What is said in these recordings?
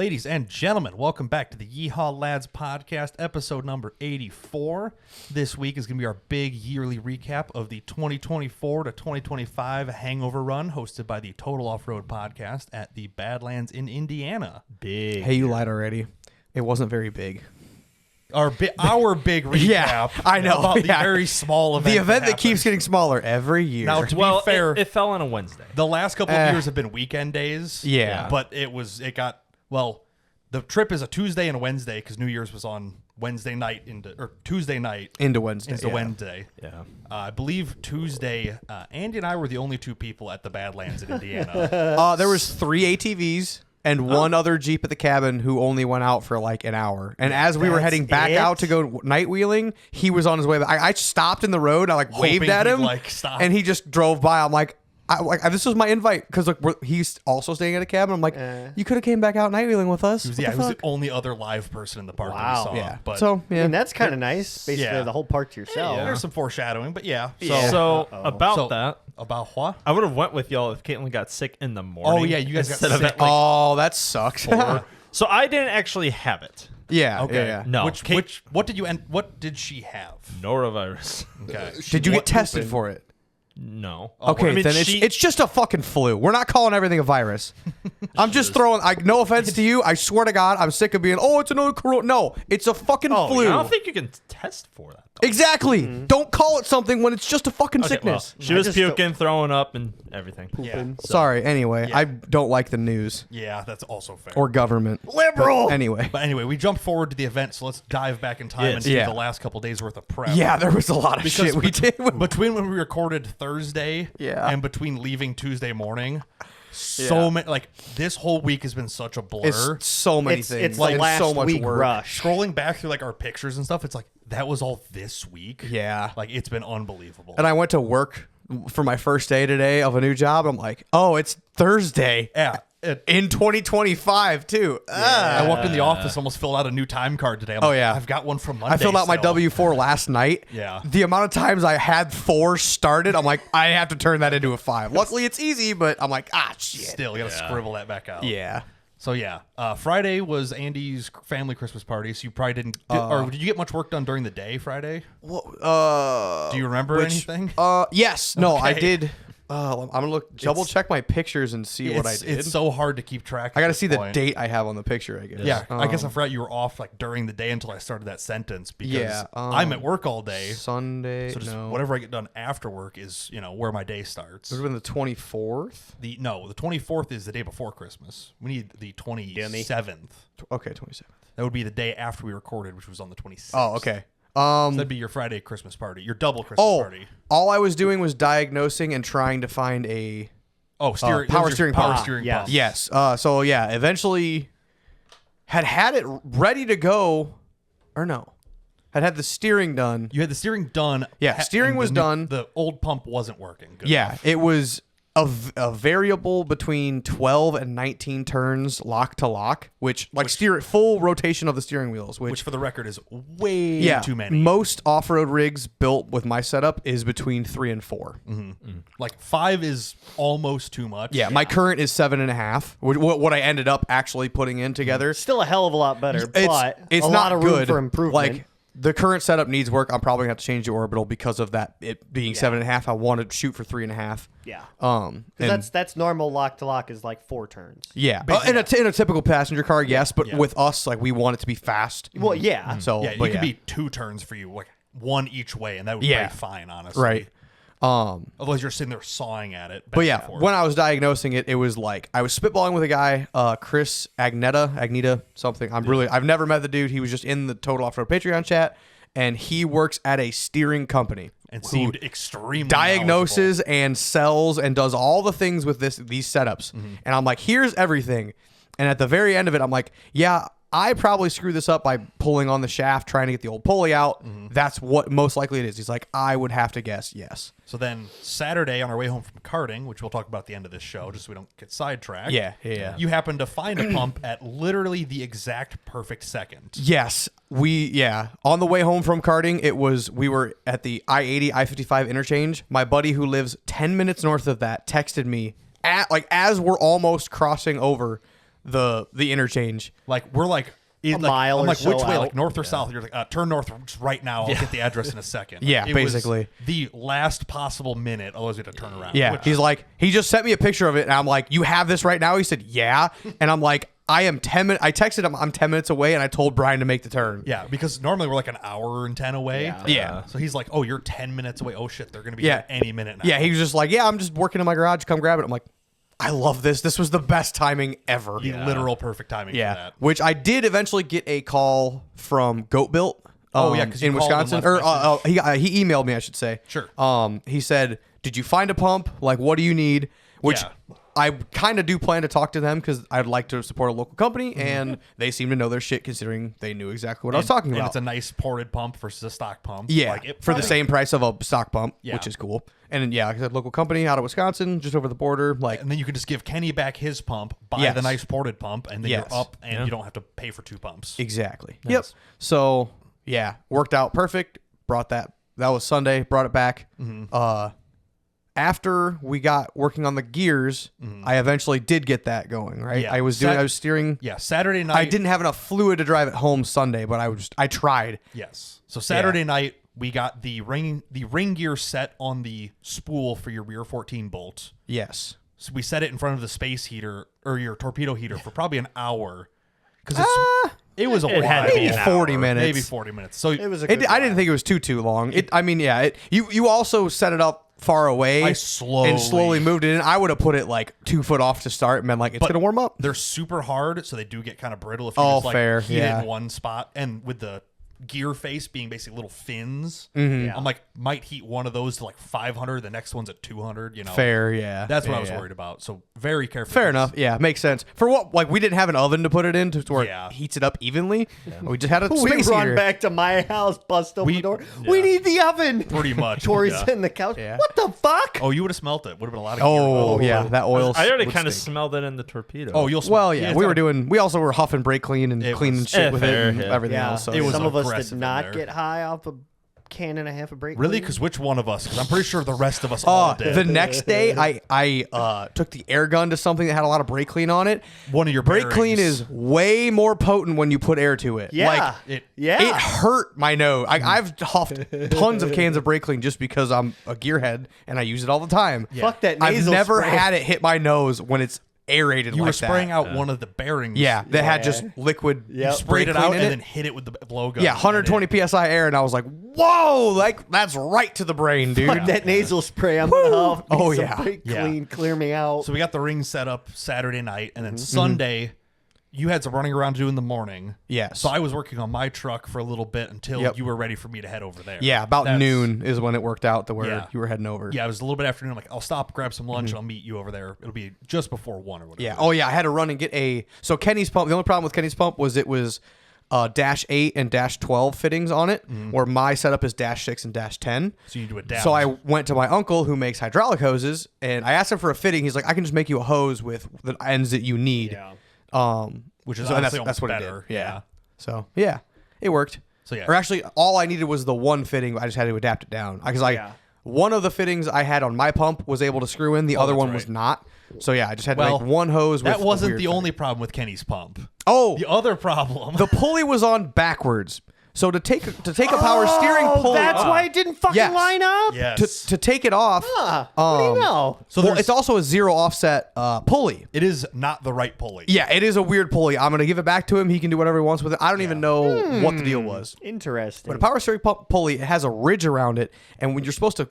Ladies and gentlemen, welcome back to the Yeehaw Lads podcast, episode number 84. This week is going to be our big yearly recap of the 2024 to 2025 Hangover Run, hosted by the Total Offroad Podcast at the Badlands in Indiana. Big. Hey, you lied already. It wasn't very big. Our big recap. Yeah, I know. About the very small event. The event that keeps getting smaller every year. Now, to be fair, it fell on a Wednesday. The last couple of years have been weekend days. Yeah. But the trip is a Tuesday and a Wednesday because New Year's was on Tuesday night into Wednesday. Yeah. I believe Tuesday, Andy and I were the only two people at the Badlands in Indiana. There was 3 ATVs and one other Jeep at the cabin who only went out for like an hour. And as we were heading back out to go night wheeling, he was on his way back. I stopped in the road. I waved at him, and he just drove by. I'm like, this was my invite because he's also staying at a cabin. I'm like, you could have came back out night wheeling with us. He was the only other live person in the park that we saw. Yeah. But So yeah, And that's kind of nice. Basically, the whole park to yourself. there's some foreshadowing, but yeah. So about that, about what? I would have went with y'all if Caitlin got sick in the morning. Oh yeah, you guys got instead of sick. at, like, that sucks. So I didn't actually have it. Yeah. Okay. Yeah. No. What did she have? Norovirus. Okay. Did you get tested for it? No. Okay, I mean, then it's just a fucking flu. We're not calling everything a virus. I'm just throwing. No offense to you. I swear to God, I'm sick of being. Oh, it's another corona. No, it's a fucking flu. I don't think you can test for that. Exactly. Don't call it something when it's just a fucking sickness. Well, she was puking, throwing up, and everything. Yeah. Sorry. Anyway, I don't like the news Yeah, that's also fair. or government. Liberal. Anyway. But anyway, we jumped forward to the event, so let's dive back in time and see the last couple days worth of prep. Yeah, there was a lot of shit we did. Between when we recorded Thursday and between leaving Tuesday morning, this whole week has been such a blur. It's so many things. It's like last so much week work. rush. Scrolling back through our pictures and stuff, it's like that was all this week. Yeah. It's been unbelievable. And I went to work for my first day today of a new job. I'm like, oh, it's Thursday. Yeah. In 2025 too. I walked in the office, almost filled out a new time card today. I've got one from Monday. I filled out my still. W-4 last night. Yeah. The amount of times I had 4 started, I'm like, I have to turn that into a 5. Luckily, it's easy, but I'm like, shit. Still, you got to scribble that back out. Yeah. So Friday was Andy's family Christmas party. So you probably didn't. Or did you get much work done during the day Friday? Well, Do you remember anything? Yes. No, I Okay. did. I'm gonna double check my pictures and see what I did. It's so hard to keep track. I got to at see this the point. date I have on the picture, I guess. Yeah, I guess I forgot you were off during the day until I started that sentence because I'm at work all day. Sunday. So just whatever I get done after work is where my day starts. It would have been the 24th. The 24th is the day before Christmas. We need the 27th. Okay, 27th. That would be the day after we recorded, which was on the 26th. Oh, okay. So that'd be your Friday Christmas party, your double Christmas party. All I was doing was diagnosing and trying to find a power steering pump. pump. Yes. So yeah, eventually had it ready to go, or no, had the steering done. You had the steering done. Yeah, steering and was done. The old pump wasn't working. Good Yeah, enough. it was a variable between 12 and 19 turns lock to lock, which steer full rotation of the steering wheels, which for the record is way too many. Most off-road rigs built with my setup is between 3 and 4. 5 is almost too much. Yeah, my current is 7.5. What I ended up actually putting in together. Still a hell of a lot better, but it's a not lot of room good for improvement. The current setup needs work. I'm probably gonna have to change the orbital because of that. It being 7.5. I want to shoot for 3.5. Yeah. And That's normal lock to lock is 4 turns. yeah. In a typical passenger car, yes, but with us, we want it to be fast. Well, yeah. So it could be 2 turns for you, one each way, and that would be fine, honestly. Right. Otherwise, you're sitting there sawing at it. But yeah, when I was diagnosing it, it was I was spitballing with a guy, Chris Agneta something. I've never met the dude. He was just in the Total Offroad Patreon chat, and he works at a steering company and seemed extremely diagnoses knowledgeable. and sells and does all the things with these setups. And I'm like, here's everything. And at the very end of it, I'm like, yeah, I probably screwed this up by pulling on the shaft, trying to get the old pulley out. That's what most likely it is. He's like, I would have to guess yes. So then Saturday on our way home from karting, which we'll talk about at the end of this show, just so we don't get sidetracked. Yeah. You happened to find a pump at literally the exact perfect second. Yes. On the way home from karting, we were at the I-80, I-55 interchange. My buddy who lives 10 minutes north of that texted me as we're almost crossing over the interchange. Like we're like A mile I'm or like so which way, out. like north or south? You're like turn north just right now. I'll get the address in a second. Yeah, It was basically. the last possible minute. Otherwise, we had to turn around. Yeah, which- he's like, he just sent me a picture of it, and I'm like, you have this right now? He said, yeah, and I'm like, I am 10 minutes. I texted him, I'm 10 minutes away, and I told Brian to make the turn. yeah, because normally we're like an hour and 10 away. Yeah. Yeah. So he's like, oh, you're 10 minutes away. Oh shit, they're gonna be Yeah. here any minute now. Yeah, he was just like, yeah, I'm just working in my garage. Come grab it. I'm like, I love this. This was the best timing ever. the literal perfect timing for Yeah, that. which I did eventually get a call from Goat Built. Oh, yeah, 'cause you in called and Wisconsin, left or he emailed me, I should say. Sure. He said, "Did you find a pump? Like, what do you need?" Which Yeah. I kind of do plan to talk to them because I'd like to support a local company, and they seem to know their shit considering they knew exactly what I was talking And about. it's a nice ported pump versus a stock pump. Yeah, Like, it for the probably- same price of a stock pump, Yeah. which is cool. And then, yeah, like I said, local company out of Wisconsin, just over the border. Like, And then you can just give Kenny back his pump, buy Yes. the nice ported pump, and then Yes. you're up, and you don't have to pay for two pumps. exactly. Yep. So yeah, worked out perfect. Brought that. That was Sunday. Brought it back. After we got working on the gears, I eventually did get that going. Right. Yeah. I was steering. Yeah, Saturday night. I didn't have enough fluid to drive it home Sunday, but I tried. Yes. So Saturday night we got the ring gear set on the spool for your rear 14 bolt. Yes. So we set it in front of the space heater or your torpedo heater for probably an hour because it was a It while. had to be Maybe an 40 hour. minutes. Maybe 40 minutes. So It was a good I didn't while. think it was too long. You also set it up far away. I slowly moved it in. I would have put it like 2 foot off to start and been like, it's gonna warm up. they're super hard, so they do get kind of brittle if you Oh, just like fair. heat Yeah. it in one spot. And with the gear face being basically little fins, Yeah. I'm like, might heat one of those to like 500, the next one's at 200, you know. Fair, yeah. That's what Yeah, I was yeah. worried about. So very careful. Fair enough. Yeah, makes sense. For what? Like, we didn't have an oven to put it in to where Yeah. it heats it up evenly. We just had a We space run heater. back to my house, bust open the door. yeah. We need the oven. Pretty much. Tori's Yeah. in the couch. Yeah. What the fuck? Oh, you would have smelt it. Would have been a lot of Oh, gear. yeah, that oil. I already would kind of stink. smelled it in the torpedo. Oh, you'll smell Well, it. yeah, it's we got were a- doing. We also were huffing brake clean and It cleaning was- shit with fair, it and yeah. everything Yeah. else. So It was Some of us aggressive did in not there. get high off a can and a half of brake. Really? clean. Because which one of us? Because I'm pretty sure the rest of us all did. the next day, I took the air gun to something that had a lot of brake clean on it. One of your Brake clean bearings. is way more potent when you put air to it. Yeah. Like, It- yeah. it hurt my nose. I've huffed tons of cans of brake clean just because I'm a gearhead and I use it all the time. Fuck that I've nasal never spray. had it hit my nose when it's aerated You like were spraying that. out one of the bearings. Yeah, that had just liquid. Yep. Sprayed it brake clean out in and it. then hit it with the blowgun. Yeah, 120 psi air, and I was like, "Whoa!" Like that's right to the brain, dude. Fuck that nasal spray. I'm gonna have Oh, some yeah. brake Yeah. clean, clear me out. So we got the ring set up Saturday night, Mm-hmm. and then Sunday, you had some running around to do in the morning. Yes. So I was working on my truck for a little bit until Yep. you were ready for me to head over there. Yeah, about That's- noon is when it worked out to where Yeah. you were heading over. Yeah, it was a little bit afternoon. I'm like, I'll stop, grab some lunch, and I'll meet you over there. It'll be just before 1 or whatever. Yeah. Oh yeah, I had to run and get a. So Kenny's pump. The only problem with Kenny's pump was it was -8 and -12 fittings on it, where my setup is -6 and -10. So you do it down. So I went to my uncle who makes hydraulic hoses, and I asked him for a fitting. He's like, I can just make you a hose with the ends that you need. Yeah. Which is and honestly that's what almost it better. did. Yeah. So yeah, it worked. So yeah. Or actually, all I needed was the one fitting. I just had to adapt it down because Yeah. one of the fittings I had on my pump was able to screw in. The other that's one right. was not. So yeah, I just had Well, to make one hose. That with a wasn't weird the fitting. only problem with Kenny's pump. Oh, The other problem. the pulley was on backwards. So to take a power steering Oh, pulley, that's why it didn't fucking Yes. line up. yes. to take it off. What do you know? So Well, there's- it's also a zero offset pulley. it is not the right pulley. Yeah, it is a weird pulley. I'm gonna give it back to him. He can do whatever he wants with it. I don't even know what the deal was. Interesting. But a power steering pulley, it has a ridge around it, and when you're supposed to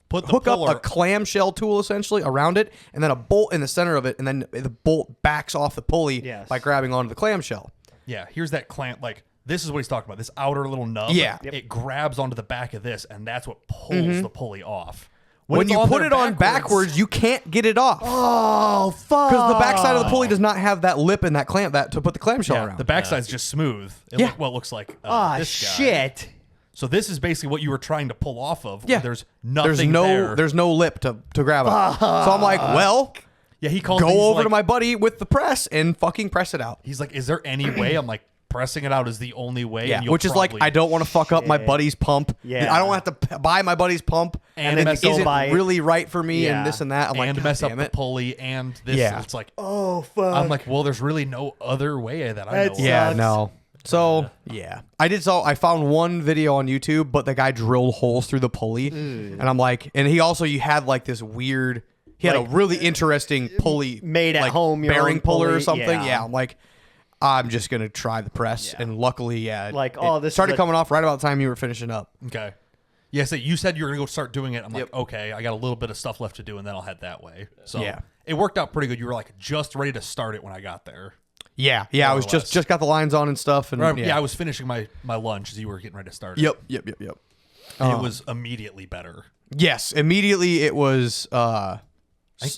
Put the hook up puller. a clamshell tool essentially around it, and then a bolt in the center of it, and then the bolt backs off the pulley Yes. by grabbing onto the clamshell. Yeah, here's that clamp. Like, this is what he's talking about. This outer little nub. Yeah. It grabs onto the back of this, and that's what pulls the pulley off. When it's you on put there it on backwards, you can't get it off. oh fuck! Because the backside of the pulley does not have that lip and that clamp that to put the clamshell yeah, around. the backside's just smooth. It Yeah. well, it looks like Ah this guy. shit. So this is basically what you were trying to pull off of. Yeah. There's nothing there's no lip to grab it. So I'm like, well, Yeah, he calls. go he's over like, to my buddy with the press and fucking press it out. He's like, "Is there any way?" I'm like, pressing it out is the only way. Yeah, and you'll which is like probably- I don't want to fuck up my buddy's pump. Yeah. I don't want to have to buy my buddy's pump And it mess up- isn't buy- really right for me Yeah. and this and that. I'm like, and God mess up damn the it. pulley and this. Yeah. It's like, Oh fuck. I'm like, well, there's really no other way that I know. That's- of. Yeah, sucks. no. So yeah, I found one video on YouTube, but the guy drilled holes through the pulley, and I'm like, and you had like this weird. He had a Like, really interesting pulley made at like home, your bearing own puller or pulley, something. yeah. Yeah, I'm like, I'm just gonna try the press, Yeah. and luckily, yeah, Like, it oh, this started is a- coming off right about the time you were finishing up. Okay. Yeah, so you said you were gonna go start doing it. I'm Yep. like, okay, I got a little bit of stuff left to do, and then I'll head that way. So Yeah. it worked out pretty good. You were like just ready to start it when I got there. Yeah, I More or was less. just got the lines on and stuff, and Right, yeah. I was finishing my lunch as you were getting ready to start it. Yep. And it was immediately better. Yes, immediately it was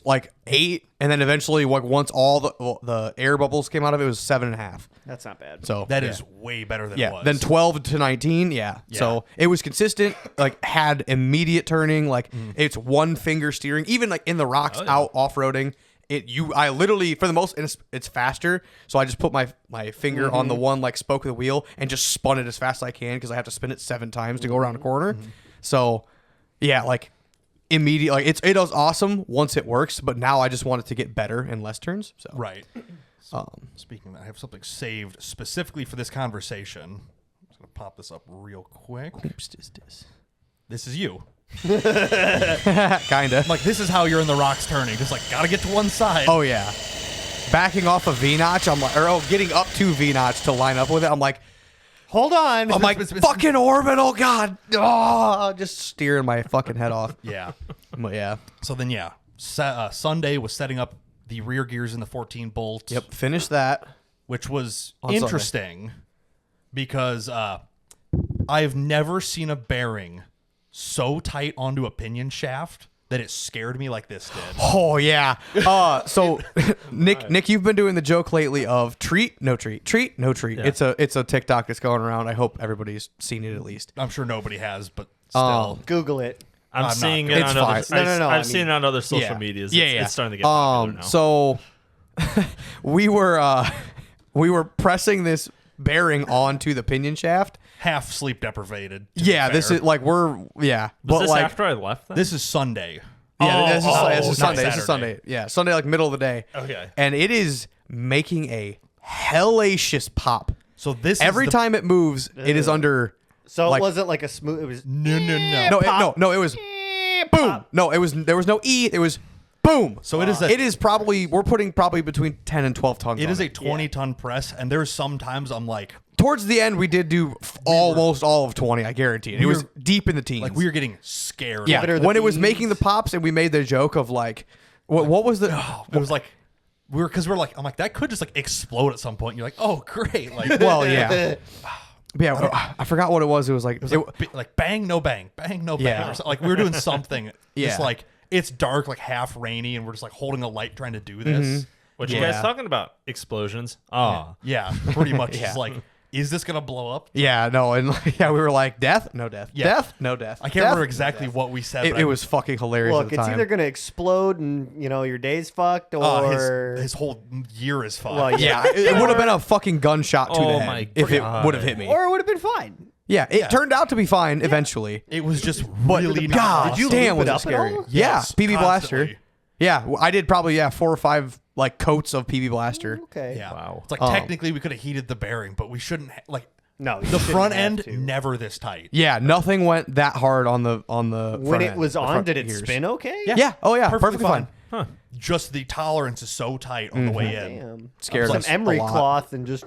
like 8, and then eventually like once all the air bubbles came out of it, it was 7.5. That's not bad. So That yeah. is way better than it Yeah, was. then 12 to 19, yeah. So it was consistent, like had immediate turning, like it's one finger steering, even like in the rocks out off-roading. I literally for the most and it's faster, so I just put my finger on the one like spoke of the wheel and just spun it as fast as I can because I have to spin it 7 times to go around a corner. So yeah, like immediate, like it was awesome once it works, but now I just want it to get better and less turns. So Right. Speaking of that, I have something saved specifically for this conversation. I'm just gonna pop this up real quick. This is you. kind of. Like this is how you're in the rocks turning. Just like gotta get to one side. Oh yeah, backing off of V notch. I'm like, getting up to V notch to line up with it. I'm like, Hold on. I'm like, fucking orbital, God, just steering my fucking head off. Yeah. But yeah, So then, yeah, Sunday was setting up the rear gears in the 14 bolt. yep, finish that. Which was On Sunday. interesting because I've never seen a bearing so tight onto a pinion shaft that it scared me like this did. Oh yeah. So Nick, you've been doing the joke lately of treat, no treat, treat, no treat. Yeah. It's a TikTok that's going around. I hope everybody's seen it at least. I'm sure nobody has, but still. Google it. I'm not seeing gonna- it It's on other. fine. No, I I've seen it on other social Yeah. medias. Yeah, It's, yeah. it's starting to get popular now. So we were pressing this bearing onto the pinion shaft. Half sleep deprivated. to Yeah, be this fair. is like Was but this like after I left? Then? This is Sunday. yeah, this is not Sunday. This is Saturday. Sunday. Yeah, Sunday like middle of the day. Okay. And it is making a hellacious pop. So this Every is the, time it moves, it is under. So Like- it wasn't like a smooth. It was No. No, it was boom. No, there was no E. It was boom. So it is a It is probably we're putting probably between 10 and 12 tons. it on is a 20-ton press, and there's sometimes I'm like Towards the end, we did do almost all of 20. I guarantee it. It was deep in the teens. we were getting scared. yeah. What are the When it was beans? making the pops, and we made the joke of like, what was the? It was like we're like I'm like that could just like explode at some point. And you're like, oh great, like Well, yeah. But yeah, I forgot what it was. It was like, like bang no bang, bang no bang. Yeah. Or something. Like we were doing something. Yeah. Just like it's dark, like half rainy, and we're just like holding a light trying to do this. What you Yeah. guys talking about? Explosions? Ah. Yeah, pretty much. Yeah. Just like, is this gonna blow up? yeah, no, and yeah, we were like, death, no death, Yeah. death, no death. I can't death, remember no exactly death. what we said. It, but it was fucking hilarious Look, at the it's time. either gonna explode and your day's fucked, or his whole year is fucked. Well, yeah, it would have been a fucking gunshot to Oh the my head if it God. would have hit me. or it would have been fine. Yeah, it turned out to be fine eventually. It was just But really not God, awesome. damn, was loop it it up at scary? all? Yes, yeah, PB Blaster. constantly. Yeah, I did probably 4 or 5 like coats of PB Blaster. Okay. Yeah. Wow. It's like technically we could have heated the bearing, but we shouldn't. Like No, you the shouldn't front have end to. never this tight. Yeah, nothing went that hard on the When front it end, was the on, front did it gears. spin okay? Yeah. Oh yeah. Perfectly fine. Just the tolerance is so tight on the way in. Damn. Scared Some us a emery lot. cloth and just.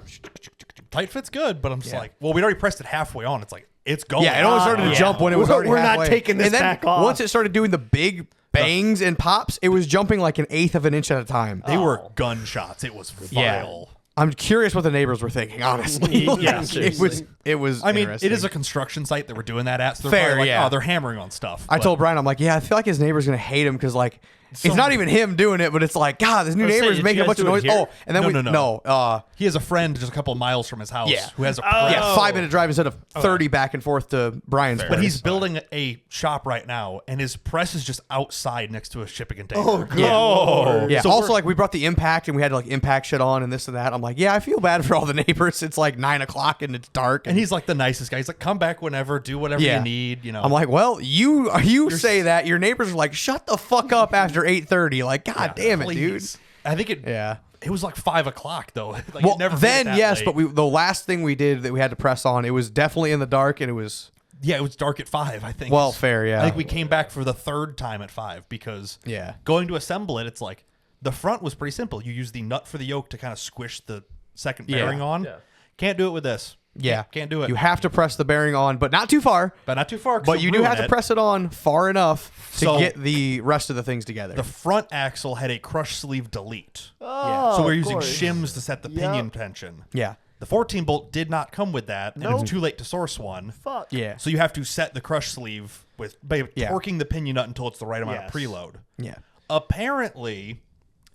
Tight fit's good, but I'm just like, well, we'd already pressed it halfway on. It's like it's going. Yeah, it only started to yeah. jump when it was We're- already we're not halfway. taking this and then back off. Once it started doing the big bangs and pops, it was jumping like 1/8 of an inch at a time. They were gunshots. It was Yeah. vile. I'm curious what the neighbors were thinking. Honestly, Yeah, it seriously. was. It was. I mean, interesting. it is a construction site that we're doing that at. So they're Fair, probably like, yeah. oh, they're hammering on stuff. I But told Brian, I'm like, yeah, I feel like his neighbor's gonna hate him because like it's not even him doing it, but it's like, God, this new Let's say, neighbor's did making you a bunch guys of do it noise. here? Oh, and then No. He has a friend just a couple miles from his house Yeah. who has a press. yeah, 5-minute drive instead of 30 back and forth to Brian's place. But he's building a shop right now, and his press is just outside next to a shipping container. Oh, God. Oh. Yeah. So also, we're- like, we brought the impact, and we had to like impact shit on and this and that. I'm like, yeah, I feel bad for all the neighbors. It's like 9 o'clock and it's dark, And he's like the nicest guy. He's like, come back whenever, do whatever Yeah. you need. You know, I'm like, well, you say that your neighbors are like, shut the fuck up after 8:30. Like, God damn it, dude. please. I think it. Yeah. It was like 5 o'clock though. Like, Well, it never made it then that yes, late. but the last thing we did that we had to press on, it was definitely in the dark, and it was yeah, it was dark at 5. I think. well, fair, yeah. I think we came back for the third time at 5 because Yeah. going to assemble it, it's like the front was pretty simple. You use the nut for the yoke to kind of squish the second Yeah. bearing on. Yeah. Can't do it with this. Yeah, Can't do it. You have to press the bearing on, but not too far. But not too far. 'cause But it'll you do ruin have to it. press it on far enough to So- get the rest of the things together. The front axle had a crush sleeve delete. Oh, So we're of using course. shims to set the Yep. pinion tension. yeah, The 14 bolt did not come with that, and Nope. it's too late to source one. Fuck. yeah, So you have to set the crush sleeve by Yeah. torquing the pinion nut until it's the right amount Yes. of preload. yeah. Apparently,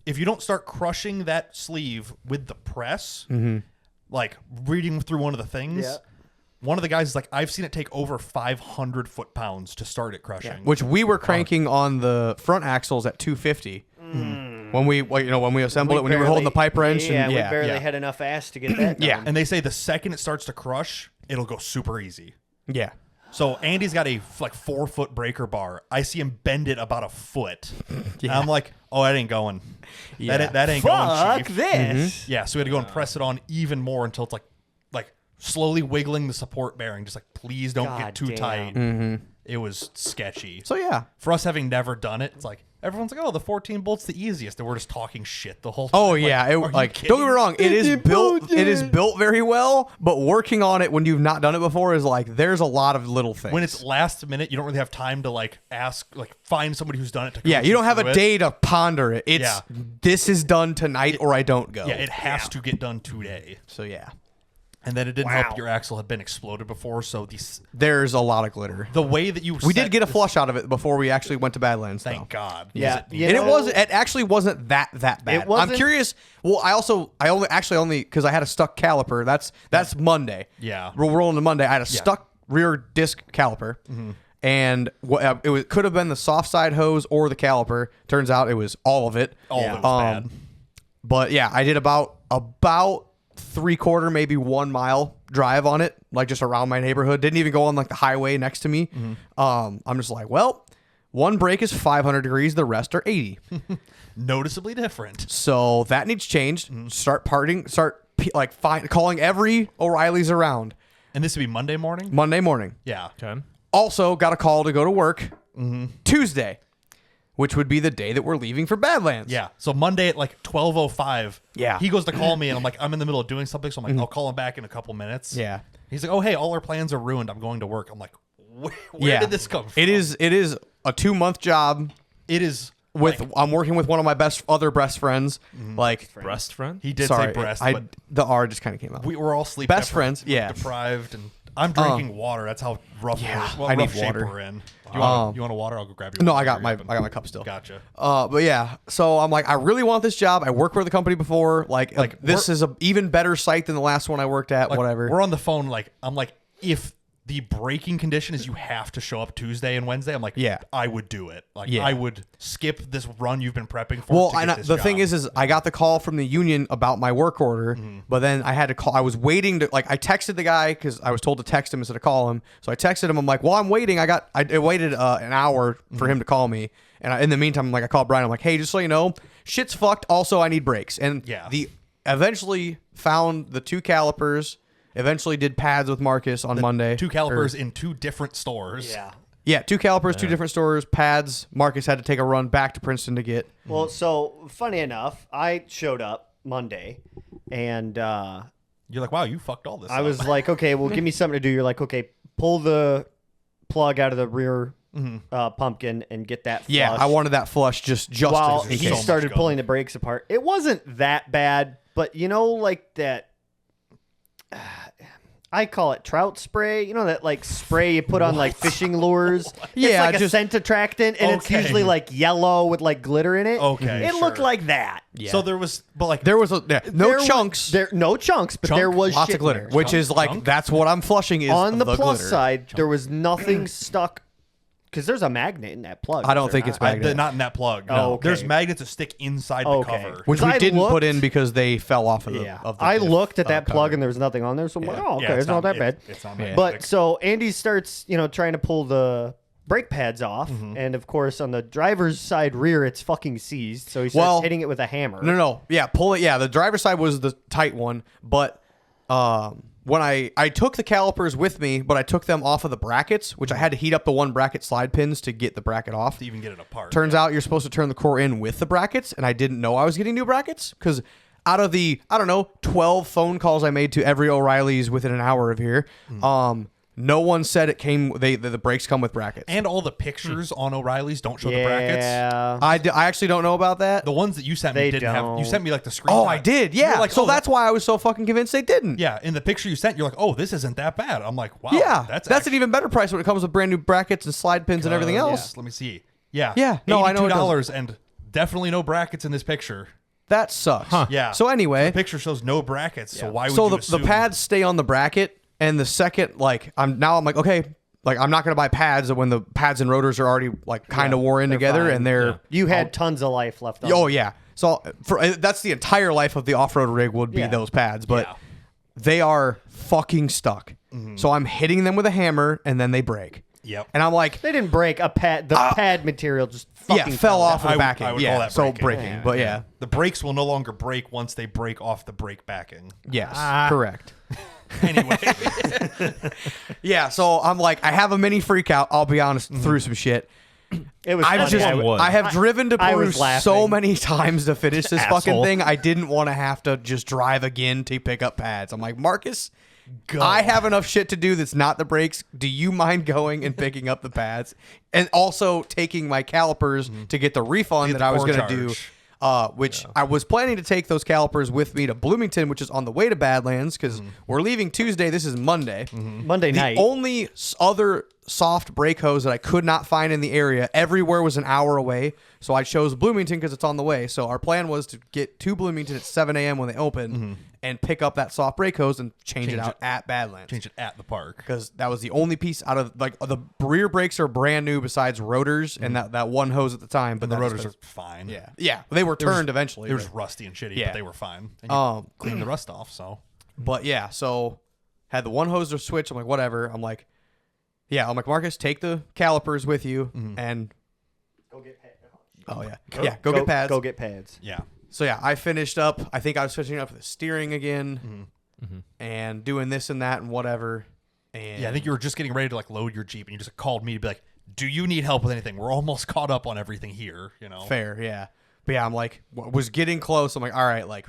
if you don't start crushing that sleeve with the press, like reading through one of the things, Yeah. Mm-hmm. one of the guys is like, I've seen it take over 500 foot-pounds to start it crushing. Which we were cranking on the front axles at 250 when we assembled it, when you were holding the pipe wrench. Yeah, and, we barely yeah. had enough ass to get that done. Yeah. And they say the second it starts to crush, it'll go super easy. yeah. So Andy's got a like 4-foot breaker bar. I see him bend it about a foot. And I'm like, oh, that ain't going. Yeah. That ain't Fuck going, Chief. this. Yeah, so we had to go and press it on even more until it's like slowly wiggling the support bearing, just like please don't God get too damn. tight. It was sketchy. So yeah. For us having never done it, it's like everyone's like, oh, the 14 bolt's the easiest, and we're just talking shit the whole time. Oh Like, yeah, are you don't get kidding? me wrong. It is built. It is built very well, but working on it when you've not done it before is like there's a lot of little things. When it's last minute, you don't really have time to like ask, like find somebody who's done it. To yeah, coach you don't have through a it. day to ponder it. It's Yeah. this is done tonight or I don't go. Yeah, it has to get done today. So yeah, And then it didn't Wow. help your axle had been exploded before, so there's a lot of glitter. the way that you We did get a flush out of it before we actually went to Badlands. Thank though. God. Yeah, because you And know- it actually wasn't that bad. It I'm wasn't- curious. Well, I only because I had a stuck caliper. That's Monday. Yeah. We're rolling to Monday. I had a stuck rear disc caliper, and it could have been the soft side hose or the caliper. Turns out it was all of it. all Yeah. of it was bad. But yeah, I did about 3/4, maybe 1 mile drive on it, like just around my neighborhood. Didn't even go on like the highway next to me. I'm just like, well, one brake is 500 degrees, the rest are 80. Noticeably different. So that needs changed. Start calling every O'Reilly's around. And this would be Monday morning? Monday morning. Yeah. Okay. Also got a call to go to work Tuesday, which would be the day that we're leaving for Badlands. Yeah. So Monday at like 12:05. Yeah. He goes to call me and I'm like, I'm in the middle of doing something. So I'm like, I'll call him back in a couple minutes. Yeah. He's like, oh, hey, all our plans are ruined. I'm going to work. I'm like, where Yeah. did this come from? It is a 2-month job It is with like, I'm working with one of my other best friends. Like Breast friend? he did sorry, say breast, I but the R just kind of came out. we were all sleep Best deprived. friends, yeah. Deprived, and I'm drinking water. That's how rough, I need rough shape water. we're in. You want a water? I'll go grab your No, water. I got You're my cup still. Gotcha. But yeah, so I'm like, I really want this job. I worked for the company before. Like this is a even better site than the last one I worked at. Like, whatever. We're on the phone. Like I'm like, if the braking condition is you have to show up Tuesday and Wednesday, I'm like, Yeah. I would do it. Like Yeah. I would skip this run you've been prepping for. Well, to get and this the job. thing is I got the call from the union about my work order, but then I had to call. I was waiting to I texted the guy because I was told to text him instead of call him. So I texted him. I'm like, well, I'm waiting. I waited an hour for him to call me, and in the meantime, I'm like, I called Brian. I'm like, hey, just so you know, shit's fucked. Also, I need brakes, and Yeah. eventually found the 2 calipers. Eventually did pads with Marcus on Monday. 2 calipers in 2 different stores. Yeah. Yeah, 2 calipers, 2 different stores, pads. Marcus had to take a run back to Princeton to get. Well, so funny enough, I showed up Monday, and You're like, wow, you fucked all this. I up. was like, okay, well, give me something to do. You're like, okay, pull the plug out of the rear pumpkin and get that flush. Yeah, I wanted that flush just While in he case. so much started going. pulling the brakes apart. It wasn't that bad, but you know, like that. I call it trout spray. You know that like spray you put on like fishing lures? Yeah, it's like a scent attractant, and it's Okay. usually like yellow with like glitter in it. Okay, It looked sure. like that. Yeah. So there was, but like There was no There chunks. no chunks, but there was Lots shit of glitter, in there. which is like Chunk? that's what I'm flushing is On the plus glitter. side, there was nothing stuck because there's a magnet in that plug. I don't is there think it's not? magnet. not in that plug. Oh, No, okay. there's magnets that stick inside the Okay. cover. Which Because we I didn't put looked- in because they fell off of the. Yeah, Of the I diff, looked at that cover. plug and there was nothing on there, so I'm like, oh, okay, Yeah, it's not that bad. It's not Yeah. bad. But so Andy starts, trying to pull the brake pads off, and of course on the driver's side rear, it's fucking seized. So he starts hitting it with a hammer. No. Yeah, pull it. Yeah, the driver's side was the tight one, but when I took the calipers with me, but I took them off of the brackets, which I had to heat up the one bracket slide pins to get the bracket off. to even get it apart. Turns out you're supposed to turn the core in with the brackets, and I didn't know I was getting new brackets because out of the 12 phone calls I made to every O'Reilly's within an hour of here, no one said it came. The brakes come with brackets. And all the pictures on O'Reilly's don't show the brackets. Yeah. I actually don't know about that. The ones that you sent me They didn't have. You don't. sent me like the screen. Oh, I did. You were Yeah. like, So oh, that's why I was so fucking convinced they didn't. Yeah, in the picture you sent, you're like, oh, this isn't that bad. I'm like, wow. Yeah, that's actually an even better price when it comes with brand new brackets and slide pins and everything else. Let me see. Yeah. Yeah, no, I know it $82 and definitely no brackets in this picture. That sucks. Yeah. So anyway, The picture shows no brackets, so why would so you the assume? pads stay on the bracket, and the second I'm like, okay, like I'm not gonna buy pads when the pads and rotors are already like kind of wore in they're together, fine. and they're You had tons of life left on. oh yeah. So that's the entire life of the off-road rig would be Yeah. those pads, but Yeah. they are fucking stuck. So I'm hitting them with a hammer, and then they break. Yep. And I'm like, They didn't break a pad. The pad material just fucking fell off of I the would- backing. I would yeah, call that so breaking. breaking. Yeah. But yeah. The brakes will no longer break once they break off the brake backing. Yes, correct. Anyway, Yeah, so I'm like, I have a mini freak out. I'll be honest, through some shit. It was. I've funny. just, one would. I have driven to I Peru was laughing. so many times to finish this fucking Asshole. thing. I didn't want to have to just drive again to pick up pads. I'm like, Marcus, I have enough shit to do that's not the brakes. Do you mind going and picking up the pads? And also taking my calipers to get the refund Get that the I was core going to do. charge. Which I was planning to take those calipers with me to Bloomington, which is on the way to Badlands, because we're leaving Tuesday. This is Monday. Monday The night. only other soft brake hose that I could not find in the area, everywhere was an hour away. So I chose Bloomington because it's on the way. So our plan was to get to Bloomington at 7 a.m. when they open and pick up that soft brake hose and change it out at Badlands. change it at the park. Because that was the only piece out of like the rear brakes are brand new besides rotors and that one hose at the time. But The that was rotors are 'cause- fine. yeah, they were turned eventually. They were but- just rusty and shitty, Yeah. but they were fine. And you Um, clean the rust off. So But yeah, so had the one hose to switch. I'm like, whatever. I'm like, Marcus, take the calipers with you and Go get pads. go get pads. Go get pads. yeah, So yeah, I finished up. I think I was finishing up the steering again and doing this and that and whatever. And yeah. I think you were just getting ready to like load your Jeep, and you just called me to be like, "Do you need help with anything? We're almost caught up on everything here." You know, fair, yeah. But yeah, I'm like, was getting close. I'm like, all right, like,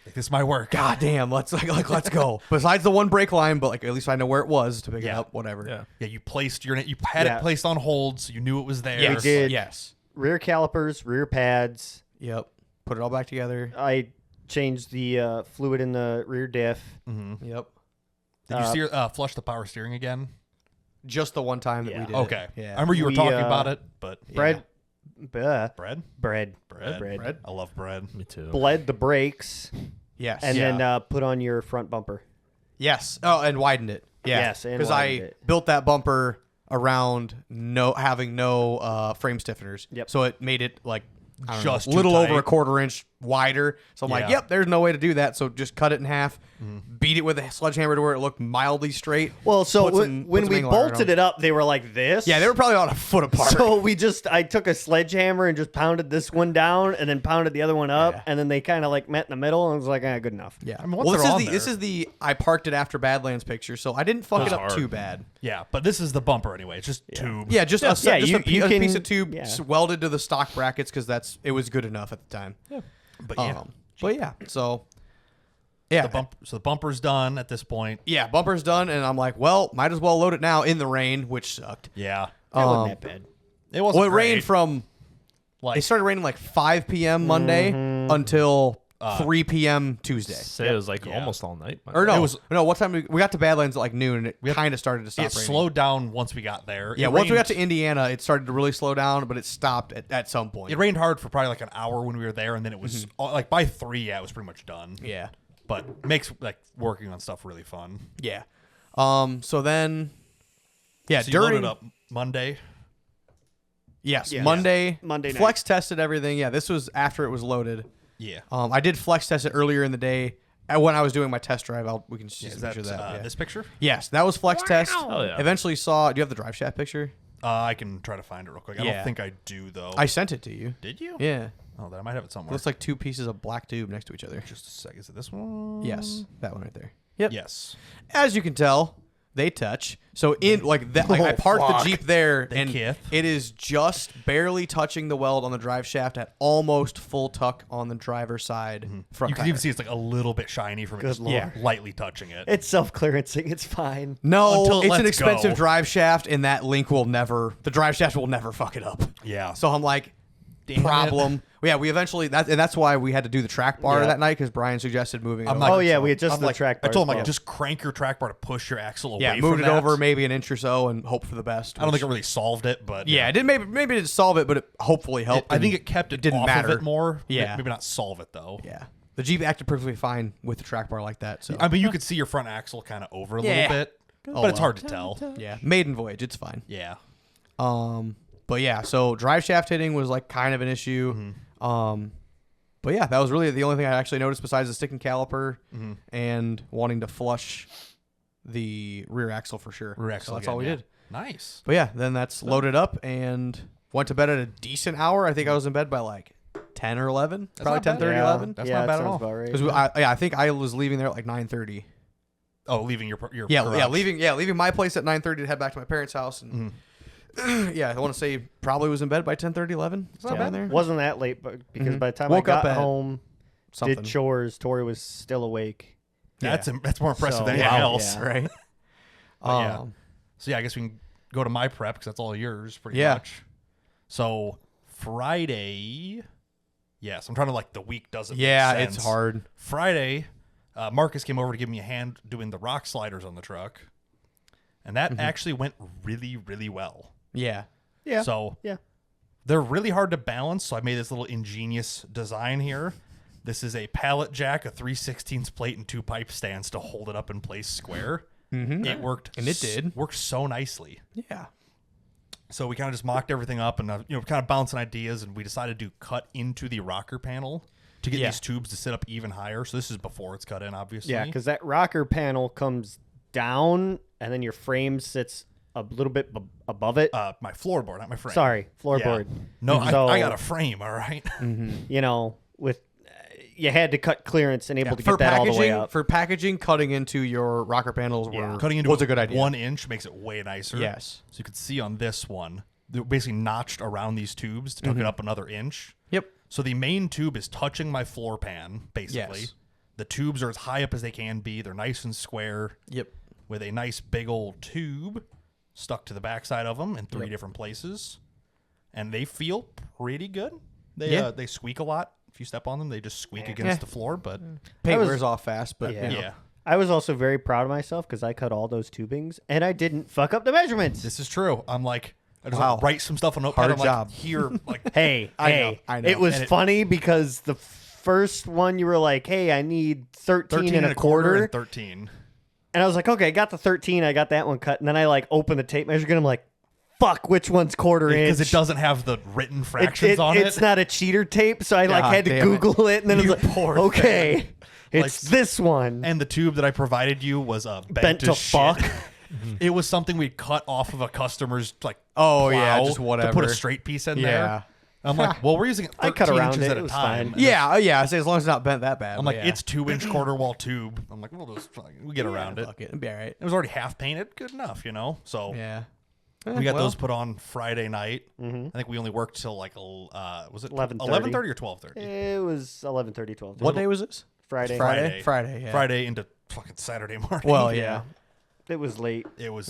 like, this might work. god damn, let's let's go. Besides the one brake line, but like at least I know where it was to pick it Yeah. up. Whatever. Yeah. Yeah, you placed you had Yeah. it placed on hold, so you knew it was there. Yes. We did. Yes. Rear calipers, rear pads. Yep. Put it all back together. I changed the fluid in the rear diff. Yep. Did you flush the power steering again? Just the one time that Yeah. we did. Okay. It. Yeah. I remember you were We, talking about it, but Bread. bread, Bread. Bread. I love bread. Me too. Bled the brakes Yes. and Yeah. then put on your front bumper. Yes. Oh, and widened it. Yeah. Yes, and because I widened it. built that bumper around having no frame stiffeners. Yep. So it made it like Just a too little over tight. a quarter inch wider. So I'm like, Yeah. yep, there's no way to do that. So just cut it in half, beat it with a sledgehammer to where it looked mildly straight. Well, so Put some- when put some we angle iron bolted on. it up, they were like this. Yeah, they were probably about a foot apart. So I took a sledgehammer and just pounded this one down and then pounded the other one up. Yeah. And then they kind of like met in the middle and was like, good enough. yeah. I mean, once well, they're on this is the I parked it after Badlands picture, so I didn't fuck That it was up hard. too bad. Yeah, but this is the bumper anyway. It's just tube. Yeah, just a you piece can- of tube yeah. welded to the stock brackets because it was good enough at the time. But yeah, But yeah, so yeah, so the bumper's done at this point. yeah, bumper's done, and I'm like, well, might as well load it now in the rain, which sucked. Yeah, That wasn't that bad. it wasn't. Well, it rained great. from like it started raining like 5 p.m. Monday until 3 p.m. Tuesday. Say it was like almost all night. Or no, what time we got to Badlands at like noon, and it kind of started to stop It raining. slowed down once we got there. Yeah, once we got to Indiana, it started to really slow down, but it stopped at some point. It rained hard for probably like an hour when we were there, and then it was like by 3, it was pretty much done. Yeah. But makes like working on stuff really fun. Yeah. So then, So you loaded up Monday. Yes, Yeah. Monday. Monday night. Flex tested everything. Yeah, this was after it was loaded. Yeah. I did flex test it earlier in the day when I was doing my test drive. We can see Is some that picture of that. Yeah. this picture? Yes, that was flex test. Oh, yeah. Eventually saw. Do you have the drive shaft picture? I can try to find it real quick. I Yeah. don't think I do though. I sent it to you. Did you? Yeah. Oh, then I might have it It somewhere. looks like 2 pieces of black tube next to each other. Just a sec. Is it this one? Yes, that one right there. Yep. Yes. As you can tell, they touch. So in like that, like I parked the Jeep there, and kith. it is just barely touching the weld on the drive shaft at almost full tuck on the driver's side front You can tire. even see it's like a little bit shiny from it just Lord. lightly touching it. It's self-clearancing. It's fine. No, Until it it's an lets expensive go. drive shaft, and that link will never. The drive shaft will never fuck it up. Yeah. So I'm like, Damn it. problem. Yeah, we eventually that's why we had to do the track bar that night because Brian suggested moving. I'm it like- over. Oh yeah, So we adjusted the track bar. I told him as like well. just crank your track bar to push your axle away. yeah, from moved it that. over maybe an inch or so and hope for the best. I don't which- think it really solved it, but Yeah, it did maybe it didn't solve it, but it hopefully helped. I think and it kept it didn't off matter. of it more. Yeah. Maybe not solve it though. Yeah, the Jeep acted perfectly fine with the track bar like that. So I mean, you could see your front axle kind of over a Yeah. little bit, but Oh, it's well. hard to tell. yeah, maiden voyage, it's fine. Yeah. But yeah, so drive shaft hitting was like kind of an issue. But yeah, that was really the only thing I actually noticed besides the sticking caliper and wanting to flush the rear axle for sure. Rear axle So that's again, all we yeah. did. Nice. But yeah, then that's loaded up and went to bed at a decent hour. I think I was in bed by like 10 or 11, probably not bad. 10:30, Yeah. 11. That's yeah, not bad that at sounds all. about right. Because I think I was leaving there at like 9:30. Oh, leaving your Yeah, garage. leaving my place at 9:30 to head back to my parents' house. And yeah, I want to say probably was in bed by 10:30, 11. not Down bad. there. Wasn't that late, but because by the time Woke I up got at home, Something. did chores, Tori was still awake. That's more impressive So, than anything yeah. else. Yeah. right? But yeah. So yeah, I guess we can go to my prep because that's all yours pretty Yeah. much. So Friday, yes, I'm trying to like the week doesn't. Yeah, make it's sense. hard. Friday, Marcus came over to give me a hand doing the rock sliders on the truck, and that actually went really, really well. Yeah. Yeah. So yeah. they're really hard to balance. So I made this little ingenious design here. This is a pallet jack, a 3/16 plate, and 2 pipe stands to hold it up in place square. It worked, And it did. worked so nicely. Yeah. So we kind of just mocked everything up and kind of bouncing ideas, and we decided to cut into the rocker panel to get these tubes to sit up even higher. So this is before it's cut in, obviously. Yeah, because that rocker panel comes down, and then your frame sits a little bit above it. My floorboard, not my frame. Sorry, floorboard. Yeah. No, So- I got a frame. All right. You know, with you had to cut clearance and able to for get that all the way packaging, up. for packaging, cutting into your rocker panels Cutting into was a good idea. 1 inch makes it way nicer. Yes. So you could see on this one, they're basically notched around these tubes to tuck it up another inch. Yep. So the main tube is touching my floor pan, basically. Yes. The tubes are as high up as they can be. They're nice and square Yep. with a nice big old tube stuck to the backside of them in 3 different places. And they feel pretty good. They squeak a lot. If you step on them, they just squeak against the floor. But Paint was- wears off fast, but Yeah. you know. yeah, I was also very proud of myself because I cut all those tubings and I didn't fuck up the measurements. this is true. I'm like, I just Wow. like, write some stuff on notepad. Hard I'm job. like, here, like, Hey, I hey, know. it was And it- funny because the first one you were like, "Hey, I need 13 and a quarter," and 13. and I was like, "Okay, I got the 13. I got that one cut." And then I like opened the tape measure gun. I'm like, "Fuck, which one's quarter inch?" Because it doesn't have the written fractions on it. It's not a cheater tape, so I like God had to damn it. Google it, and then You it's like, poor okay, it's Like, this one. And the tube that I provided you was Bent to shit. fuck. It was something we cut off of a customer's like Oh, yeah, plow just to whatever. put a straight piece in Yeah. there. I'm like, well, we're using it 13 I cut around inches it. at It a was time. fine. Yeah, I say as long as it's not bent that bad. I'm but like, yeah. it's 2-inch quarter wall tube. I'm like, we'll get around it. Fuck it. It'll be all right. It was already half painted, good enough, So Yeah. we got well. those put on Friday night. I think we only worked till like was it 11:30. 11:30 or 12:30? It was 11:30, 12:30. What day was this? Friday. Friday? Friday, yeah. Friday into fucking Saturday morning. Well, yeah. It was late. it was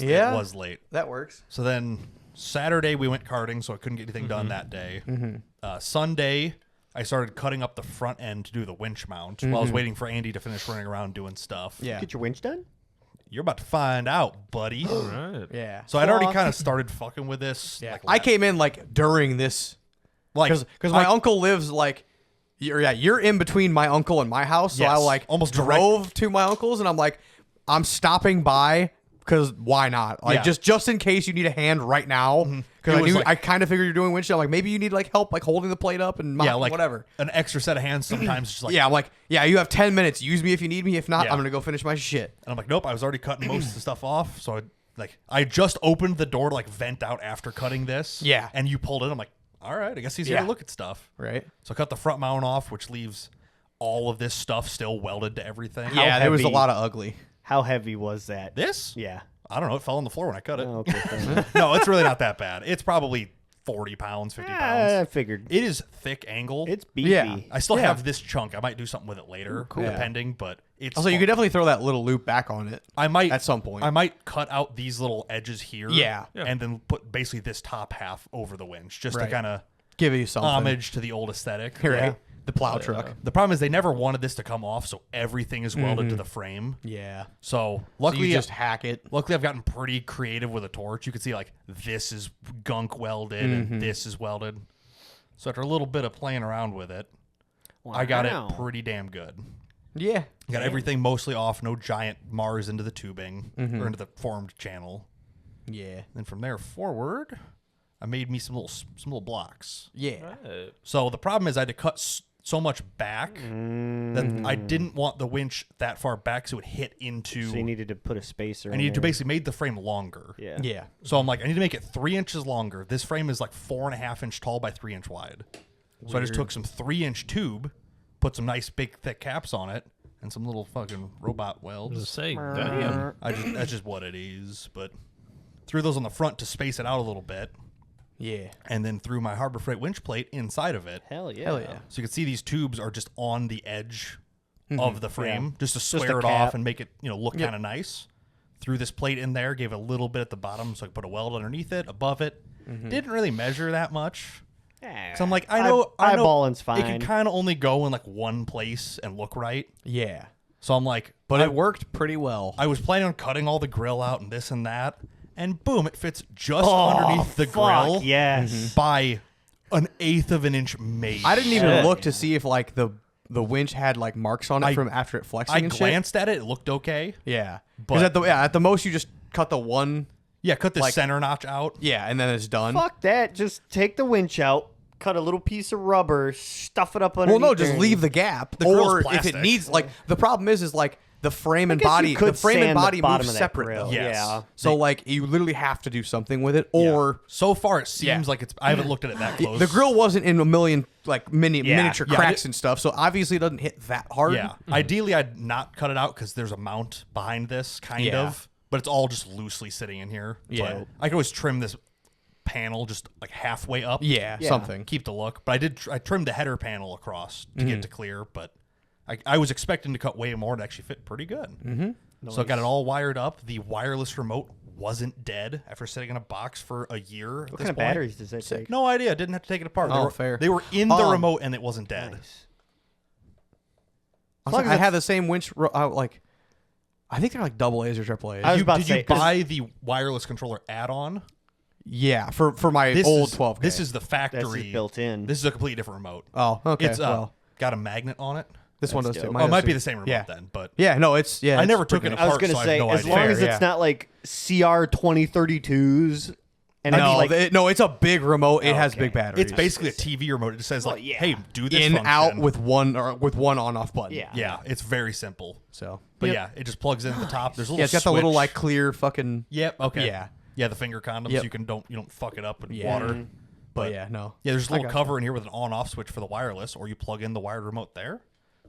late. That works. So then Saturday we went karting, so I couldn't get anything done that day. Sunday I started cutting up the front end to do the winch mount while I was waiting for Andy to finish running around doing stuff. Yeah. Get your winch done? You're about to find out, buddy. All right. Yeah. So I'd already kind of started fucking with this. Yeah. Like, I came in like during this, like because my uncle lives like, you're in between my uncle and my house. So I Yes, like almost drove to my uncle's, and I'm like, I'm stopping by because why not? Like Yeah. just in case you need a hand right now. Because It was I kind of figured you're doing windshield. Like maybe you need like help like holding the plate up and like whatever. an extra set of hands sometimes. Just like, Yeah, I'm like, yeah, you have 10 minutes. Use me if you need me. If not, Yeah. I'm gonna go finish my shit. And I'm like, nope. I was already cutting most of the stuff off. So I just opened the door to like vent out after cutting this. Yeah. And you pulled in. I'm like, all right, I guess he's here Yeah. to look at stuff. Right? So I cut the front mount off, which leaves all of this stuff still welded to everything. Yeah, there was a heavy- lot of ugly. How heavy was that? This? Yeah. I don't know. It fell on the floor when I cut it. Oh, okay. fair enough. No, it's really not that bad. It's probably 40 pounds, 50 I pounds. figured. It is thick angle. It's beefy. Yeah. I still Yeah. have this chunk. I might do something with it later, depending. But it's Also, you could definitely throw that little loop back on it. I might at some point. I might cut out these little edges here. Yeah. And then put basically this top half over the winch just to Right. kind of Give you something. homage to the old aesthetic. Right? Yeah. The plow truck. The problem is they never wanted this to come off, so everything is welded to the frame. Yeah. So So luckily, you just hack it. luckily I've gotten pretty creative with a torch. You can see like this is gunk welded and this is welded. So after a little bit of playing around with it, I got it Wow. pretty damn good. Yeah. Got everything mostly off, no giant Mars into the tubing or into the formed channel. Yeah. Then from there forward, I made me some little blocks. Yeah. Right. So the problem is I had to cut so much back that I didn't want the winch that far back so it would hit into. So you needed to put a spacer. I in needed to there. basically make the frame longer. Yeah. Yeah. So I'm like, I need to make it 3 inches longer. This frame is like 4.5 inch tall by 3 inch wide. So I just took some 3-inch tube, put some nice big thick caps on it, and some little fucking robot welds. Just say, damn. That's just what it is. But threw those on the front to space it out a little bit, Yeah. and then threw my Harbor Freight winch plate inside of it. Hell yeah. Hell yeah. So you can see these tubes are just on the edge of the frame, just to a square it cap. off and make it look kind of nice. Threw this plate in there, gave it a little bit at the bottom, so I could put a weld underneath it, above it. Didn't really measure that much. So I'm like, I know eyeballing's fine. It can kind of only go in like one place and look right. Yeah. So I'm like, But it worked pretty well. I was planning on cutting all the grill out and this and that, and boom, it fits just underneath the grill Yes. by 1/8 of an inch maybe. I didn't even look to see if like the winch had like marks on it from after it flexing I and shit. glanced at it; it looked okay. Yeah. But- Because at the most you just cut the one. Yeah, cut the Like- center notch out. Yeah, and then it's done. Fuck that. Just take the winch out, cut a little piece of rubber, stuff it up Well, underneath. no, just there. leave the gap. grill's Or if plastic. it needs like the problem is like the frame and guess you body. could The frame and sand the body bottom move of that separate grill. though. Yes. Yeah. So like you literally have to do something with it, Yeah. or So far, it seems Yeah. like it's. I haven't looked at it that close. the grill wasn't in a million like miniature Yeah, cracks and stuff. So obviously it doesn't hit that hard. Yeah. Ideally, I'd not cut it out because there's a mount behind this, kind Yeah. of. But it's all just loosely sitting in here. Yeah. But I could always trim this panel just like halfway up. Yeah, Yeah. something. Keep the look. But I trimmed the header panel across to get to clear. But I was expecting to cut way more to actually fit pretty good. Mm-hmm. So I got it all wired up. The wireless remote wasn't dead after sitting in a box for a year. What kind of batteries does that take? No idea. I didn't have to take it apart. Oh, fair. They were in the remote and it wasn't dead. Nice. I, was like, I had the same winch. Like I think they're like double A's or triple A's. I was about Did to say, you buy the wireless controller add-on? Yeah, for my This old is, 12K. This is the That's factory. just built in. This is a completely different remote. Oh, okay. It's well, got a magnet on it. this one does That's too. dope. Mine Oh, it does might be too. the same remote Yeah. then, but Yeah, no, it's I never it's took pretty it nice. I was apart, gonna so I say, have no as idea. long Fair, as it's yeah. not like CR 2032s, and it's No, like no, it's a big remote. It has Okay. big batteries. It's basically a TV remote. It just says like, yeah. "Hey, do this in function." out with one on-off button. Yeah. Yeah, it's very simple. So, But yeah, it just plugs in at the top. There's a little yeah, it's got the little switch. like clear fucking. Yep. Okay. Yeah. Yeah, the finger condoms. Yep. You don't fuck it up with Yeah. water. But yeah, no. Yeah, there's a I little gotcha. cover in here with an on-off switch for the wireless, or you plug in the wired remote there.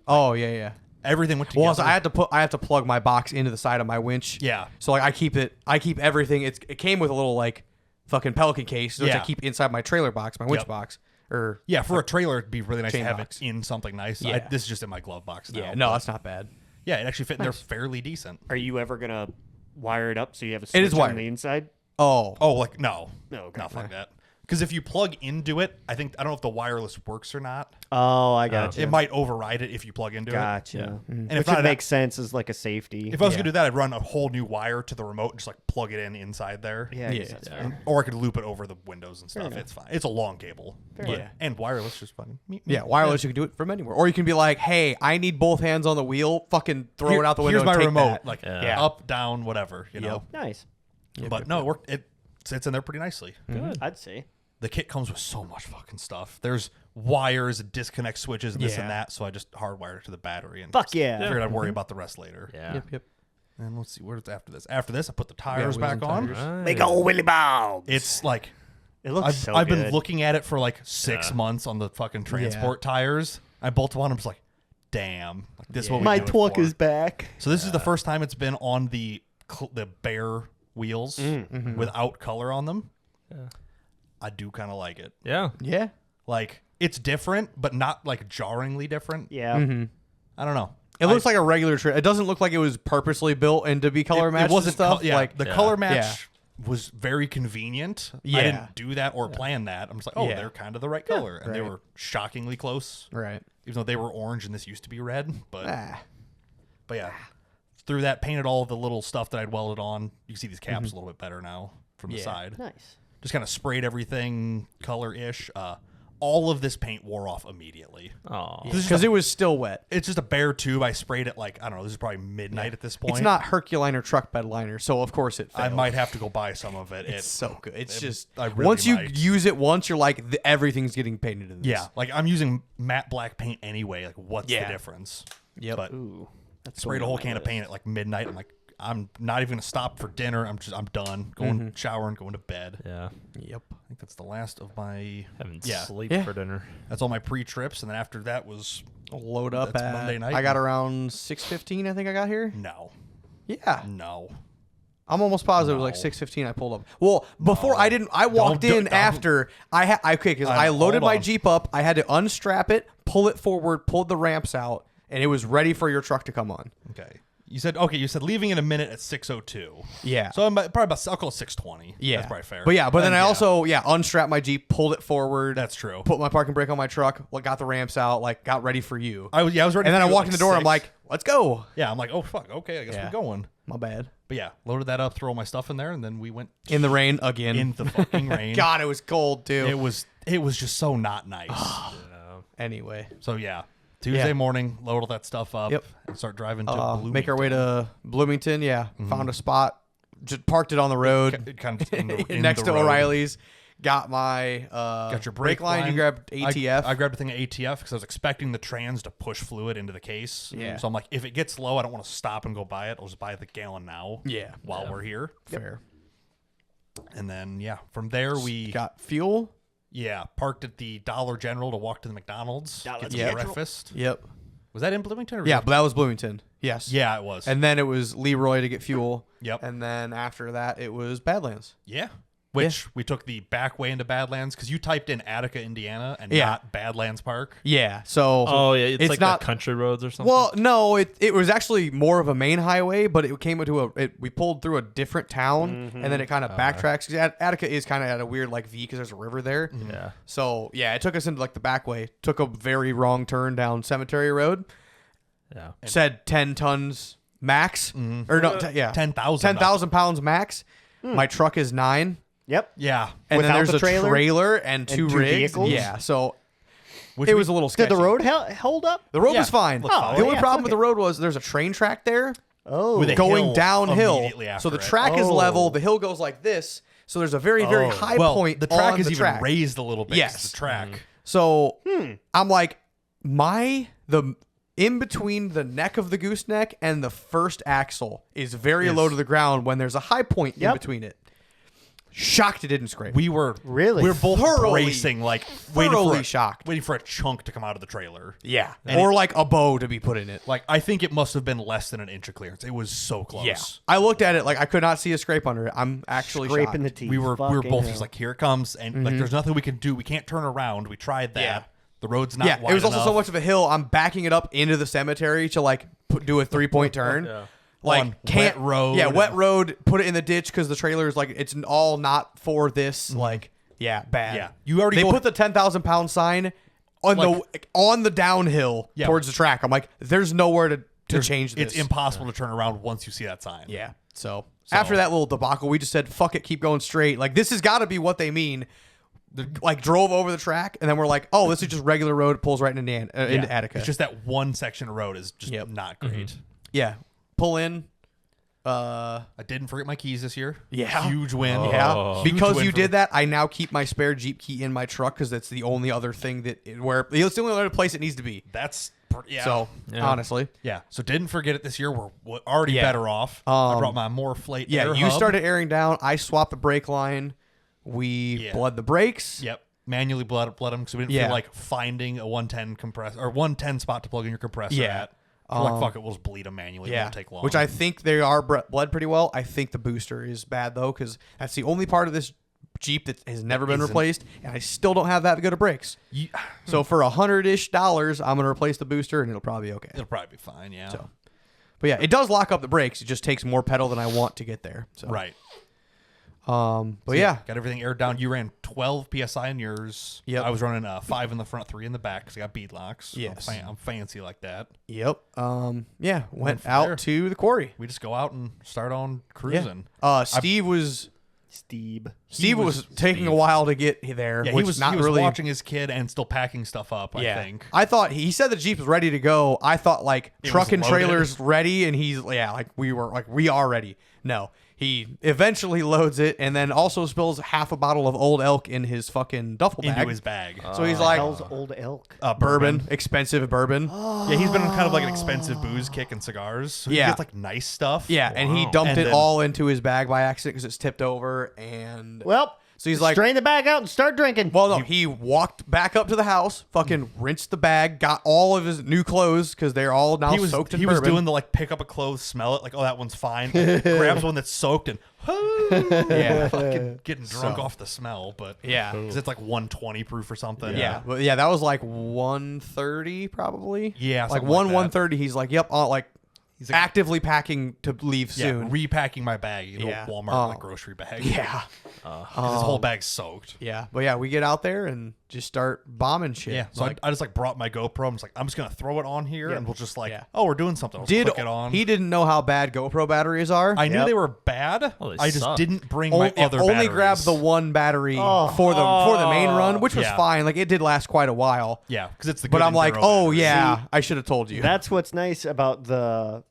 Oh yeah, yeah. Everything went together. Well, so I have to plug my box into the side of my winch. Yeah. So like I keep everything. It came with a little like fucking Pelican case, which I Yeah. keep inside my trailer box, my winch Yep. box. Or Yeah, for a trailer, it'd be really nice to chain have box. it in something nice. Yeah. This is just in my glove box now. yeah, no, but that's not bad. yeah, it actually fit in there fairly decent. are you ever gonna wire it up so you have a switch is on wired. the inside? Oh, Oh, like no, No, okay. no, fuck that. Because if you plug into it, I don't know if the wireless works or not. Oh, I got you. It might override it if you plug into it. Gotcha. And Which would make sense as like a safety. If I was going to do that, I'd run a whole new wire to the remote and just like plug it in inside there. Yeah, I guess that's fair. Or I could loop it over the windows and stuff. It's fine. It's a long cable. Yeah. And wireless, just fun. Yeah, wireless, you can do it from anywhere. Or you can be like, hey, I need both hands on the wheel. Fucking throw it out the window Here's my and take remote. that. Like up, down, whatever, you know. Nice. But no, it worked. It sits in there pretty nicely. Good. I'd say. The kit comes with so much fucking stuff. There's wires, disconnect switches, and this and that. So I just hardwired it to the battery and Fuck yeah. figured I'd worry about the rest later. Yeah. Yep. And let's see, where's after this? After this, I put the tires back on. Right. Big old Willy Bob. It's like It looks I've been looking at it for like 6 months on the fucking transport tires. I bolted on. I'm just like, damn, like this is what we My do it twunk for. is back. So this is the first time it's been on the bare wheels without color on them. Yeah. I do kind of like it. Yeah. Yeah. Like it's different, but not like jarringly different. Yeah. I don't know. It looks like a regular trip. It doesn't look like it was purposely built into be color matched. It wasn't stuff. like the color match Yeah. was very convenient. Yeah. I didn't do that or plan that. I'm just like, oh, they're kind of the right color, and they right. were shockingly close. Right. Even though they were orange and this used to be red, but Ah. through that, painted all the little stuff that I'd welded on. You can see these caps a little bit better now from the side. Nice. Just kind of sprayed everything color-ish. All of this paint wore off immediately. Oh. Because it was still wet. It's just a bare tube. I sprayed it like, I don't know, this is probably midnight at this point. It's not Herculine or truck bed liner, so of course it failed. I might have to go buy some of it. It's so good. It's just I really once you might. use it once, you're like everything's getting painted in this. Yeah, like I'm using matte black paint anyway. Like, what's the difference? Yep. But Ooh. That's sprayed a whole can of paint at like midnight. I'm like, I'm not even gonna stop for dinner. I'm done. Going showering, going to bed. Yeah. Yep. I think that's the last of my Having Yeah. sleep Yeah. for dinner. That's all my pre-trips, and then after that was Load up That's at Monday night. I got around 6:15. I think I got here. no, Yeah. no. I'm almost positive it was like 6:15. I pulled up. Well, before I didn't. I walked Don't- in don't- after because I loaded hold my on. Jeep up. I had to unstrap it, pull it forward, pulled the ramps out, and it was ready for your truck to come on. Okay. You said leaving in a minute at 6:02. Yeah. So I'm probably about I'll call it 6:20. Yeah, that's probably fair. But then I yeah, also unstrapped my Jeep, pulled it forward. That's true. Put my parking brake on my truck, got the ramps out, like got ready for you. I was ready. And then for I you at, walked in the door. I'm 6. like, let's go. yeah. I'm like, oh fuck. Okay, I guess we're going. My bad. But yeah, loaded that up, throw my stuff in there, and then we went In the rain again. in the fucking rain. God, it was cold too. It was just so not nice. Anyway, So yeah, Tuesday morning, load all that stuff up, Yep. and start driving to Bloomington. make our way to Bloomington. Yeah, found a spot, just parked it on the road kind of in next the to road. O'Reilly's. Got my Got your brake line. You grabbed ATF. I grabbed a thing of ATF because I was expecting the trans to push fluid into the case. Yeah. So I'm like, if it gets low, I don't want to stop and go buy it. I'll just buy the gallon now. Yeah. While we're here. Fair. And then from there we Got fuel. parked at the Dollar General to walk to the McDonald's, get some breakfast. Yep. Was that in Bloomington? Or Yeah, but that was Bloomington. Yes. Yeah, it was. And then it was Leroy to get fuel. Yep. And then after that, it was Badlands. Yeah. Which we took the back way into Badlands because you typed in Attica, Indiana, and not Badlands Park. Yeah. So. Oh, yeah. It's like not the country roads or something. Well, no, it was actually more of a main highway, but it came into we pulled through a different town, and then it kind of backtracks. 'Cause Attica is kind of at a weird like V because there's a river there. Yeah. So yeah, it took us into like the back way. Took a very wrong turn down Cemetery Road. Yeah. Said 10 tons max, or no, 10,000. 10,000 pounds max. My truck is 9. Yep. Yeah. And then Without there's the a trailer and two rigs. vehicles? Yeah, so Which it was a little sketchy. Did the road hold up? The road Yeah, was fine. looks fine. The only yeah, problem okay. with the road was there's a train track there Oh. With a going hill downhill. immediately after So the it. track is Oh. level. The hill goes like this. So there's a very, very high well, point the track on is the even track. raised a little bit. 'cause Yes. The track. So I'm like, the in between the neck of the gooseneck and the first axle is very low to the ground when there's a high point in between it. Shocked it didn't scrape. We were Really? we were both Thoroughly- bracing, like thoroughly shocked. waiting for a chunk to come out of the trailer. Yeah. And Or like a bow to be put in it. Like I think it must have been less than an inch of clearance. It was so close. Yeah. I looked at it like I could not see a scrape under it. I'm actually Scraping the shocked. teeth. We were Fucking both hell. just like, here it comes, and like there's nothing we can do. We can't turn around. We tried that. Yeah. The road's not Yeah, wide it was also so enough. much of a hill. I'm backing it up into the cemetery to like do a 3-point turn. Yeah. Like On can't wet road. Yeah, wet road. Put it in the ditch because the trailer is like it's all not for this. Like Yeah, bad. Yeah, you already They put the 10,000-pound sign on the downhill towards the track. I'm like, there's nowhere to change this. It's impossible to turn around once you see that sign. Yeah. So after that little debacle, we just said, fuck it, keep going straight. Like, this has got to be what they mean. Like, drove over the track, and then we're like, oh, this is just regular road. It pulls right into Attica. It's just that one section of road is just not great. Mm-hmm. Yeah. Pull in. I didn't forget my keys this year. Yeah. Huge win. Oh. Yeah. Huge Because win you for did that, I now keep my spare Jeep key in my truck because that's the only other thing it's the only other place it needs to be. That's So, honestly. Yeah. So didn't forget it this year. We're already better off. I brought my more Morphlate Yeah, air you hub. started airing down. I swapped the brake line. We bled the brakes. Yep. Manually bled them because we didn't feel like finding a 110 compressor or 110 spot to plug in your compressor at. So like, fuck it, we'll just bleed them manually. It won't take long. Which I think they are bled pretty well. I think the booster is bad, though, because that's the only part of this Jeep that has never been replaced, and I still don't have that good of brakes. So for $100-ish, I'm going to replace the booster, and it'll probably be okay. It'll probably be fine, yeah. So, but yeah, it does lock up the brakes. It just takes more pedal than I want to get there. So. Right. But yeah. Got everything aired down. You ran 12 PSI in yours. Yep. I was running 5 in the front, 3 in the back because I got bead locks. Yes. I'm fancy like that. Yep. Yeah. Went from out there. to the quarry. We just go out and start on cruising. Steve was taking Steve. a while to get there. Yeah, which he was not really watching his kid and still packing stuff up, I think. I thought he said the Jeep was ready to go. I thought like It truck was and loaded. trailers ready, and we are ready. No, he eventually loads it, and then also spills half a bottle of Old Elk in his fucking duffel bag. Into his bag. So he's like, Hell's Old Elk. bourbon, expensive bourbon. Yeah, he's been on kind of like an expensive booze kick and cigars. So he gets like nice stuff. Yeah, and he dumped it all into his bag by accident because it's tipped over, and so he's like, strain the bag out and start drinking. well, no, he walked back up to the house, fucking rinsed the bag, got all of his new clothes because they're all now soaked in bourbon. He was doing the like pick up a clothes, smell it, like, oh, that one's fine. Like, grabs one that's soaked and fucking getting drunk off the smell, but because it's like 120 proof or something. Yeah, but that was like 130 probably. Yeah, like something like that. 130. He's like, yep, he's like, actively packing to leave soon. Repacking my bag, Walmart like grocery bag. Yeah, 'cause his whole bag's soaked. Yeah, but we get out there and just start bombing shit. Yeah, so I just like brought my GoPro. I'm just gonna throw it on here, and we'll just like, we're doing something. I'll click it on. He didn't know how bad GoPro batteries are. I knew they were bad. Oh, they I just suck. didn't bring my other only batteries. grabbed the one battery for the main run, which was fine. Like, it did last quite a while. Yeah, because it's the. But good I'm like, enduro oh batteries. yeah, I should have told you. That's what's nice about the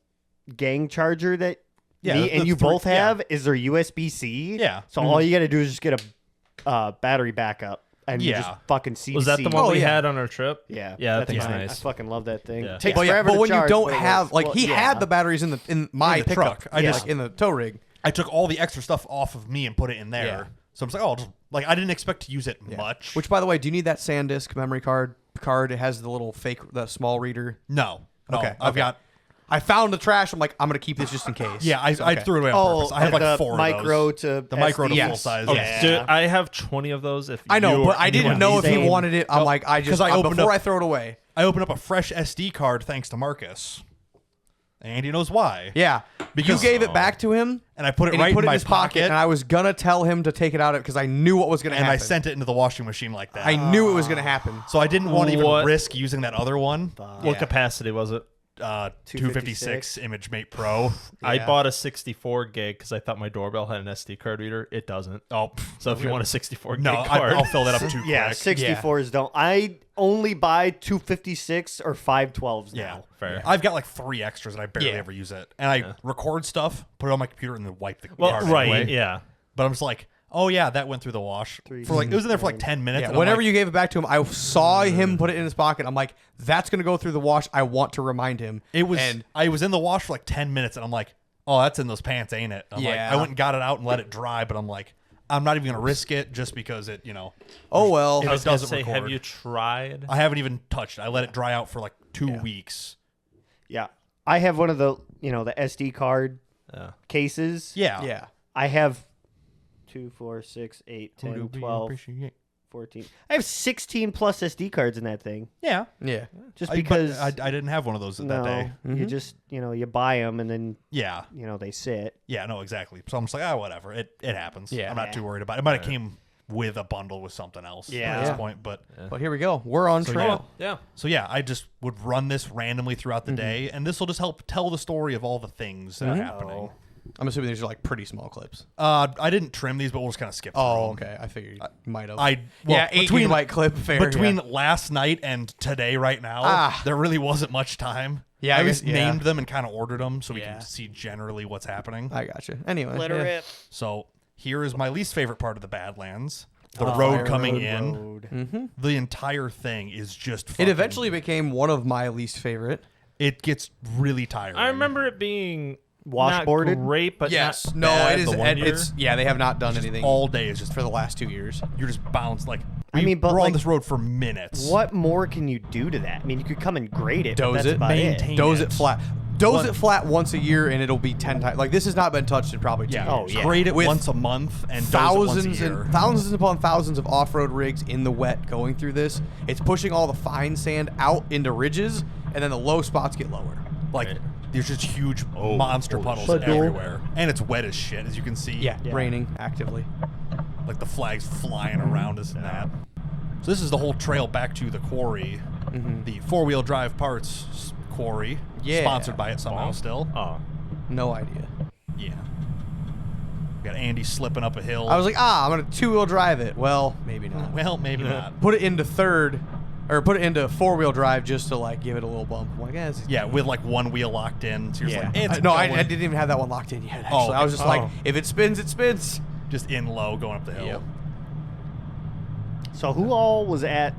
gang charger that me and the you three- both have is their USB-C. Yeah. So all you got to do is just get a battery backup and you just fucking see. Was that the one we had on our trip? Yeah. Yeah, that that's thing's fine. nice. I fucking love that thing. Yeah. Takes But forever to when charge, you don't but it have works. he had the batteries in my the pickup. truck. I just in the tow rig. I took all the extra stuff off of me and put it in there. Yeah. So I'm just like, oh, just, like I didn't expect to use it much. Which, by the way, do you need that SanDisk memory card? It has the little the small reader. No. Okay. I've got. I found the trash. I'm like, I'm gonna keep this just in case. Yeah, I threw it away on purpose. I have like 4 micro of those. to the micro to SD. full size. Okay. Yeah. Dude, I have 20 of those. If I know, you but or I didn't anyone know if needs he them. wanted it. I'm like, I opened before up- I throw it away. I opened up a fresh SD card thanks to Marcus, and he knows why. Yeah, Because- you gave it back to him, And I put it and right he put in it my in his pocket, and I was gonna tell him to take it out because I knew what was gonna and happen. I sent it into the washing machine like that. I knew it was gonna happen. So I didn't want to even What? risk using that other one. What capacity was it? 256 ImageMate Pro. I bought a 64 gig because I thought my doorbell had an SD card reader. It doesn't. Oh, So if you want a 64 gig no, card, I'll fill that up too Yeah, quick. 64s don't. I only buy 256 or 512s Yeah, now. fair. I've got like 3 extras and I barely ever use it. And I record stuff, put it on my computer, and then wipe the Well, card right, away. yeah. But I'm just like, oh yeah, that went through the wash. For like, it was in there for like 10 minutes. Yeah, and I'm whenever like, you gave it back to him, I saw him put it in his pocket. I'm like, that's gonna go through the wash. I want to remind him. I was in the wash for like 10 minutes, and I'm like, oh, that's in those pants, ain't it? I'm like, Yeah. I went and got it out and let it dry, but I'm like, I'm not even gonna risk it just because it, Oh well. If I was it gonna doesn't say, record. have you tried? I haven't even touched it. I let it dry out for like 2 weeks. Yeah. I have one of the, the SD card Yeah. cases. Yeah. Yeah. I have 2, 4, 6, 8, 10, 12, 14. I have 16 plus SD cards in that thing. Yeah. Yeah. Just But because I didn't have one of those that day. you just, you buy them and then, Yeah. they sit. Yeah, no, exactly. So I'm just like, whatever. It happens. Yeah. I'm not too worried about it. It might have came with a bundle with something else Yeah. at this point. But here we go. We're on trail. Yeah. so yeah, I just would run this randomly throughout the day, and this will just help tell the story of all the things that are happening. I'm assuming these are like pretty small clips. I didn't trim these, but we'll just kind of skip through Oh, them. okay. I figured you might have. 8 gigabyte clip. Fair. between yeah. last night and today right now, there really wasn't much time. Yeah, I I just guess- yeah. named them and kind of ordered them so we Yeah. can see generally what's happening. I gotcha. Anyway, Let her yeah. rip. So here is my least favorite part of the Badlands. The road coming in. Road. The entire thing is just It fucking, eventually became one of my least favorite. it gets really tiring. I remember it being Washboarded? not great, but Yes. not No, bad it is. the one And year. it's they have not done anything all day is just for the last 2 years. you're just bounced like I mean, but we're on like, this road for minutes. What more can you do to that? I mean, you could come and grade it. but Doze that's it, about maintain Doze it. it flat. Doze it flat once a year, and it'll be 10 times. Like this has not been touched in probably 2 Yeah. years. Oh, yeah. Grade it With once a month and doze it once a Thousands year. and thousands upon thousands of off-road rigs in the wet going through this. It's pushing all the fine sand out into ridges, and then the low spots get lower. Like there's just huge monster puddles Puddle. everywhere, and it's wet as shit, as you can see. Yeah, Yeah. raining actively. Like the flags flying around us and that. So this is the whole trail back to the quarry, the 4-wheel drive parts quarry, Yeah. sponsored by it somehow still. Oh. No idea. Yeah. We got Andy slipping up a hill. I was like, I'm gonna 2-wheel drive it. Well, maybe not. well, maybe not. Put it into third, or put it into 4-wheel drive just to like give it a little bump. I'm like, Yeah, with like one wheel locked in. So you're just like, it's no, I going didn't even have that one locked in yet. Actually, Oh, I was just okay. like, if it spins, it spins. just in low going up the hill. Yep. So who all was at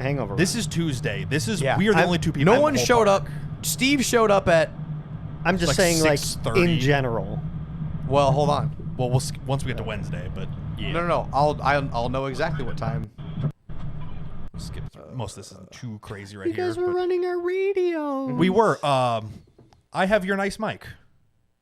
Hangover? This Run? is Tuesday. This is Yeah. we are the I'm- only two people. No at the one whole showed park. up. Steve showed up at. I'm just like saying, like 6:30. in general. Well, hold on. Well, once we get to Wednesday, but yeah. No. I'll know exactly what time. Skip through. Most of this isn't too crazy right You here. guys were but running our radio. we were. I have your nice mic.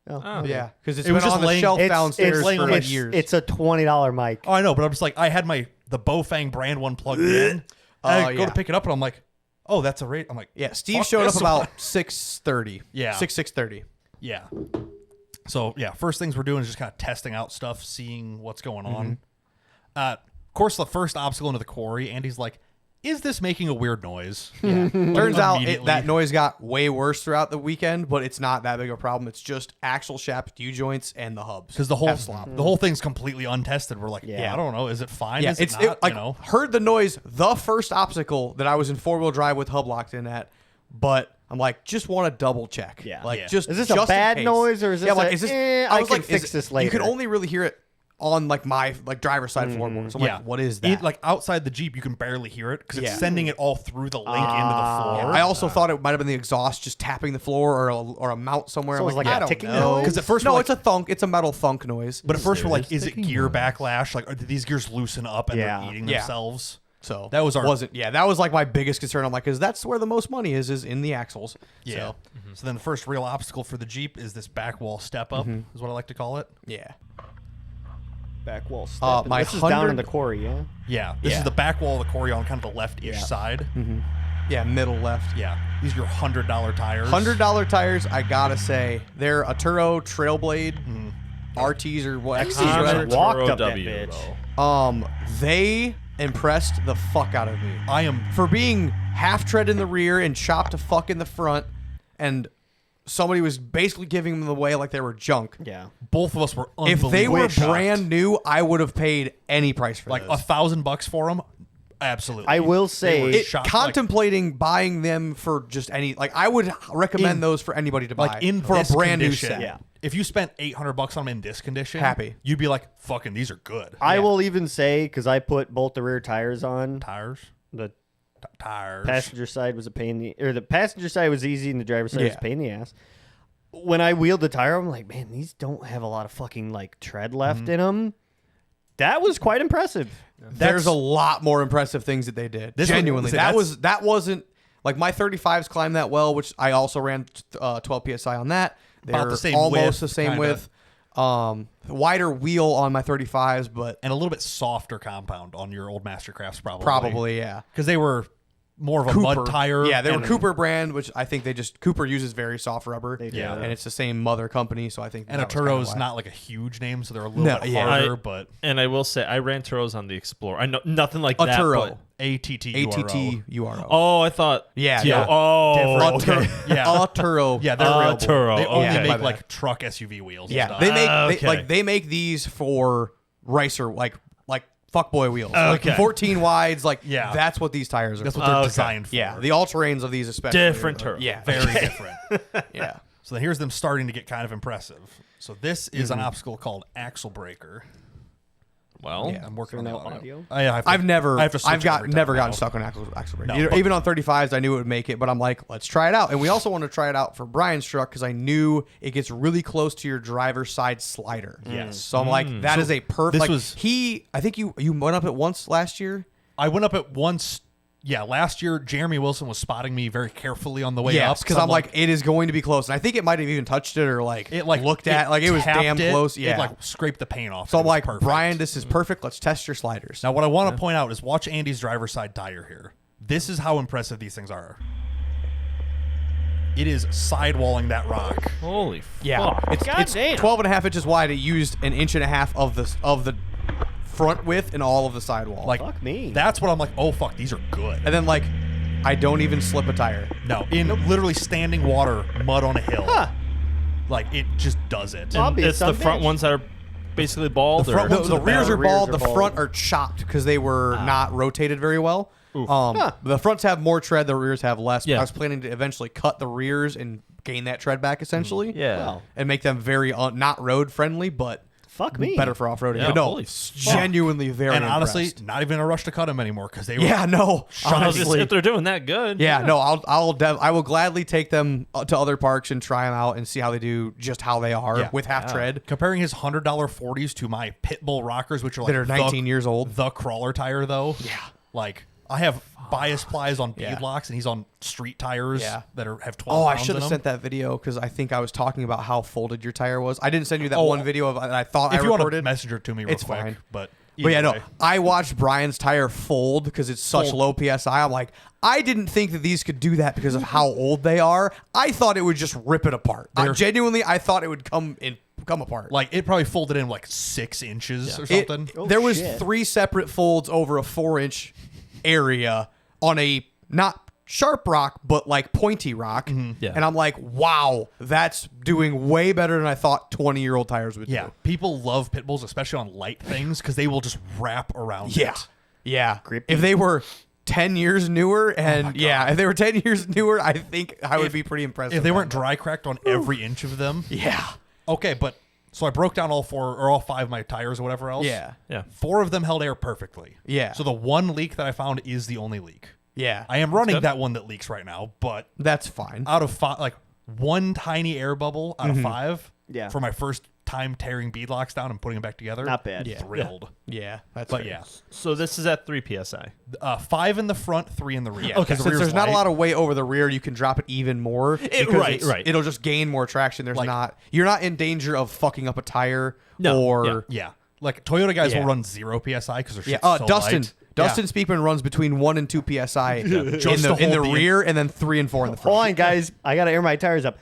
Oh. Yeah, because it's It was been just on the laying- shelf It's downstairs laying for on like my- years. It's a $20 mic. Oh, I know, but I'm just like I had the Bofang brand one plugged in. And I go yeah. to pick it up, and I'm like, oh, that's a rate. I'm like, Yeah, Steve fuck showed up this about one. 6:30. Yeah. 6:30. Yeah. So yeah, first things we're doing is just kind of testing out stuff, seeing what's going on. Of course, the first obstacle into the quarry, Andy's like, "Is this making a weird noise?" Yeah. Turns out Immediately. that noise got way worse throughout the weekend, but it's not that big of a problem. It's just axle shaft U joints and the hubs. Because the F-slop. whole thing's completely untested. We're like, Yeah. I don't know, is it fine? Yeah, Is it it's not? like you know, heard the noise the first obstacle that I was in 4-wheel drive with hub locked in at, but I'm like, just want to double check. Yeah. Like Yeah. just Is this just a in bad case. noise, or is this yeah, like a, is this? I was can like, fix is this it- later? You can only really hear it on like my driver's side floorboard. So I'm yeah. like, what is that? Like outside the Jeep, you can barely hear it because it's Yeah. sending it all through the link into the floor. I also thought it might have been the exhaust just tapping the floor or a mount somewhere. So I'm it's like, like a I don't ticking know. noise? 'Cause at first no, we're it's a thunk. It's a metal thunk noise. But at first, we're like, Serious is it thinking gear noise. backlash? Like, did these gears loosen up and Yeah. they're eating Yeah. themselves? So That was our- that was like my biggest concern. I'm like, because that's where the most money is in the axles. Yeah. So, So then the first real obstacle for the Jeep is this back wall step up, is what I like to call it. yeah. back wall step. My this is down in 100 the quarry, yeah. Yeah. This Yeah. is the back wall of the quarry on kind of the left-ish Yeah. side. Yeah, middle left. Yeah. These are your $100 tires. $100 tires, I gotta say, they're a Turo Trailblade RTs or what XCs or Honda whatever. Turo. Walked up that W, bitch. though. They impressed the fuck out of me I am. for being half tread in the rear and chopped to fuck in the front, and somebody was basically giving them away like they were junk. Yeah. Both of us were If they were unbelievably shocked. brand new, I would have paid any price for like those. $1,000 for them, absolutely. I will say- They were It, shocked, contemplating buying them for just any, like I would recommend In- those for anybody to buy, like in for a this brand condition, new set. Yeah. If you spent $800 on them in this condition, Happy. you'd be like, "Fucking, these are good." I will even say, because I put both the rear tires on, Tires, the tires. passenger side was a pain in the, or the passenger side was easy and the driver's side was Yeah. a pain in the ass. When I wheeled the tire, I'm like, man, these don't have a lot of fucking like tread left in them. That was quite impressive. There's a lot more impressive things that they did. This Genuinely, one- that wasn't like my 35s climbed that well, which I also ran 12 psi on that. They're About the same almost width, the same kinda. width. Wider wheel on my 35s, but and a little bit softer compound on your old Mastercrafts, probably. probably yeah. because they were more of a mud tire. Yeah, they were Cooper brand, which I think Cooper uses very soft rubber. They do. Yeah. And it's the same mother company, so I think. And a Turo's not like a huge name, so they're a little bit harder. But I will say, I ran Turos on the Explorer. I know nothing like a that. Turo. ATTURO. Oh, I thought. Yeah. Oh, okay. A Turo. Yeah, they're real. Turo. They only Okay. make like truck SUV wheels. Yeah, and stuff. they make they make these for racer like fuckboy wheels. Okay. Like 14 wides. Like Yeah. that's what these tires are. That's for. what they're designed for. Yeah, the all-terrains of these especially. Different are, Turo. Yeah, Very different. yeah. So here's them starting to get kind of impressive. So this is an obstacle called axle breaker. Well, Yeah. I'm working on no that one. audio? I've never switch every time never now. gotten stuck on axle breaker. No, but- Even on 35s, I knew it would make it, but I'm like, let's try it out. And we also want to try it out for Brian's truck because I knew it gets really close to your driver's side slider. Yes. So I'm like, that is a perfect. this was- I think you went up it once last year. I went up at once. Yeah, last year Jeremy Wilson was spotting me very carefully on the way up. because I'm like, it is going to be close. And I think it might have even touched it or it looked at like it was tapped damn close. Yeah. It like scraped the paint off. So It I'm was like, perfect. Brian, this is perfect. Let's test your sliders. Now, what I want to point out is watch Andy's driver's side tire here. This is how impressive these things are. It is sidewalling that rock. holy Yeah, fuck. it's 12 and a half inches wide. It used an inch and a half of the front width and all of the sidewall. Like, Fuck me. That's what I'm like, oh, fuck, these are good. and then like, I don't even slip a tire. No, in literally standing water, mud on a hill. Huh. Like, it just does it. I'll be It's the front Sunday. ones that are basically bald. The front or? ones The are rears bad. are bald. Rears The are front bald. are chopped because they were not rotated very well. Huh. The fronts have more tread. The rears have less. Yeah. I was planning to eventually cut the rears and gain that tread back essentially. Yeah. Wow. And make them very not road friendly, but Fuck me. better for off-roading. Yeah, But no, holy it's fuck. genuinely very And honestly, impressed. not even in a rush to cut them anymore because they were. Yeah, no. Honestly, if they're doing that good. Yeah, no, I will gladly take them to other parks and try them out and see how they do, just how they are Yeah. with half tread Comparing his $100 40s to my Pitbull rockers, which are like that are 19 years old. the crawler tire, though. Yeah. Like, I have bias plies on Yeah. beadlocks, and he's on street tires Yeah. that have 12 Oh, I pounds should in have them. sent that video because I think I was talking about how folded your tire was. I didn't send you that Oh, one video of I thought I If you want to recorded. messenger it to me real It's quick. fine. But But yeah, either no, way. I watched Brian's tire fold because it's such Fold. low PSI. I'm like, I didn't think that these could do that because of how old they are. I thought it would just rip it apart. Genuinely, I thought it would come apart. Like, it probably folded in like 6 inches or It- something. there was shit. 3 separate folds over a 4-inch area on a not sharp rock, but like pointy rock. Yeah. And I'm like, wow, that's doing way better than I thought 20-year-old tires would Yeah, do. people love pit bulls, especially on light things, because they will just wrap around Yeah. it. Yeah. Grippy. If they were 10 years newer and God. if they were 10 years newer, I think I would be pretty impressed. If with they them. weren't dry cracked on every inch of them. Yeah. Okay, but so I broke down all 4 or all 5 of my tires or whatever else. Yeah. Yeah. 4 of them held air perfectly. Yeah. So the one leak that I found is the only leak. Yeah. I am running good. that one that leaks right now, but That's fine. out of 5, like one tiny air bubble out of 5 Yeah. for my first time tearing beadlocks down and putting them back together. Not bad. Yeah. Thrilled. Yeah. That's But fair. yeah, So this is at 3 PSI. 5 in the front, 3 in the rear. Yeah, because the since rear's there's not a light. lot of weight over the rear, you can drop it even more. because right, right. It'll just gain more traction. There's Like- you're not in danger of fucking up a tire No, or Yeah, like Toyota guys Yeah. will run 0 PSI because they're yeah. shit's so Dustin. light. Dustin Speakman runs between 1 and 2 PSI in Just the to hold the- rear, and then 3 and 4 in the front. Hold on, guys. I gotta air my tires up.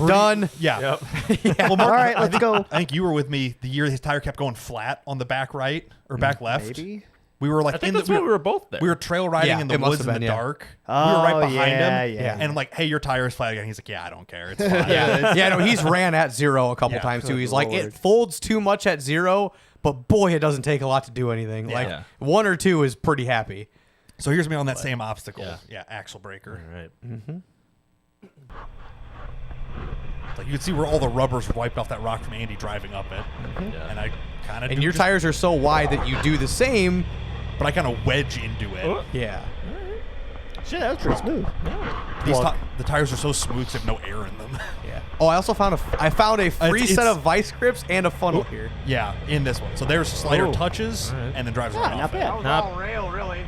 Done. Yeah. Yep. Well, Mark, All right, let's go. I think you were with me the year his tire kept going flat on the back right or back left. Maybe. We were like I think in that's the, why we were both there. we were trail riding Yeah, in the it must woods have in been, the yeah. dark. Oh, we were right behind yeah, him. yeah. And I'm like, hey, your tire's flat again. He's like, yeah, I don't care. It's fine. Yeah, no, he's ran at 0 a couple Yeah, times too. good He's like, Lord. it folds too much at 0, but boy, it doesn't take a lot to do anything. Like Yeah. 1 or 2 is pretty happy. So here's me on that same obstacle. Yeah. Yeah, axle breaker. All right. Like you can see where all the rubber's wiped off that rock from Andy driving up it. Yeah. And I kind of And your tires are so wide that you do the same. but I kind of wedge into it. Oh. Yeah. Shit, that was pretty smooth. The tires are so smooth 'cause they have no air in them. Yeah. Oh, I also found a free It's- set of vice grips and a funnel here. Yeah, in this one. So there's slider Oh. touches All right. and then drives Yeah, right not off it. bad.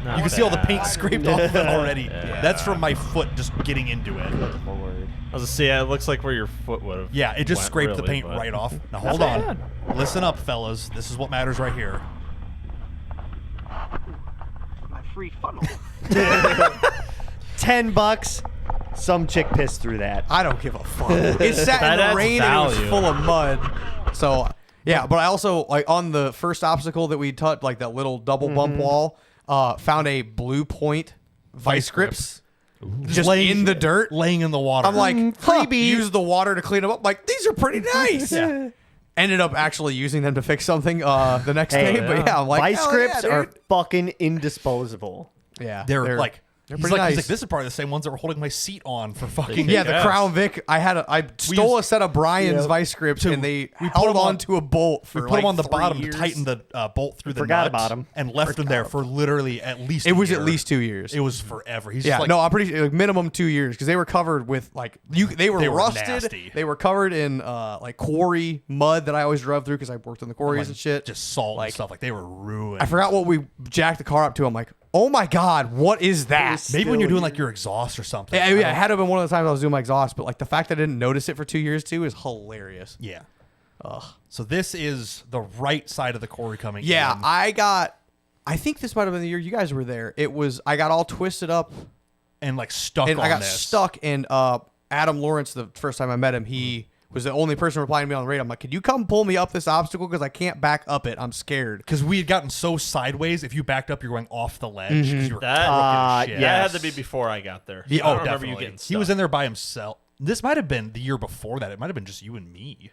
Not, You can see all the paint scraped off of it already. Yeah. That's from my foot just getting into it. Forward. I was gonna say, it looks like where your foot would have. Yeah, it just went scraped the really, paint but- right off. Now hold Not on. Listen up, fellas. This is what matters right here. free funnel. $10. Some chick pissed through that. I don't give a fuck. It sat That in the adds rain and it was value. full of mud. So yeah, but I also like on the first obstacle that we touched, like that little double bump wall, found a Blue Point vice grips. Just in the dirt, laying in the water. I'm like, freebie. use the water to clean them up. Like, these are pretty nice. Ended up actually using them to fix something the next day. But yeah, I'm like, vice hell grips yeah, are dude. fucking indisposable. Yeah, they're like. they're He's pretty like, nice. this is probably the same ones that were holding my seat on for fucking Yeah, the Yes. Crown Vic. I stole a set of Brian's vice grips, and they put held them on- on to a bolt for We put like them on the 3 bottom years. to tighten the bolt through the Forgot nut about 'em. and left them there for literally at least It a was year. at least 2 years. It was forever. He's Yeah, just like, no, I'm pretty sure like minimum 2 years because they were covered with like they were rusted. nasty. They were covered in like quarry mud that I always drove through because I worked in the quarries and shit. just salt Like, and stuff. Like they were ruined. I forgot what we jacked the car up to. I'm like, oh my god, what is that? Maybe when you're doing like your exhaust or something. Yeah, it had to have been one of the times I was doing my exhaust, but like the fact that I didn't notice it for 2 years too is hilarious. Yeah. So this is the right side of the quarry coming Yeah, in. I think this might have been the year you guys were there. I got all twisted up and like stuck and on I got this. stuck. And Adam Lawrence, the first time I met him, he was the only person replying to me on the radio. I'm like, could you come pull me up this obstacle because I can't back up it. I'm scared. Because we had gotten so sideways, if you backed up, you're going off the ledge. 'Cause you were That, crooked as shit. that had to be before I got there. Yeah, I don't oh, remember definitely. you getting stuck. He was in there by himself. This might have been the year before that. It might have been just you and me.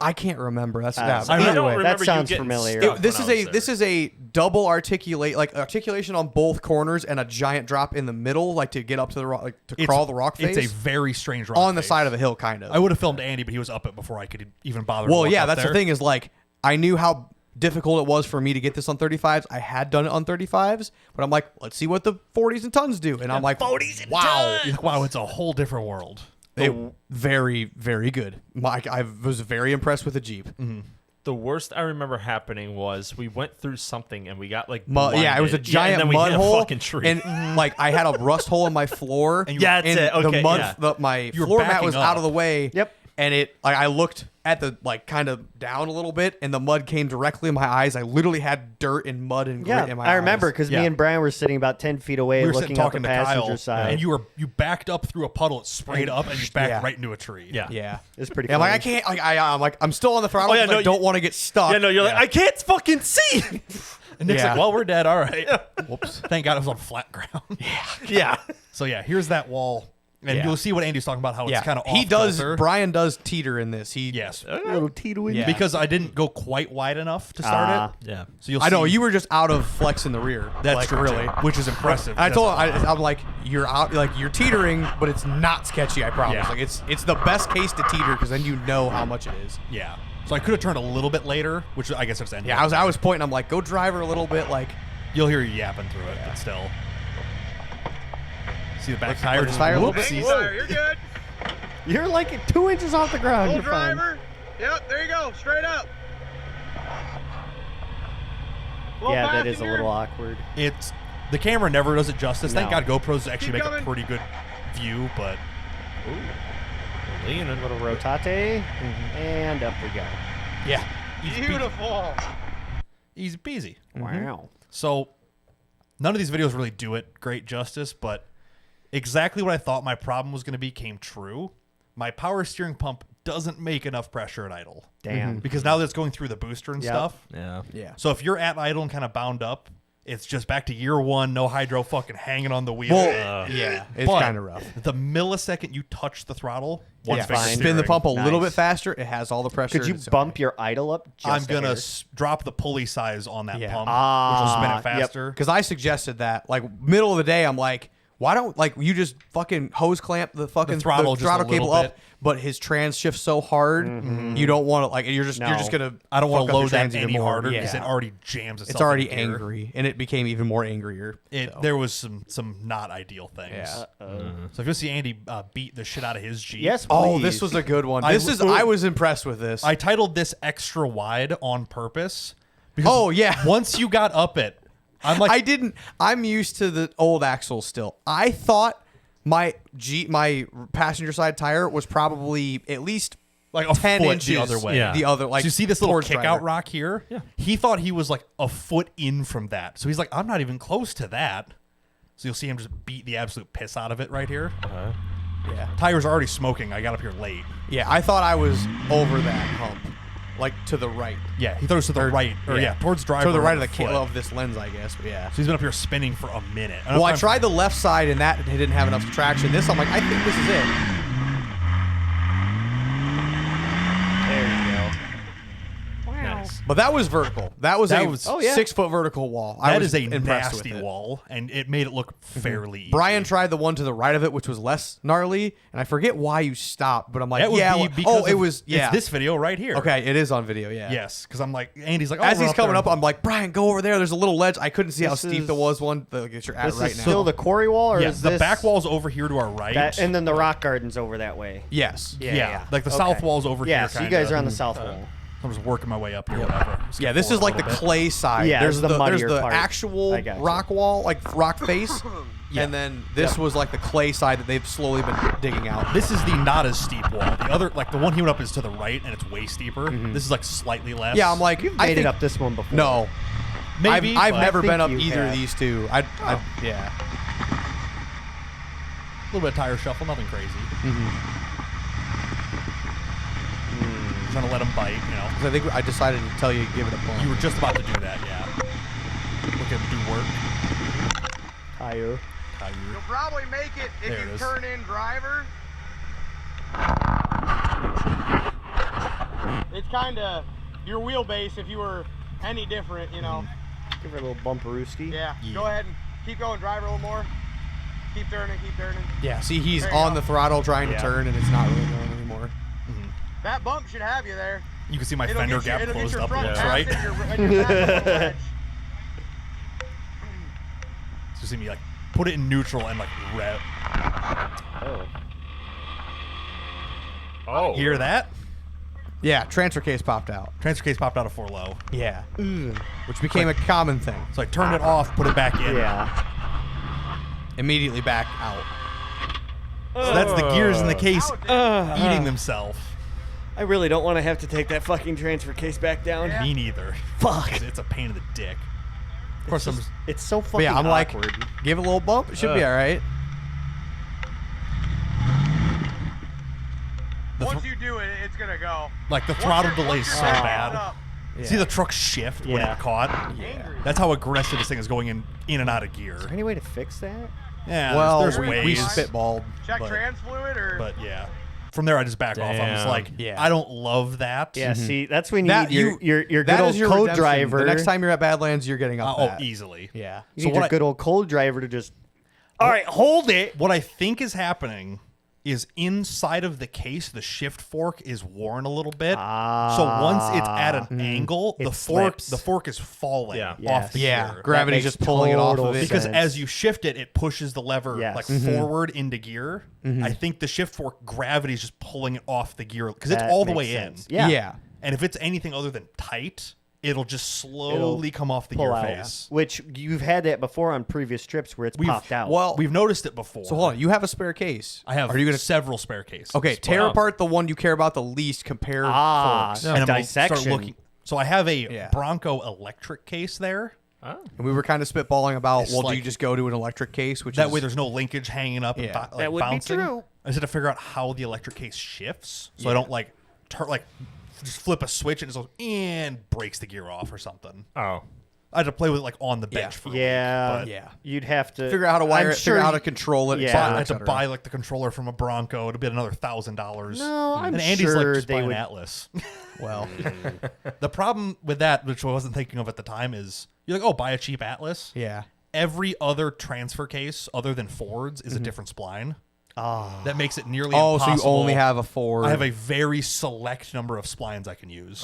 I can't remember. That's I either don't way. remember that you sounds getting familiar. stuck This when is I was there. this is a double articulation on both corners and a giant drop in the middle, like to get up to the rock, like to crawl the rock face. It's a very strange rock on the face. side of a hill, kind of. I would have filmed Andy, but he was up it before I could even bother. to Well, walk yeah, up that's there. the thing is like I knew how difficult it was for me to get this on 35s. I had done it on 35s, but I'm like, let's see what the 40s and tons do, and I'm like, 40s and wow, wow, it's a whole different world. they very very good. I was very impressed with the Jeep. The worst I remember happening was we went through something and we got like Yeah, it was a blinded. giant and then we mud hit hole, a fucking tree. and like I had a rust hole in my floor. And you Yeah, that's it. Okay, the mud, yeah. my You were floor mat backing was up. out of the way. Yep. And it, like, I looked at the like kind of down a little bit, and the mud came directly in my eyes. I literally had dirt and mud and grit in my eyes. I remember because Yeah. me and Brian were sitting about 10 feet away We were sitting looking out the talking to passenger Kyle, side. and you backed up through a puddle. It sprayed up, and you backed Yeah. right into a tree. yeah. Yeah, It's pretty Yeah, I'm like, I funny. can't. Like, I'm like, I'm still on the throttle. Oh, yeah, because no, I don't want to get stuck. Yeah, no, you're like, Yeah. I can't fucking see. And Nick's Yeah. like, well, we're dead. All right. Whoops. Thank God it was on flat ground. yeah. So yeah, here's that wall. And Yeah. you'll see what Andy's talking about, how Yeah, it's kind of he does. Brian does teeter in this. He Yes. little teetering. Yeah. Because I didn't go quite wide enough to start it. Yeah. So you'll I know see- you were just out of flex in the rear. That's like, true, really. too, which is impressive. I told because- him, I'm like, you're out, like you're teetering, but it's not sketchy. I promise. Yeah. Like it's the best case to teeter because then you know how much it is. Yeah. So I could have turned a little bit later, which I guess it's ended. Yeah, I was pointing. I'm like, go drive her a little bit. Like, You'll hear you yapping through it, but still. See the back tire the just tire a little whoops. bit. Whoa, you're good. You're like 2 inches off the ground. Full You're fine. driver. Yep, there you go. Straight up. Little Yeah, that is a passenger. little awkward. It's the camera never does it justice. Thank No. God GoPros actually Keep make a coming. pretty good view, but Leaning. Little rotate, and up we go. yeah, easy peasy. Beautiful. Easy peasy. Wow. So none of these videos really do it great justice, but exactly what I thought my problem was going to be came true. My power steering pump doesn't make enough pressure at idle. Damn. Because now that it's going through the booster and Yep. stuff. Yeah. yeah. So if you're at idle and kind of bound up, it's just back to year one, no hydro, fucking hanging on the wheel. Well, yeah, it's But kind of rough. The millisecond you touch the throttle, one Yeah, finger fine. spin the steering, pump a little Nice. bit faster. It has all the pressure. Could you It's bump your idle up? I'm going to drop the pulley size on that Yeah. pump, which will spin it Yep. faster. Because I suggested that, like middle of the day, I'm like, why don't like you just fucking hose clamp the fucking throttle just a throttle cable little up? bit. But his trans shifts so hard, you don't want to like you're just No. gonna. I don't want fuck to up your load that trans even any more. harder because Yeah. it already jams itself. It's already into gear. angry, and it became even more angrier. So. There was some not ideal things. Yeah. So if you see Andy beat the shit out of his Jeep. Yes, please. Oh, this was a good one. I I was impressed with this. I titled this extra wide on purpose. Because Oh, yeah. Once you got up it, I'm like, I'm used to the old axles still. I thought my passenger side tire was probably at least like a 10 foot inches the other way. Yeah. The other, like So you see this little towards kick driver. out rock here? Yeah. He thought he was like a foot in from that. So he's like, I'm not even close to that. So you'll see him just beat the absolute piss out of it right here. Yeah. Tires are already smoking. I got up here late. Yeah, I thought I was over that hump, like to the right. Yeah, he throws to the right, or towards driver. To the right of the foot. of this lens, I guess. But yeah. So he's been up here spinning for a minute. Well, I tried the left side, and that didn't have enough traction. This, I'm like, I think this is it. There you go. Nice. But that was vertical. That was a 6 foot vertical wall. That was is a impressed with nasty it. wall, and it made it look fairly easy. Brian tried the one to the right of it, which was less gnarly, and I forget why you stopped, but I'm like, That would yeah. be because it was. Yeah. It's this video right here. Okay, it is on video. Yeah. Yes, because I'm like, Andy's like, As we're he's coming there. up, I'm like, Brian, go over there. There's a little ledge. I couldn't see how This steep is- there was one that you're at This right is now. still the quarry wall, or Yeah, is the this back wall's over here to our right. and then the rock garden's over that way? Yes. Yeah. like the Okay. south wall's over here. Yeah, so you guys kinda. are on the south wall. I'm just working my way up here. Whatever. Just Yeah, get this is forward like a the little bit. clay side. Yeah, there's the there's muddier the part. actual I gotcha. rock wall, like rock face, Yeah. and then this was like the clay side that they've slowly been digging out. This is the not as steep wall. The other, like the one he went up, is to the right, and it's way steeper. This is like slightly less. Yeah, I'm like, You've I made think, it up this one before. No, maybe. I've but never I think been up you either of have. these two. Yeah. a little bit of tire shuffle, nothing crazy. Trying to let him bite. 'Cause I think I decided to tell you to give it a bump. You were just about to do that. Yeah. Look at him do work. Tire. Tire. You'll probably make it if There it you is. turn in driver. It's kind of your wheelbase if you were any different, you know. Give her a little bumperooski. Yeah. Yeah. Go ahead and keep going driver a little more. Keep turning, keep turning. Yeah. See, he's There you on go. the throttle trying to Yeah. turn, and it's not really going anymore. That bump should have you there. You can see my It'll fender get you- gap it'll get closed your up. front Looks half right. and your back on the ledge. So you see me like put it in neutral and like rev. Oh. Oh. Hear that? Yeah. Transfer case popped out. Transfer case popped out of 4 low. Yeah. Which became a common thing. So I turned it off, put it back in. Yeah. Immediately back out. So that's the gears in the case Ouch. eating themselves. I really don't want to have to take that fucking transfer case back down. Me neither. Fuck. It's a pain in the dick. Of course, I'm just, It's so But fucking yeah, I'm like, awkward. give it a little bump. It should be all right. Once you do it, it's gonna go. like the Once throttle you're- delay's once so you're bad. up, See the truck shift when Yeah. it caught? angry. That's how aggressive this thing is going in and out of gear. Is there any way to fix that? Yeah, Well, there's we ways. spitballed. Check but- trans fluid or But yeah. From there, I just back off. I'm just Damn. like, Yeah. I don't love that. Yeah, see, that's when you That need your good that old is your code redemption. driver. The next time you're at Badlands, you're getting up Oh, that. easily. Yeah. you So need what your I- good old code driver to just. All right, hold it. What I think is happening is inside of the case, the shift fork is worn a little bit. So once it's at an angle, It the fork slips. is falling Yeah. off the Yeah. gear. Gravity's makes just pulling it off total of it. Because sense. as you shift it, it pushes the lever Yes. like forward into gear. I think the shift fork gravity is just pulling it off the gear because it's That all the makes way sense. in. Yeah. Yeah. And if it's anything other than tight, it'll just slowly come off the Pull gear out. face. Which you've had that before on previous trips where it's popped out. Well, We've noticed it before. so hold on. You have a spare case. I have Are you gonna? several spare cases. Okay, tear Wow. apart the one you care about the least. Compare forks. And I'm gonna dissection. start looking. So I have a Yeah. Bronco electric case there. Oh. And we were kind of spitballing about, It's well, do like- you just go to an electric case? Which That is, way there's no linkage hanging up and Yeah. like That would be bouncing. true. I just had to figure out how the electric case shifts so I don't like just flip a switch and it goes and breaks the gear off or something. Oh. I had to play with it like on the bench for a week, yeah, but yeah. you'd have to figure out how to wire I'm it, sure figure out how to you- control it. Yeah. et But cetera, I et had to cetera. buy like the controller from a Bronco. It'd be another $1,000. No, I'm and Andy's sure like, just they buy an would- Atlas. Well, The problem with that, which I wasn't thinking of at the time, is you're like, oh, buy a cheap Atlas. yeah. Every other transfer case other than Ford's is a different spline. Ah. That makes it nearly Oh, so impossible. you only have a Ford. I have a very select number of splines I can use,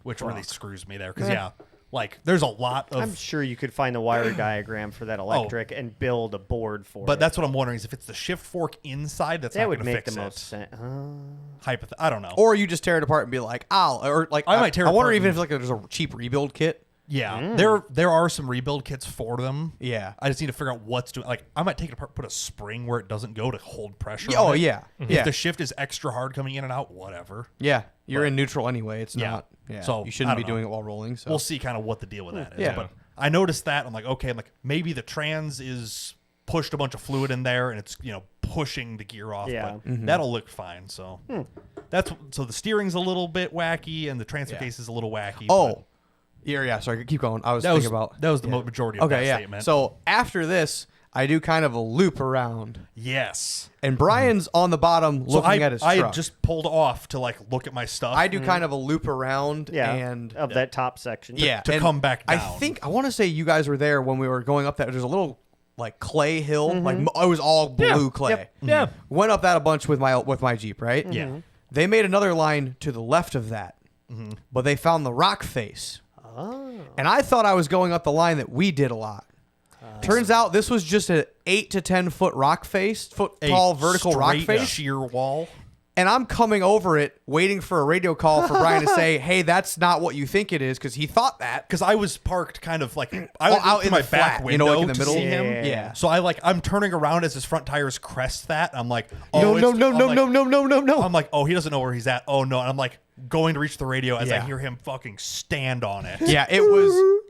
which really screws me there. Because like there's a lot of. I'm sure you could find the wire diagram for that electric and build a board for it. But that's what I'm wondering is if it's the shift fork inside that's that not would going to make fix the it. most sense. I don't know. Or you just tear it apart and be like, or like I might tear it I wonder apart even and- if like there's a cheap rebuild kit. yeah, there are some rebuild kits for them. Yeah. I just need to figure out what's doing. Like I might take it apart, put a spring where it doesn't go to hold pressure. Yeah, on oh it. yeah, If yeah, the shift is extra hard coming in and out, whatever. yeah. You're but- in neutral anyway. It's Yeah. not. Yeah. So, you I shouldn't don't be know. doing it while rolling. So We'll see kind of what the deal with that is. Yeah. But I noticed that. I'm like, okay, maybe the trans is pushed a bunch of fluid in there and it's pushing the gear off. Yeah. But that'll look fine. So so the steering's a little bit wacky and the transfer case is a little wacky. Oh, yeah. Sorry, keep going. I was thinking about that was the majority of that statement. So after this, I do kind of a loop around. Yes. And Brian's on the bottom looking at his truck. I had just pulled off to look at my stuff. I do kind of a loop around and of that top section. To come back down. I want to say you guys were there when we were going up that. There's a little clay hill, like it was all blue clay. Yep. Yeah. Went up that a bunch with my Jeep, right? Yeah. They made another line to the left of that, but they found the rock face. Oh. And I thought I was going up the line that we did a lot. Turns out this was just an 8 to 10 foot rock face, tall vertical rock face, sheer wall. And I'm coming over it, waiting for a radio call for Brian to say, "Hey, that's not what you think it is," because he thought that. Because I was parked kind of out in my back window, in the middle. To see him. Yeah. So I'm turning around as his front tires crest that. I'm like, no. I'm like, oh, he doesn't know where he's at. Oh no, and I'm going to reach the radio as I hear him fucking stand on it. Yeah, it was.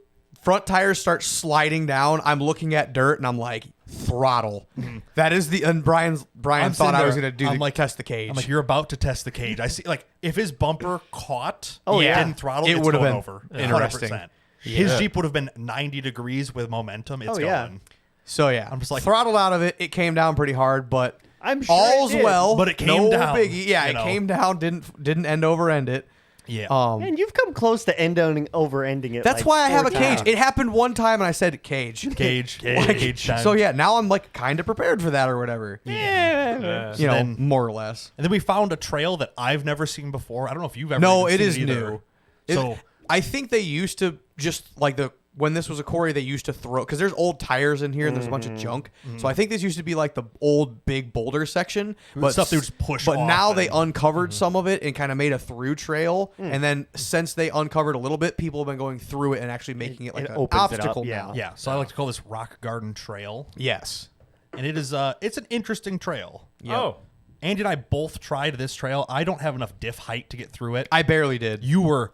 Front tires start sliding down. I'm looking at dirt and I'm like, throttle. That is and Brian thought I was going to do test the cage. I'm like, you're about to test the cage. I see, if his bumper caught, didn't throttle, it would have been over. Interesting. 100%. His Jeep would have been 90 degrees with momentum. It's going. So yeah, I'm just throttled out of it. It came down pretty hard, but I'm sure all's well. But it came down. Biggie. Yeah, it came down. Didn't end it. Yeah. And you've come close to over-ending it. That's why I have a cage. It happened one time, and I said cage. Cage time. So yeah, now I'm kind of prepared for that or whatever. Yeah. More or less. And then we found a trail that I've never seen before. I don't know if you've ever. No, even it seen is either. new. So I think they used to just when this was a quarry, they used to throw, because there's old tires in here and there's a bunch of junk. So I think this used to be the old big boulder section, but stuff they would just push. But off now they uncovered some of it and kind of made a through trail. And then since they uncovered a little bit, people have been going through it and actually making it an obstacle now. Yeah. So I like to call this Rock Garden Trail. Yes. And it is it's an interesting trail. Yep. Oh. Andy and I both tried this trail. I don't have enough diff height to get through it. I barely did. You'll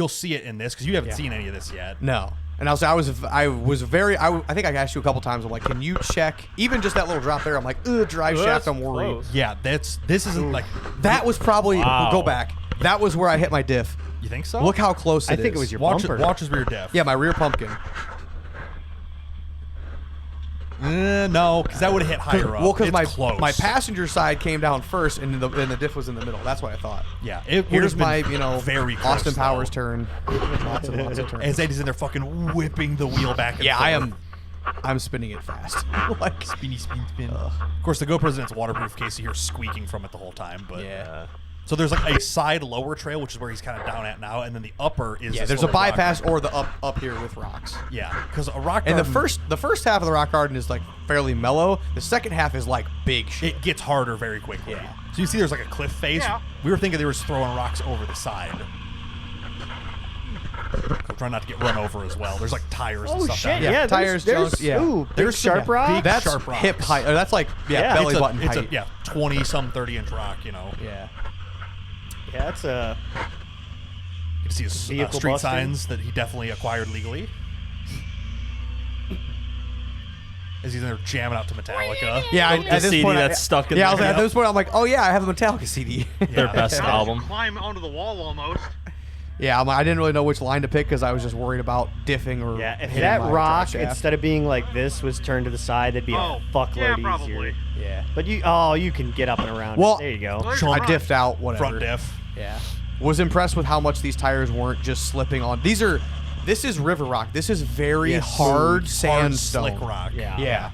see it in this because you haven't seen any of this yet. No. And I think I asked you a couple times. I'm like, can you check even just that little drop there? I'm like, drive shaft. I'm worried. Close. Yeah, this isn't that was probably go back. That was where I hit my diff. You think so? Look how close it is. I think it was your Watch bumper. his rear diff. Yeah, my rear pumpkin. No, because that would have hit higher up. Well, because close. my passenger side came down first, and the diff was in the middle. That's what I thought. Yeah, here's my very close, Austin Powers turn. Lots of turns. As Eddie's in there fucking whipping the wheel back and forth. Yeah, I'm spinning it fast. Spinny, spin. Of course, the GoPro's in its waterproof case, so you hear squeaking from it the whole time. But yeah. So there's a side lower trail, which is where he's kind of down at now, and then the upper is there's a bypass or the up here with rocks. Yeah, because a rock and garden, the first half of the rock garden is fairly mellow. The second half is big shit. It gets harder very quickly. Yeah. So you see, there's a cliff face. Yeah. We were thinking they were just throwing rocks over the side. I'm trying not to get run over as well. There's tires and stuff down there. Yeah, tires, junk. Yeah, ooh, there's sharp rocks. That's sharp rocks. Hip height. That's belly button height. It's a 20-some 30-inch rock. Yeah. Yeah, it's a. You can see his street signs that he definitely acquired legally. As he's in there jamming out to Metallica. Yeah, at this point that's stuck in there. Yeah, at this point I'm like, oh yeah, I have a Metallica CD. Their best album. Climb onto the wall almost. Yeah, I didn't really know which line to pick because I was just worried about diffing or. Yeah, if that rock instead of being like this was turned to the side, that'd be a fuckload easier. Yeah, but you can get up and around. Well, there you go. I diffed out whatever. Front diff. Yeah, was impressed with how much these tires weren't just slipping on. This is river rock. This is very hard sandstone. Slick rock. Yeah,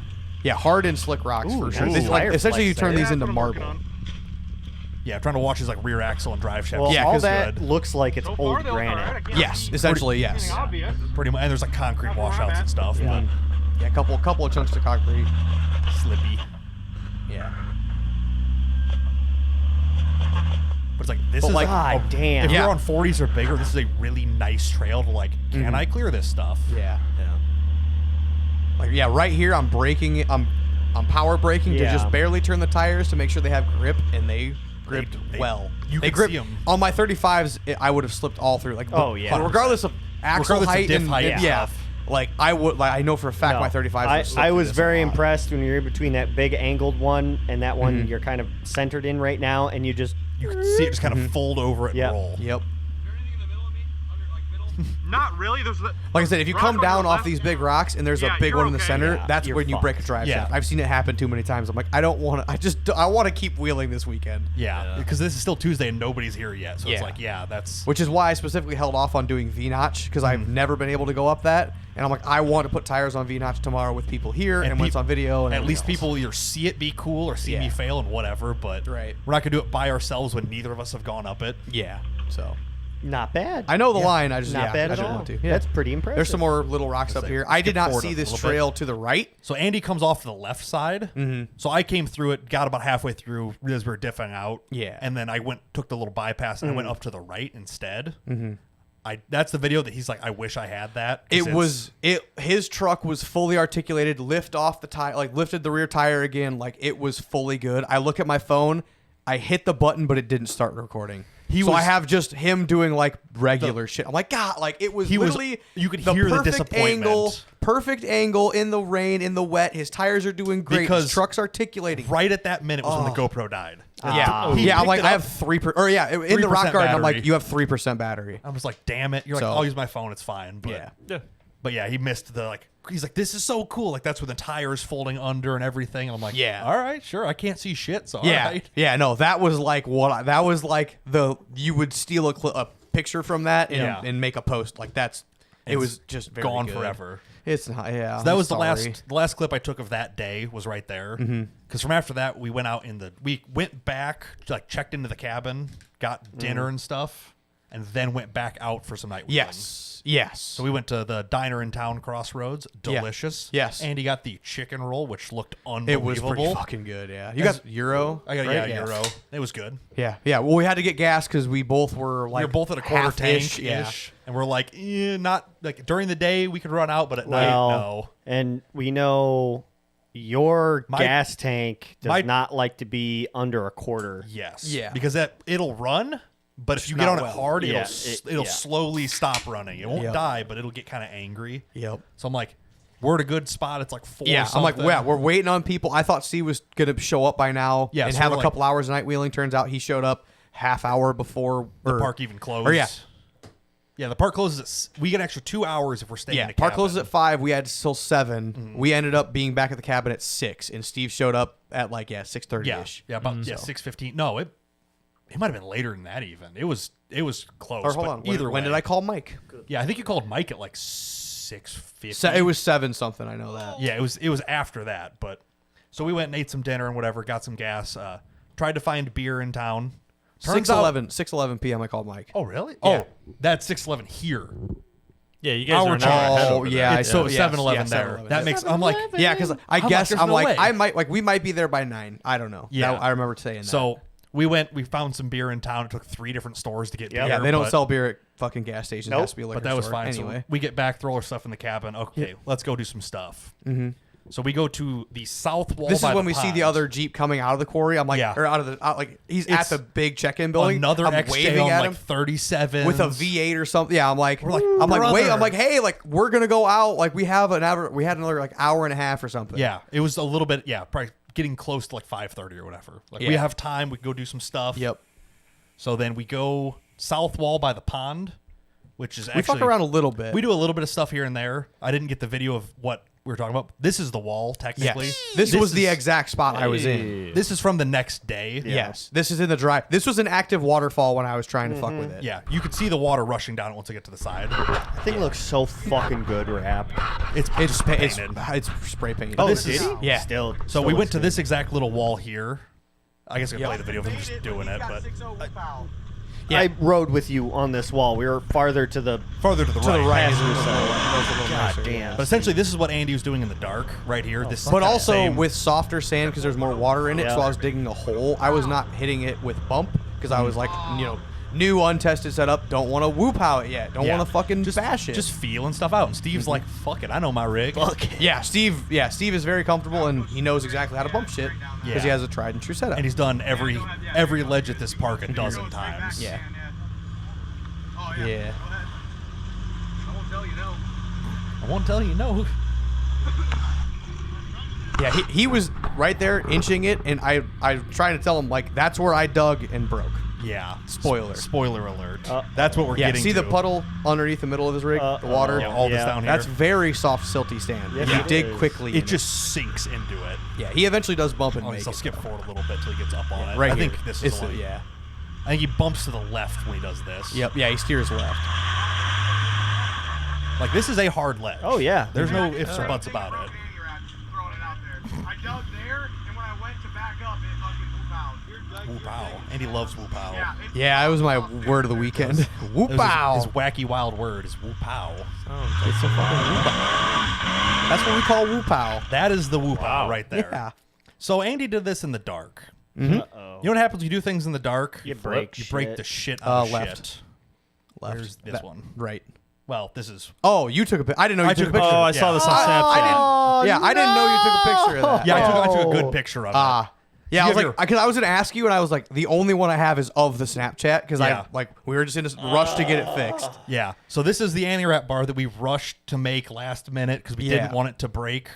hard and slick rocks for sure. Essentially, you turn these into marble. Yeah, I'm trying to watch his like rear axle and drive shaft. Well, yeah, all that looks like it's old granite. Yes, essentially, yes. Pretty much, and there's like concrete washouts and stuff. Yeah, yeah, a couple of chunks of concrete. Slippy. Yeah. But it's like this is like, like damn. If you're on 40s or bigger, this is a really nice trail to like. Can I clear this stuff? Yeah. Like right here, I'm braking. I'm power braking to just barely turn the tires to make sure they have grip, and they gripped well. They gripped see them. on my 35s. I would have slipped all through. Like oh yeah. Regardless of axle height diff and height, a Like I know for a fact my 35. I was very impressed when you're in between that big angled one and that one you're kind of centered in right now, and you can see it just kind of fold over it and roll. Yep. Not really. Like I said, if you come down off these big rocks and there's a big one in the center, that's when you break a drive shaft. I've seen it happen too many times. I'm like, I don't want to. I want to keep wheeling this weekend. Yeah, because this is still Tuesday and nobody's here yet. So it's like, that's which is why I specifically held off on doing V-notch because I've never been able to go up that. And I'm like, I want to put tires on V-notch tomorrow with people here and when it's on video. And at least people either see it be cool or see me fail and whatever. But we're not gonna do it by ourselves when neither of us have gone up it. Yeah. So. Not bad. I know the line. I just not bad at all. Want to. That's pretty impressive. There's some more little rocks up here. I did not see this trail to the right. So Andy comes off to the left side. So I came through it, got about halfway through, realized we were diffing out. Yeah. And then I took the little bypass and I went up to the right instead. That's the video that he's like, I wish I had that. His truck was fully articulated, lift off the tire, like lifted the rear tire again, like it was fully good. I look at my phone, I hit the button, but it didn't start recording. I have just him doing like regular shit. I'm like, God, like it was literally you could hear the disappointment. Perfect angle in the rain, in the wet. His tires are doing great. His truck's articulating. Right at that minute was when the GoPro died. I'm like, I have 3%. In the rock garden, I'm like, you have 3% battery. I was like, damn it. You're like, I'll use my phone. It's fine. But But yeah, he missed the he's like, this is so cool. Like that's when the tires folding under and everything. And I'm like, all right, sure. I can't see shit. So all right. Yeah, no, that was like you would steal a picture from that and make a post. Like it was just very gone good. Forever. It's not, So that was the last clip I took of that day was right there. Because from after that, we went out we went back, like checked into the cabin, got dinner and stuff, and then went back out for some night wheeling. Yes. So we went to the diner in town, Crossroads. Delicious. Yes. And he got the chicken roll, which looked unbelievable. It was pretty fucking good, yeah. You got Euro? I got Euro. It was good. Yeah. Well, we had to get gas because we both were like both at a quarter tank-ish. Yeah. And we're like, not like during the day we could run out, but at night, no. And we know your gas tank does not like to be under a quarter. Yes. Yeah. Because it'll run. But if you get on it hard, it'll slowly stop running. It won't die, but it'll get kind of angry. Yep. So I'm like, we're at a good spot. It's like 4 Yeah, something. I'm like, we're waiting on people. I thought Steve was going to show up by now and have a couple hours of night wheeling. Turns out he showed up half hour before the park even closed. Yeah, the park closes we get an extra 2 hours if we're staying in the cabin. Park closes at 5. We had till 7. We ended up being back at the cabin at 6, and Steve showed up at 6:30ish. Yeah, about 6:15. No, it might have been later than that even. It was close. Or hold on. When did I call Mike? Yeah, I think you called Mike at 6:50. It was 7 something. I know that. Yeah, it was after that. But so we went and ate some dinner and whatever, got some gas. Tried to find beer in town. 6:11 p.m. I called Mike. Oh really? Yeah. Oh, that's 6:11 here. Yeah, you guys are an hour ahead over there. So 7-Eleven there. 7-Eleven. That makes. I'm like, because I guess I might we might be there by 9. I don't know. Yeah, I remember saying that. So. We found some beer in town. It took 3 different stores to get beer. Yeah, they don't sell beer at fucking gas stations. It has to be a liquor but that was store. fine. Anyway. So we get back, throw our stuff in the cabin. Okay, let's go do some stuff. So we go to the south wall. This is when we see the other Jeep coming out of the quarry. I'm like, or out of the he's at the big check-in building. Another I'm waving at him 37 with a V8 or something. Yeah, I'm like, hey, like we're gonna go out. Like we had another hour and a half or something. Yeah, it was a little bit. Yeah, probably getting close to 5:30 or whatever. We have time. We can go do some stuff. Yep. So then we go south wall by the pond, which is actually... We fuck around a little bit. We do a little bit of stuff here and there. I didn't get the video of what we were talking about. This is the wall, technically. Yes. This was the exact spot I was in. This is from the next day. Yes. This is in the drive. This was an active waterfall when I was trying to fuck with it. Yeah. You could see the water rushing down once I get to the side. I think it looks so fucking good, Rap. It's painted. It's spray painted. Oh, did he? Yeah. Still we went to this exact little wall here. I guess I can play the video of him just doing it, but... I rode with you on this wall. We were farther to the right. God damn. But essentially, this is what Andy was doing in the dark right here. But also with softer sand because there's more water in it. So I was digging a hole. I was not hitting it with bump because I was like, new untested setup. Don't want to whoop out it yet. Don't want to fucking bash it. Just feeling stuff out. And Steve's like, fuck it. I know my rig. Fuck it. Yeah, Steve is very comfortable and he knows exactly how to bump shit because he has a tried and true setup. And he's done every ledge at this park a dozen times. Yeah. I won't tell you no. Yeah, he was right there inching it, and I trying to tell him, like, that's where I dug and broke. Yeah. Spoiler. Spoiler alert. That's what we're Yeah, getting see to. the puddle underneath the middle of his rig? The water? Yeah, all this down here. That's very soft, silty sand. Yes, You it dig is. quickly. It just sinks into it. Yeah, he eventually does bump and Oh, make I'll it. skip forward a little bit till he gets up on it. Right I here. think this is the one. Yeah. I think he bumps to the left when he does this. Yep. Yeah, he steers left. Like, this is a hard ledge. Oh, yeah. There's no ifs or buts about it. Throwing it out there. I dug there, and when I went to back up, it fucking whoop out. Whoop pow. Andy loves whoop pow. Yeah, Yeah, it was my word of the weekend. Whoop His pow. wacky wild word is whoop pow. It's a fucking whoop pow. That's what we call whoop pow. That is the whoop pow right there. Yeah. So Andy did this in the dark. Mm-hmm. You know what happens when you do things in the dark? You break You break shit. the shit out of Left. shit. Left. Where's this one? Right. Well, this is... Oh, you took a picture. I didn't know you I took a took a picture. Oh, I Yeah. saw this on Snapchat. I didn't know you took a picture of that. Yeah, I took a good picture of it. Yeah, I You was have like, because I was gonna ask you, and I was like, the only one I have is of the Snapchat, because Yeah. we were just in a rush to get it fixed. Yeah. So this is the anti-wrap bar that we rushed to make last minute because we Yeah. didn't want it to break.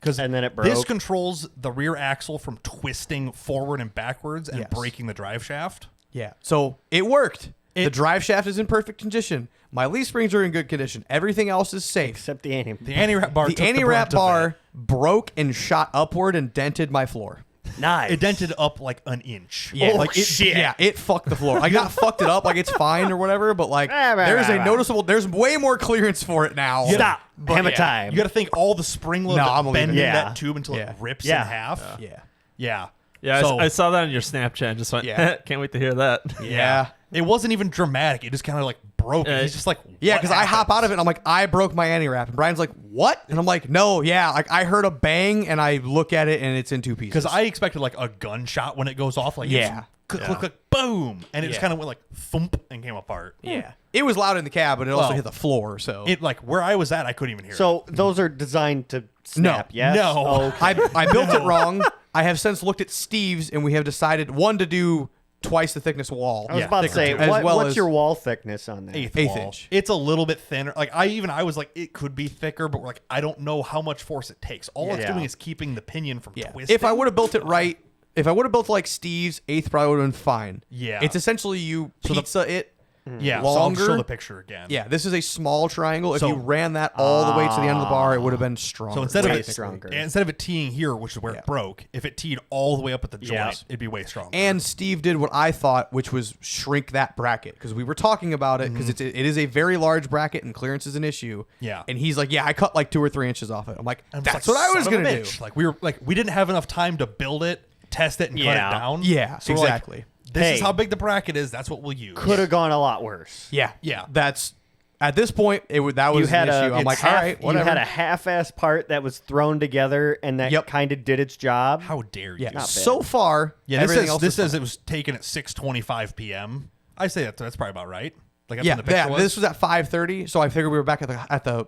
And then it This broke. controls the rear axle from twisting forward and backwards and Yes. breaking the drive shaft. Yeah, so it worked. The It- drive shaft is in perfect condition. My leaf springs are in good condition. Everything else is safe. Except the aim. The anti-wrap bar The took anti-wrap the brunt of bar it. broke and shot upward and dented my floor. Nice. It dented up like an inch. Yeah, like it, shit. Yeah, it fucked the floor. I got fucked it up, like it's fine or whatever, but like there's a noticeable, there's way more clearance for it now. Stop. But Hammer yeah. time. You got to think all the spring load No, that I'm leaving bend it. in Yeah. that tube until Yeah. it rips Yeah. in half. Yeah. Yeah. Yeah, So, I saw that on your Snapchat and just went, Yeah. can't wait to hear that. Yeah. it wasn't even dramatic. It just kind of like broke. He's just like, Yeah, what because I hop happened? out of it and I'm like, I broke my anti-wrap. And Brian's like, what? And I'm like, no, yeah. Like I heard a bang and I look at it and it's in two pieces. Because I expected like a gunshot when it goes off. Like, Yeah. it's click, click, click, boom. And it just Yeah. kind of went like thump and came apart. Yeah. It was loud in the cab, but it also Well, hit the floor, so. It like where I was at, I couldn't even hear it. So those are designed to snap, yes? No. Oh, okay. I built it wrong. I have since looked at Steve's and we have decided, one, to do twice the thickness wall. I was Yeah, about to thicker say, too. As well what's as- your wall thickness on that? eighth eighth wall. inch. It's a little bit thinner. Like I was like, it could be thicker, but like I don't know how much force it takes. All it's Yeah. doing is keeping the pinion from Yeah. twisting. If I would have built it right, if I would have built like Steve's, eighth probably would have been fine. Yeah. It's essentially you the- pizza it. yeah, longer. So I'll show the picture again. Yeah, this is a small triangle. If So- you ran that all the way to the end of the bar, it would have been stronger. So instead of Way it stronger. instead of it teeing here, which is where Yeah. it broke, if it teed all the way up at the joint, Yeah. it'd be way stronger. And Steve did what I thought, which was shrink that bracket, because we were talking about it, because it is a very large bracket and clearance is an issue. Yeah. And he's like, yeah, I cut like 2 or 3 inches off it. I'm like, I'm that's just what I like, was son of a gonna do. bitch. Like we didn't have enough time to build it, test it, and cut Yeah. it down. Yeah, So we're like, exactly. this is Hey. how big the bracket is. That's what we'll use. Could have gone a lot worse. Yeah, Yeah. That's at this point, that was You had an issue. I'm like, all right, whatever. You had a half-ass part that was thrown together and that Yep. kind of did its job. How dare you? yeah. Not bad. So far, Yeah, this everything says else this is says fine. it was taken at 6:25 p.m. I say that's probably about right. Like that's Yeah, when the picture was. this was at 5:30, so I figured we were back at the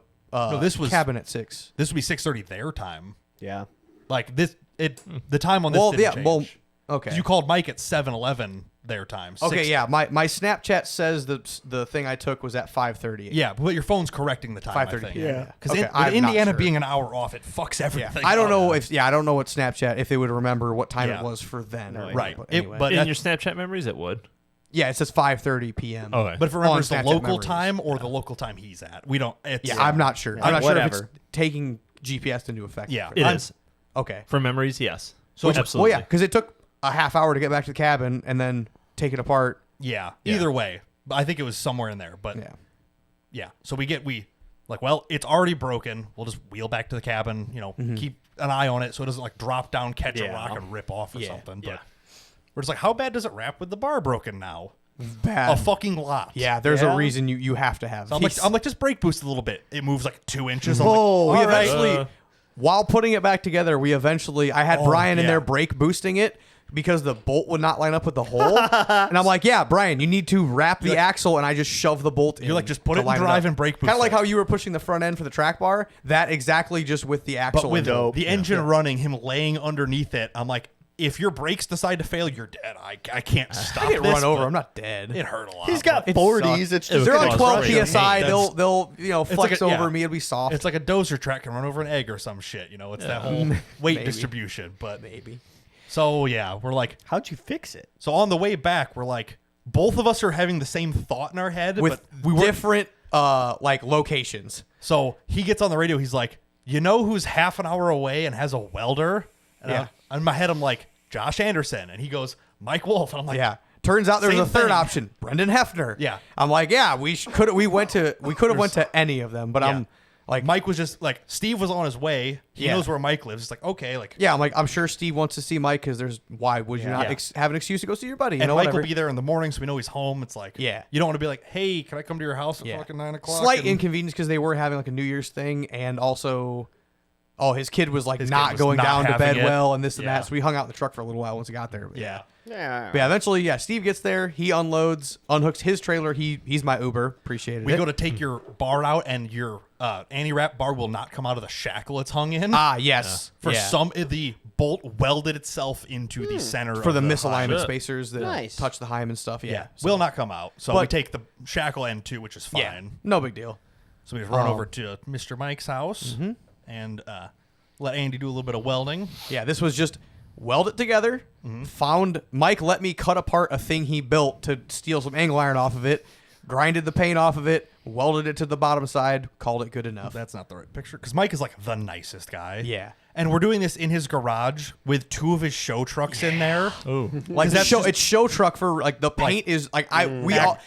this was- cabin at 6. This would be 6:30 their time. Yeah. Like this, the time on this Well, didn't yeah, change. well, okay. 'Cause you called Mike at 7:11 their time. Okay, 6 yeah. My Snapchat says the thing I took was at 5:30. Yeah, but your phone's correcting the time. 5:30 I think. p.m. Yeah. Because Okay, I'm not Indiana sure. being an hour off, it fucks everything. I don't up. know I don't know what Snapchat if they would remember what time Yeah. it was for then. Or Right. But, It- anyway. but In that- your Snapchat memories, it would. yeah, it says 5:30 p.m. Okay. But if it remembers the Snapchat local memories. time or the local time he's at, we don't. It's, Yeah, I'm not sure. Yeah, I'm not sure if whatever. it's taking GPS into effect. Yeah. for It that. is. Okay. For memories, yes. So- absolutely. Well, yeah, because it took a half hour to get back to the cabin and then take it apart. Yeah. Yeah. Either way, but I think it was somewhere in there. But Yeah. yeah. So we like, well, it's already broken. We'll just wheel back to the cabin. Keep an eye on it so it doesn't like drop down, catch a Yeah. rock, and rip off or Yeah. something. But Yeah. we're just like, how bad does it wrap with the bar broken now? Bad. A fucking lot. Yeah, there's Yeah. a reason you have to have. So I'm like, just brake boost a little bit. It moves like 2 inches. I'm Whoa, like, we all right. eventually, while putting it back together, I had Brian in yeah. there brake boosting it because the bolt would not line up with the hole. And I'm like, yeah, Brian, you need to wrap the axle, and I just shove the bolt in. You're like, just put to it in line drive up. and brake boost Kind of like it. how you were pushing the front end for the track bar. That exactly just with the axle. But with and bolt. the engine running, him laying underneath it, I'm like, if your brakes decide to fail, you're dead. I can't stop I get this, run over. but I'm not dead. It hurt a lot. He's got but 40s. It's just They're gonna on 12 crush him. psi. Hey, They'll flex like a- over yeah. me. It'll be soft. It's like a dozer track can run over an egg or some shit. It's that whole weight Maybe. distribution. But maybe. so yeah, we're like, How'd you fix it? so on the way back, we're like, both of us are having the same thought in our head, With but we weren't. different like locations. So he gets on the radio. He's like, you know who's half an hour away and has a welder? And Yeah. in my head, I'm like, Josh Anderson. And he goes, Mike Wolf. And I'm like, Yeah. Turns out there's Same a third thing. option, Brendan Hefner. Yeah. I'm like, yeah, we could have went to any of them, but Yeah. I'm like, Mike was just like, Steve was on his way. He Yeah. knows where Mike lives. It's like, okay, like, yeah, I'm like, I'm sure Steve wants to see Mike because why would you not Yeah. have an excuse to go see your buddy? You and know, Mike whatever. will be there in the morning, so we know he's home. It's like, Yeah. you don't want to be like, hey, can I come to your house at Yeah. fucking 9 o'clock? Slight And- inconvenience because they were having like a New Year's thing, and also, his kid was like His kid not was going not down to bed having it. well, and this and Yeah. that. So we hung out in the truck for a little while once he got there. But Yeah. Yeah. But yeah, eventually, Steve gets there. He unhooks his trailer. He's my Uber. Appreciated We it. go to take your bar out, and your anti-wrap bar will not come out of the shackle it's hung in. Yes. For Yeah. the bolt welded itself into the center for of the hyme. misalignment spacers that Nice. touch the hyme and stuff. Yeah. Yeah, So- will not come out. So we But- take the shackle end too, which is fine. yeah. No big deal. So we just run over to Mr. Mike's house and let Andy do a little bit of welding. Yeah, this was just weld it together. Found Mike let me cut apart a thing he built to steal some angle iron off of it. Grinded the paint off of it. Welded it to the bottom side. Called it good enough. That's not the right picture because Mike is like the nicest guy. Yeah. And we're doing this in his garage with two of his show trucks in there. Ooh. Like that's show, just- it's show truck for like the paint is like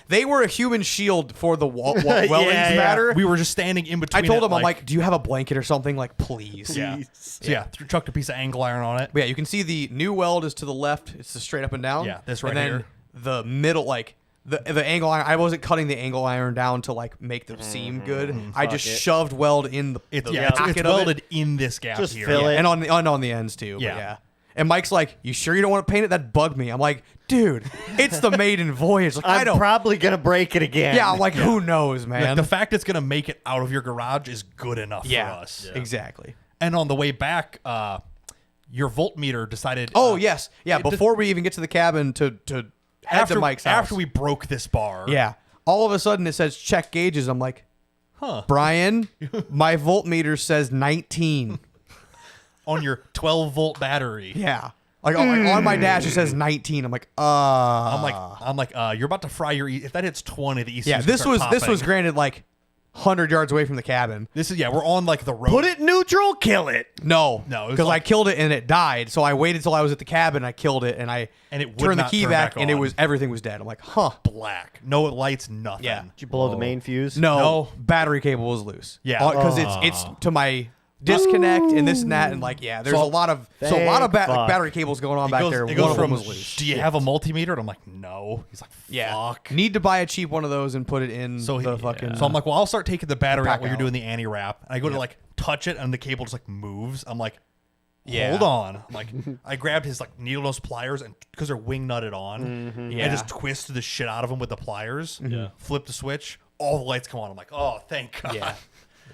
they were a human shield for the welding matter. We were just standing in I between. told it, him, I'm like, do you have a blanket or something? Like, please. yeah. So yeah, chucked a piece of angle iron on it. But yeah, you can see the new weld is to the left. It's the straight up and down. Yeah, this right and then here. The middle, like the angle iron. I wasn't cutting the angle iron down to like make the seam good. I just shoved weld in the It's pocket of welded it. in this gap Just here. fill it. And on the ends too. Yeah. But yeah. And Mike's like, "You sure you don't want to paint it?" That bugged me. I'm like, "Dude, it's the maiden voyage. Like, I I'm don't." probably gonna break it again. Yeah, I'm like, "Who knows, Like, man?" the fact it's gonna make it out of your garage is good enough for us. Exactly. And on the way back, your voltmeter decided. Oh yes, yeah. it Before we even get to the cabin to head after to Mike's house. after we broke this bar. Yeah. All of a sudden it says check gauges. I'm like, Huh. Brian, my voltmeter says 19. On your 12-volt battery. Yeah. Like on my dash it says 19. I'm like, I'm like, you're about to fry your. If that hits 20, the ECU's yeah. gonna This start was popping. granted like 100 yards away from the cabin. This is we're on like the road. Put it neutral, kill it. No, No, it was because like- I killed it and it died. So I waited till I was at the cabin. I killed it and I And it would turned the not key turn back back and on. everything was dead. I'm like, huh? black. No lights, nothing. Yeah. Did you blow the main fuse? No, battery cable was loose. Yeah. because it's to my disconnect and this and that and like there's a lot of Thank fuck. battery cables going on back there. It One goes of them from, was loose. do you have a multimeter? And I'm like, no. He's like, fuck. Need to buy a cheap one of those and put it in So the fucking. So I'm like, well, I'll start taking the battery out pack while you're out. doing the anti-wrap. And I go to like touch it, and the cable just like moves. I'm like, Yeah. hold on. I'm like, I grabbed his like needle nose pliers, and because they're wing nutted on, Yeah. I just twisted the shit out of them with the pliers. Yeah. Flip the switch. All the lights come on. I'm like, oh, thank God. Yeah.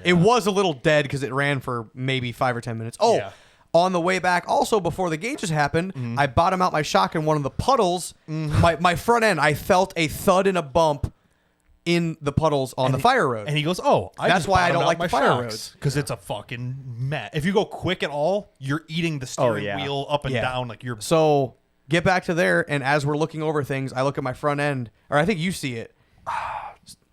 It was a little dead because it ran for maybe 5 or 10 minutes. Oh, Yeah. on the way back, also before the gauges happened, I bottom out my shock in one of the puddles. My front end, I felt a thud and a bump in the puddles on the fire road. And he goes, oh, That's why I don't like the fire roads. because it's a fucking mess. If you go quick at all, you're eating the steering yeah. wheel up and Yeah. down like you're. So get back to there, and as we're looking over things, I look at my front end, or I think you see it.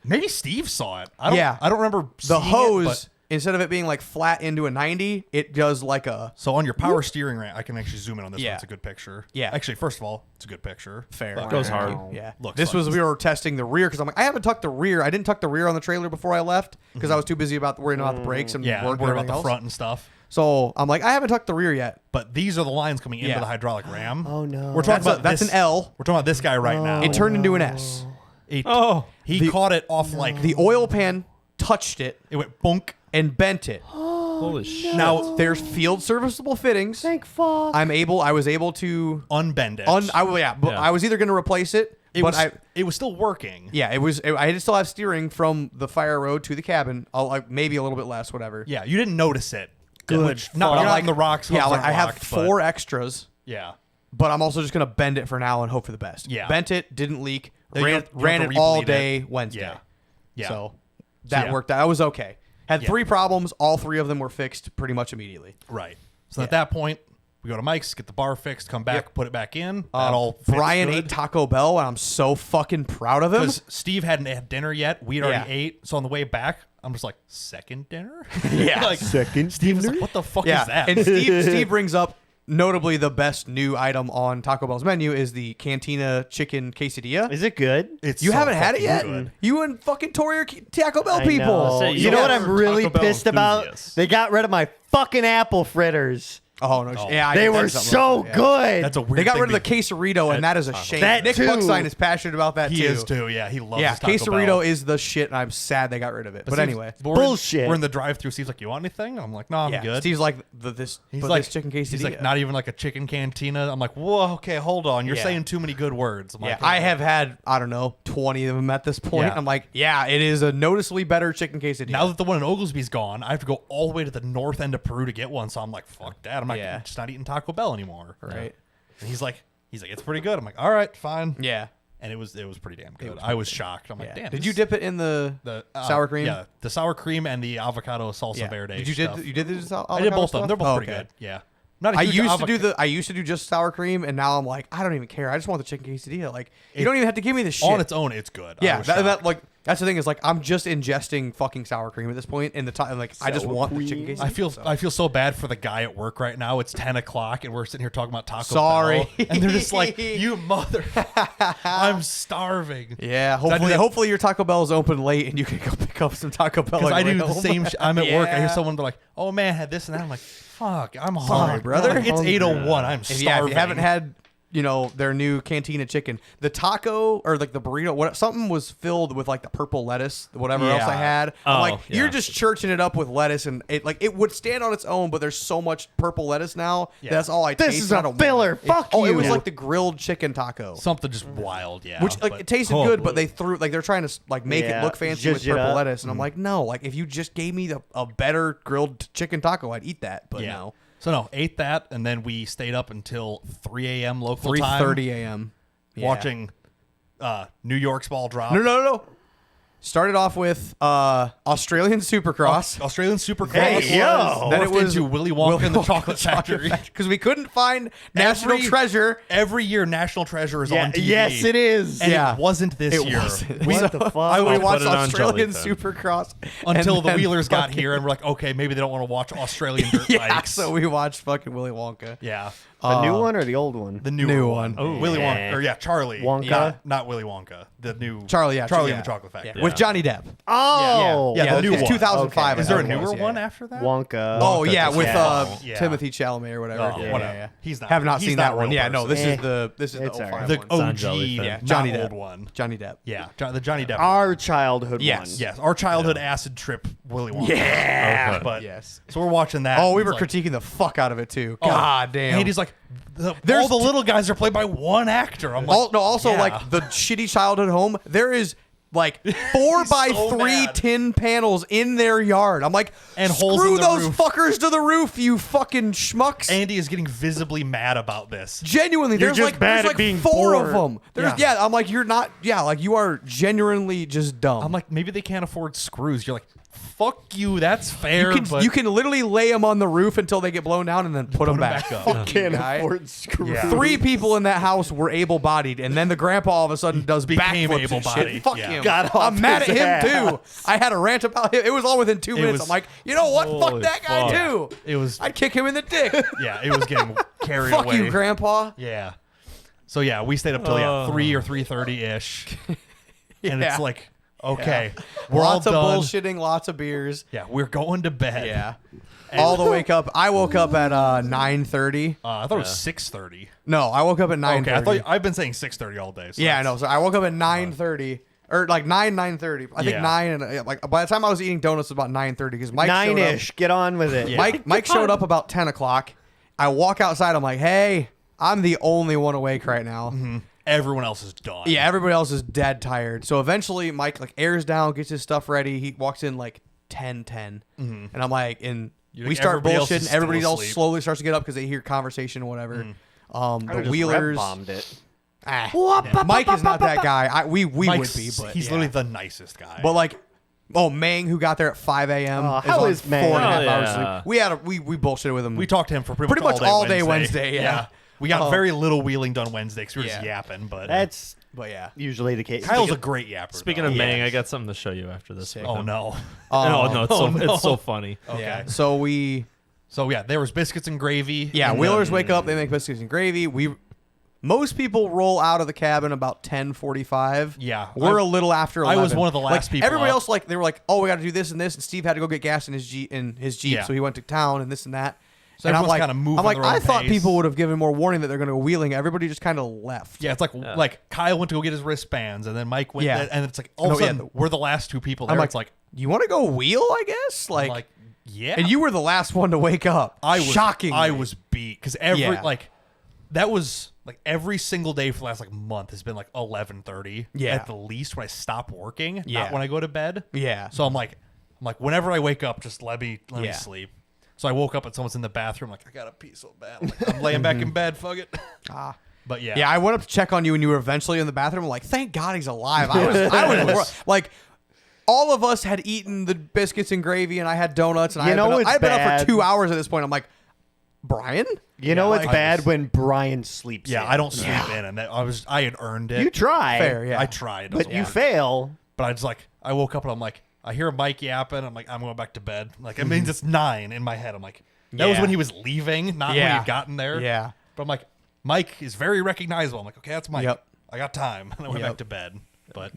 Maybe Steve saw it. I don't remember The seeing hose, It, but, instead of it being like flat into a 90, it does like a so on your power steering ramp, I can actually zoom in on this Yeah. one. It's a good picture. Yeah. Actually, first of all, it's a good picture. fair. Goes hard. Yeah. Looks This like was we were testing the rear because I'm like, I haven't tucked the rear. I didn't tuck the rear on the trailer before I left because I was too busy about worrying about the brakes and Yeah, working worry about everything the else. front and stuff. So I'm like, I haven't tucked the rear yet. But these are the lines coming into Yeah. the hydraulic ram. Oh, no. We're talking about That's this, an L. We're talking about this guy right now. It turned into an S. He The- caught it off like The oil pan touched it it went bonk. and bent it. Holy shit. Now There's field serviceable fittings. Thank fuck. I was able to unbend it. I was either going to replace it, it but was it was still working. I did still have steering from the fire road to the cabin. Maybe a little bit less, whatever. Yeah, you didn't notice it. Good Which, not, fuck. you're not Like, in the rocks. Yeah, hubs like aren't I have locked, but- 4 extras. Yeah. but I'm also just gonna bend it for now and hope for the best. Yeah. Bent it, didn't leak. Then you Ran have to it all rebleed day it. Wednesday. Yeah. Yeah. So that yeah. worked out. That was okay. Had Yeah. 3 problems. All 3 of them were fixed pretty much immediately. Right. So at that point, we go to Mike's, get the bar fixed, come back, Yep. put it back in. That all fits Brian good. ate Taco Bell, and I'm so fucking proud of him. Because Steve hadn't had dinner yet. We'd already Yeah. ate. So on the way back, I'm just like, second dinner? Yeah. like, Second Steve was dinner? like, what the fuck Yeah, is that? and Steve brings up notably the best new item on Taco Bell's menu is the Cantina chicken quesadilla. Is it good? It's You so haven't had it fucking yet? good. You and fucking Tori are Taco Bell I people. know. Say, You know what guys I'm are really Taco Bell pissed about? enthusiasts. They got rid of my fucking apple fritters. Oh no! Yeah, I They did were something so like that, yeah. good. That's a weird They got thing rid of the to- quesarito, and that is a shame. That Nick too. Buckstein is passionate about that He too. is too, yeah. He loves Yeah, his Taco quesarito Bell. is the shit, and I'm sad they got rid of it. But Steve's- anyway, we're Bullshit. We're in the drive-thru. Steve's like, you want anything? I'm like, no, I'm yeah, good. Steve's like He's but like this chicken quesadilla. He's like, not even like a chicken cantina. I'm like, whoa, okay, hold on. You're Yeah. saying too many good words. I'm Yeah, like, I have had, I don't know, 20 of them at this point. Yeah. I'm like, yeah, it is a noticeably better chicken quesadilla. now that the one in Oglesby's gone, I have to go all the way to the north end of Peru to get one. So I'm like, fuck that. I'm Yeah. just not eating Taco Bell anymore. Right. And he's like, it's pretty good. I'm like, all right, fine. Yeah. And it was pretty damn good. I was shocked. I'm like, Yeah. damn. Did this- you dip it in the sour cream? Yeah, the sour cream and the avocado salsa Yeah. verde. Did you stuff. did the avocado I did both of stuff? them. They're both Oh, pretty okay. good. Yeah. Not a I huge used to do just sour cream, and now I'm like, I don't even care. I just want the chicken quesadilla. Like, you don't even have to give me the shit. on its own. It's good. I Yeah, was that, shocked. like that's the thing is like I'm just ingesting fucking sour cream at this point in the time. Like I just Sour want the chicken cream. quesadilla. I feel so bad for the guy at work right now. It's 10 o'clock and we're sitting here talking about Taco Sorry. Bell. And they're just like, you mother. I'm starving. Yeah, I do hopefully, that- hopefully your Taco Bell is open late and you can go pick up some Taco Bell. Because on I your do way the home. same I'm at work. I hear Yeah. someone be like, oh man, I had this and that. I'm like, fuck, I'm hungry. brother. Like, it's Hungry. 8:01. I'm If starving. you haven't had, their new Cantina chicken, the taco or like the burrito, something was filled with like the purple lettuce, whatever else I Yeah. had. I'm Oh, like, you're yeah. just churching it up with lettuce, and it would stand on its own, but there's so much purple lettuce now. Yeah. That's all I This taste. is and a I don't filler. want it. Fuck Oh, it was you. like the grilled chicken taco. Something just wild, yeah. Which like but- it tasted oh, good, but they threw like they're trying to like make it Yeah, look fancy with zhuzh it purple up. lettuce, and I'm like, no, like if you just gave me a better grilled chicken taco, I'd eat that. But yeah. no, So no, ate that, and then we stayed up until 3 a.m. local time. 3:30 a.m. Yeah. watching New York's ball drop. No. Started off with Australian Supercross. Australian Supercross. Hey, yo. Then it was into Willy Wonka and the Chocolate Factory. because we couldn't find National Every- Treasure. Every year, National Treasure is on TV. Yes, it is. And Yeah. it wasn't this It year. wasn't. We- What the fuck? We I'll watched put it on Australian Jellyfin. Supercross until and the then Wheelers got fucking- here, and we're like, okay, maybe they don't want to watch Australian dirt Yeah, bikes. so we watched fucking Willy Wonka. Yeah. The new one or the old one? The newer New one. one. Willy Yeah. Wonka. Or, yeah, Charlie. Wonka? Not Willy Wonka. The new. Charlie and yeah. the Chocolate Factory. Yeah. With Johnny Depp. Oh, Yeah, the new it's one. 2005. Okay. Is there a I think it newer was, one yeah. after that? Wonka. Oh Wonka yeah, just with came out. Yeah. Timothy Chalamet or whatever. Oh, yeah, whatever. yeah. He's not. Have not he's seen not that a one. real Yeah, no. person. This is It's the all 05 right. The one. on OG. Jellyfin. Yeah, not Johnny old Depp. one. Johnny Depp. Yeah, the Johnny Depp. Our childhood Yes. one. Yes, our childhood acid trip, Willy Wonka. Yeah. Okay. But Yes. so we're watching that. Oh, we It's were like, critiquing the fuck out of it too. oh, God damn. And he's like, all There's the little guys are played by one actor. I'm like, Also, yeah. like the shitty childhood home, there is like 4x3 so mad. tin panels in their yard. I'm like, And holes screw in the those roof. fuckers to the roof, you fucking schmucks. Andy is getting visibly mad about this. Genuinely, You're there's just like bad there's at like being 4 of poor. them. Yeah, I'm like, you're not. Yeah, like you are genuinely just dumb. I'm like, maybe they can't afford screws. You're like, fuck you. That's fair. but you can literally lay them on the roof until they get blown down and then put them back. up. Fuck you, Can't guy. afford screws. Yeah. 3 people in that house were able-bodied, and then the grandpa all of a sudden does Became backflips and shit. able-bodied, Fuck yeah. him. Got off I'm mad at his him ass. too. I had a rant about him. It was all within 2 minutes. was- I'm like, you know what? Fuck Holy that guy fuck. too. It was, I'd kick him in the dick. yeah, it was getting carried Fuck away. you, grandpa. Yeah. So yeah, we stayed up till 3 or 3:30 ish, and Yeah. it's like, okay, we're Lots all of done. bullshitting, lots of beers. Yeah, we're going to bed. Yeah. All the wake up. I woke up at 9:30. I thought it was 6:30. No, I woke up at 9:30. Okay, I've been saying 6:30 all day. So Yeah, I know. that's- So I woke up at 9:30. Or like 9:30. I think Yeah. 9 and like by the time I was eating donuts it was about 9:30 because Mike showed up. 9-ish. Get on with it. Yeah. Mike showed up about 10 o'clock. I walk outside. I'm like, hey, I'm the only one awake right now. Everyone else is done. Yeah, everybody else is dead tired. So eventually, Mike like airs down, gets his stuff ready. He walks in like 10:10, and I'm like, and You're we like, start everybody else is bullshitting. still Everybody else asleep. slowly starts to get up because they hear conversation or whatever. The wheelers. Bombed it. Mike is not that guy. We Mike's, would be, but he's literally the nicest guy. But like, Mang, who got there at 5 a.m. How is Mang? 4.5 hours yeah. sleep. We bullshitted with him. we talked to him for pretty much all day Wednesday. Yeah. We got very little wheeling done Wednesday because we were just Yeah. yapping. But That's But yeah. usually the case. Kyle's a great yapper. Speaking though. of Mang, I got something to show you after this. Oh no. No, it's so funny. Okay. Yeah. So So there was biscuits and gravy. yeah, and wheelers wake up, they make biscuits and gravy. Most people roll out of the cabin about 10:45. Yeah. We're a little after 11. I was one of the last people Everybody up. else, they were like, oh, we got to do this and this, and Steve had to go get gas in his Jeep, Yeah. so he went to town and this and that. So and I'm everyone's like, kinda moving at their own I thought pace. people would have given more warning that they're going to go wheeling. Everybody just kind of left. Yeah, it's like Kyle went to go get his wristbands, and then Mike went. Yeah. And it's like all of a sudden we're the last two people there. I'm like, it's like you want to go wheel? I guess. I'm like yeah. and you were the last one to wake up. Shocking. I was beat because Yeah. that was like every single day for the last month has been 11:30 Yeah. at the least when I stop working, Yeah. not when I go to bed. Yeah. So I'm like whenever I wake up, just let me Yeah. sleep. So I woke up and someone's in the bathroom. I gotta pee so bad. I'm laying back in bed. Fuck it. But yeah. Yeah, I went up to check on you and you were eventually in the bathroom. I'm like, thank God he's alive. I was like, all of us had eaten the biscuits and gravy, and I had donuts, and I had been up for 2 hours at this point. I'm like, Brian? You know it's I bad was- when Brian sleeps. Yeah, in. I don't sleep in, and I had earned it. You try. Fair, yeah. I tried, But you fail. But I just I woke up and I'm like, I hear Mike yapping. I'm like, I'm going back to bed. It means it's 9 in my head. I'm like, that was Yeah. when he was leaving, not when he Yeah. had gotten there. Yeah. But I'm like, Mike is very recognizable. I'm like, okay, that's Mike. Yep. I got time. And I went Yep. back to bed.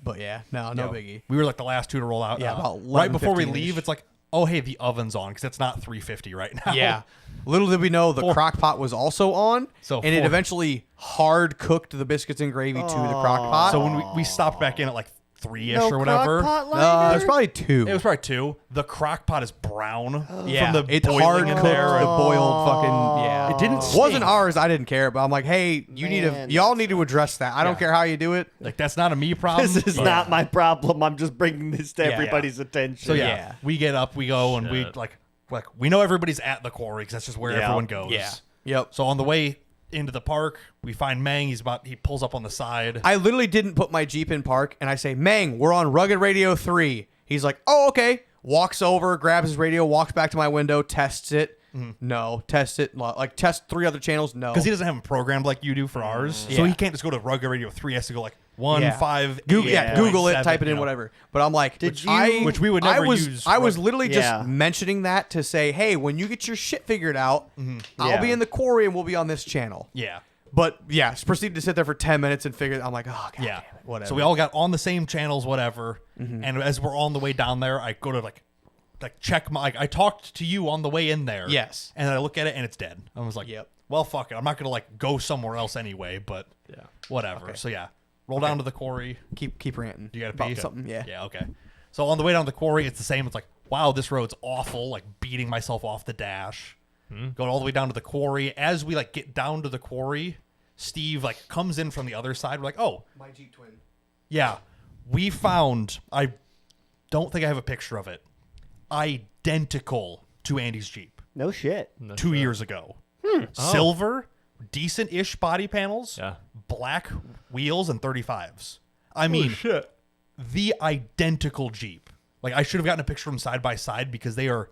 But yeah, no biggie. we were the last two to roll out. Yeah, about right before we 11:15-ish. leave, it's like, oh, hey, the oven's on because it's not 350 right now. Yeah. Little did we know the crock pot was also on, So and it eventually hard cooked the biscuits and gravy to the crock pot. So when we stopped back in at 3-ish No or whatever. crock pot lighter? there's probably 2. It was probably 2. The crock pot is brown yeah, from the it's boiling hard in cooked. there. The boiled fucking It didn't wasn't stink. ours. I didn't care, but I'm like, hey, y'all need to address that. I don't care how you do it. That's not a me problem. This is but- not my problem. I'm just bringing this to Yeah. everybody's attention. So Yeah. we get up, we go, and we Shit. we know everybody's at the quarry because that's just where Yeah. everyone goes. Yeah. Yep. So on the way into the park, we find Mang. He pulls up on the side. I literally didn't put my Jeep in park, and I say, Mang, we're on Rugged Radio 3. He's like, oh, okay. Walks over, grabs his radio, walks back to my window, tests it. No. Tests it. Test 3 other channels. No. Because he doesn't have them programmed like you do for ours, so Yeah. he can't just go to Rugged Radio 3. He has to go 1, Yeah. 5, Google, 8, Google it, 7, type it in, whatever. But I'm like, Did which we would never use I was Rug- literally Yeah. just mentioning that to say, hey, when you get your shit figured out, I'll Yeah. be in the quarry and we'll be on this channel. Yeah. But yeah, proceeded to sit there for 10 minutes and figure. I'm like, oh god, Yeah. damn it, whatever. So we all got on the same channels, whatever. And as we're on the way down there, I go to check I talked to you on the way in there. Yes. And I look at it and it's dead. I was like, Yep. well, fuck it. I'm not gonna go somewhere else anyway. But Yeah. whatever. Okay. So yeah, roll down to the quarry. keep ranting. You got to about pee something. Yeah. Yeah. Okay. So on the way down to the quarry, it's the same. It's like, wow, this road's awful. Beating myself off the dash. Going all the way down to the quarry. As we get down to the quarry, Steve comes in from the other side. We're like, oh, My Jeep twin. yeah, we found. I don't think I have a picture of it. Identical to Andy's Jeep No shit. 2 years ago. Silver, decent-ish body panels. Yeah. Black wheels and 35s. I mean, shit. the identical Jeep. I should have gotten a picture of them side by side because they are.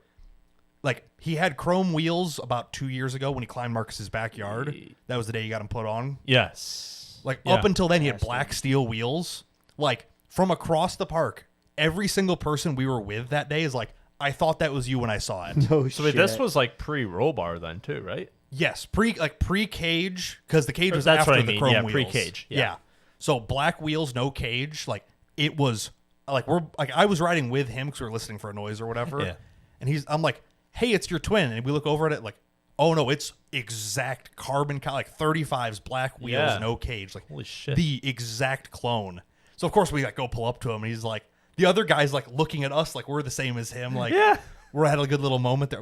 He had chrome wheels about 2 years ago when he climbed Marcus's backyard. That was the day he got him put on. Yes. Up until then, he had black steel wheels. From across the park, every single person we were with that day is I thought that was you when I saw it. No So shit. this was pre-roll bar then too, right? Yes, pre-cage because the cage was That's after what I the mean, chrome yeah, wheels. pre-cage, yeah. So black wheels, no cage. It was I was riding with him because we were listening for a noise or whatever. Yeah. And I'm like, hey, it's your twin, and we look over at it oh no, it's exact carbon 35s, black wheels, Yeah. no cage. Holy shit. The exact clone. So of course we go pull up to him, and he's like, the other guy's looking at us we're the same as him. Yeah. We're had a good little moment there.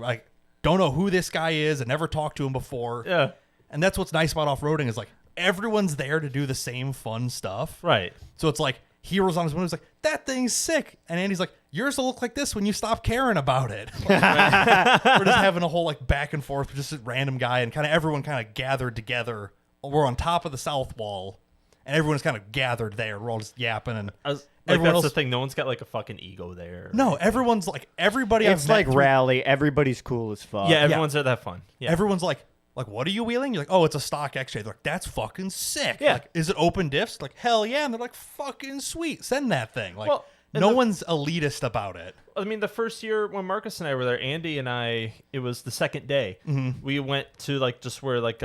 Don't know who this guy is. I never talked to him before. Yeah. And that's what's nice about off-roading is everyone's there to do the same fun stuff. Right. So it's Heroes on his window. He's that thing's sick. And Andy's yours will look like this when you stop caring about it. We're just having a whole back and forth with just a random guy, and everyone gathered together we're on top of the south wall, and everyone's kind of gathered there. We're all just yapping, and everyone else. The thing. No one's got like a fucking ego there. No, everyone's like everybody. It's like rally. Everybody's cool as fuck. Yeah, everyone's there to have fun. Yeah. Everyone's like, what are you wheeling? You're like, oh, it's a stock XJ. They're like, that's fucking sick. Yeah. Like, is it open diffs? Like, hell yeah. And they're like, fucking sweet. Send that thing. Like, Well, no one's elitist about it. I mean, the first year when Marcus and I were there, Andy and I, it was the second day. We went to like just where like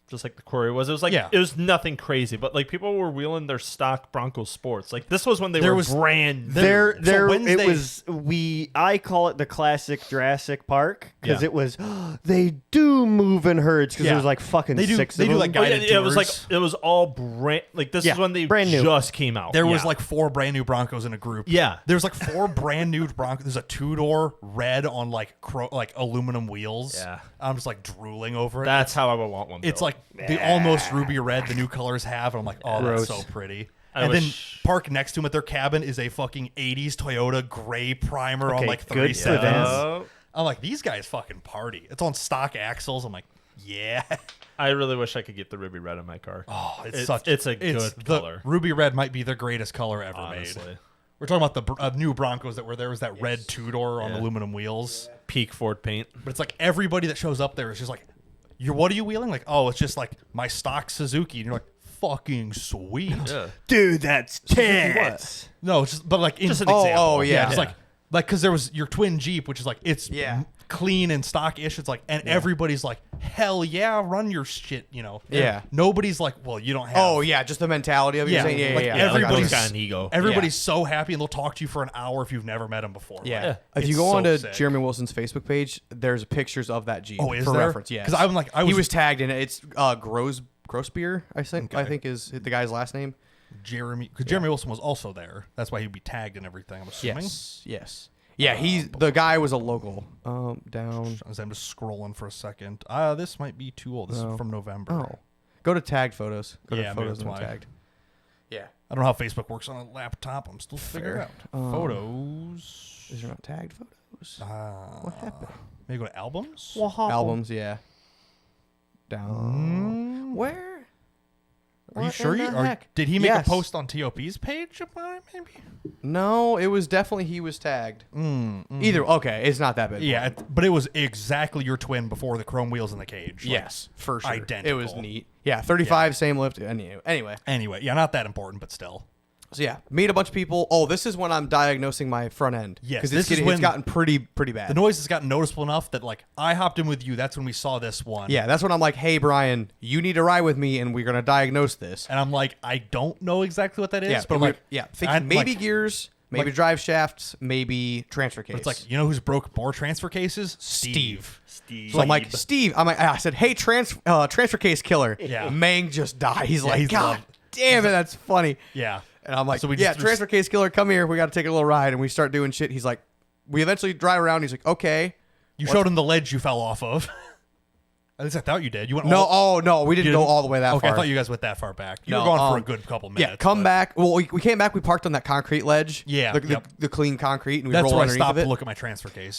just like the quarry was. It was like it was nothing crazy, but like people were wheeling their stock Bronco Sports. Like this was when they were brand new. It was I call it the classic Jurassic Park because it was they do move in herds because there was like fucking six of them. like guided tours. It was all brand like this is when they brand new. just came out. There was like 4 brand new Broncos in a group. Yeah. There's like 4 brand new Broncos. There's a 2-door red on like aluminum wheels. Yeah. I'm just like drooling over it. That's how I would want one. It's built. like the almost ruby red the new colors have, and I'm like, oh, Gross. that's so pretty. I And then wish- parked next to him at their cabin is a fucking 80s Toyota gray primer on like good for them. 37s. I'm like, these guys fucking party. It's on stock axles. I'm like, yeah. I really wish I could get the ruby red in my car. Oh, it's a good color. Ruby red might be the greatest color ever Honestly. made. We're talking about the new Broncos that were there. Was that red 2-door on aluminum wheels? Peak Ford paint. But it's like everybody that shows up there is just like, what are you wheeling? Like, oh, it's just like my stock Suzuki. And you're like, fucking sweet. Yeah. Dude, that's tits. No, it's just, but like, Just an example. Oh, yeah. It's like because there was your twin Jeep, which is like, it's clean and stock-ish. It's like, and everybody's like, hell yeah, run your shit, you know. Yeah. Nobody's like, well, you don't have. Oh yeah, just the mentality of it. Yeah. You're saying, Like, yeah. everybody's got an ego. Everybody's so happy, and they'll talk to you for an hour if you've never met them before. Yeah. Like, If you it's go so onto sick. Jeremy Wilson's Facebook page, there's pictures of that Jeep. Oh, is for there? reference? Yes. Because I'm like, he was tagged in it. It's Grossbeer, I think is the guy's last name. Jeremy, because Jeremy Wilson was also there. That's why he'd be tagged and everything. I'm assuming. Yes. Yeah, the guy was a local. Down. I'm just scrolling for a second. This might be too old. This is from November. Oh, go to tagged photos. Go Yeah, to maybe photos that's and why. tagged. Yeah. I don't know how Facebook works on a laptop. I'm still figuring it out. Photos. Is there not tagged photos? What happened? Maybe go to albums. Albums, yeah. Down. Where? Are you What sure? in the heck? Did he make Yes. a post on TOP's page about it? Maybe. No, it was definitely he was tagged. Either okay, it's not that bad. Yeah, but it was exactly your twin before the chrome wheels in the cage. Like, Yes, for sure. identical. It was neat. Yeah, 35, same lift. Anyway, Anyway, yeah, not that important, but still. so yeah, meet a bunch of people. Oh, this is when I'm diagnosing my front end. Yes, because this is it's when gotten pretty bad. The noise has gotten noticeable enough that like I hopped in with you. That's when we saw this one. Yeah, that's when I'm like, hey Brian, you need to ride with me, and we're gonna diagnose this. And I'm like, I don't know exactly what that is, Yeah, but I'm like, thinking maybe like, gears, maybe drive shafts, maybe transfer case. It's like, you know who's broke more transfer cases? Steve. So I'm like, Steve. I said, hey, transfer case killer. Yeah. Mang just died. He's like, he's God loved- damn it, that's funny. Yeah. And I'm like, So we yeah, just threw- transfer case killer, come here. We got to take a little ride. And we start doing shit. He's like, we eventually drive around. He's like, okay. You showed him the ledge you fell off of. At least I thought you did. You went No, all, no, we didn't go all the way that okay, far. I thought you guys went that far back. You No, were gone for a good couple minutes. Yeah, come but back. Well, we came back. We parked on that concrete ledge. Yeah, the clean concrete, and we That's rolled where I underneath stopped of to it. look at my transfer case.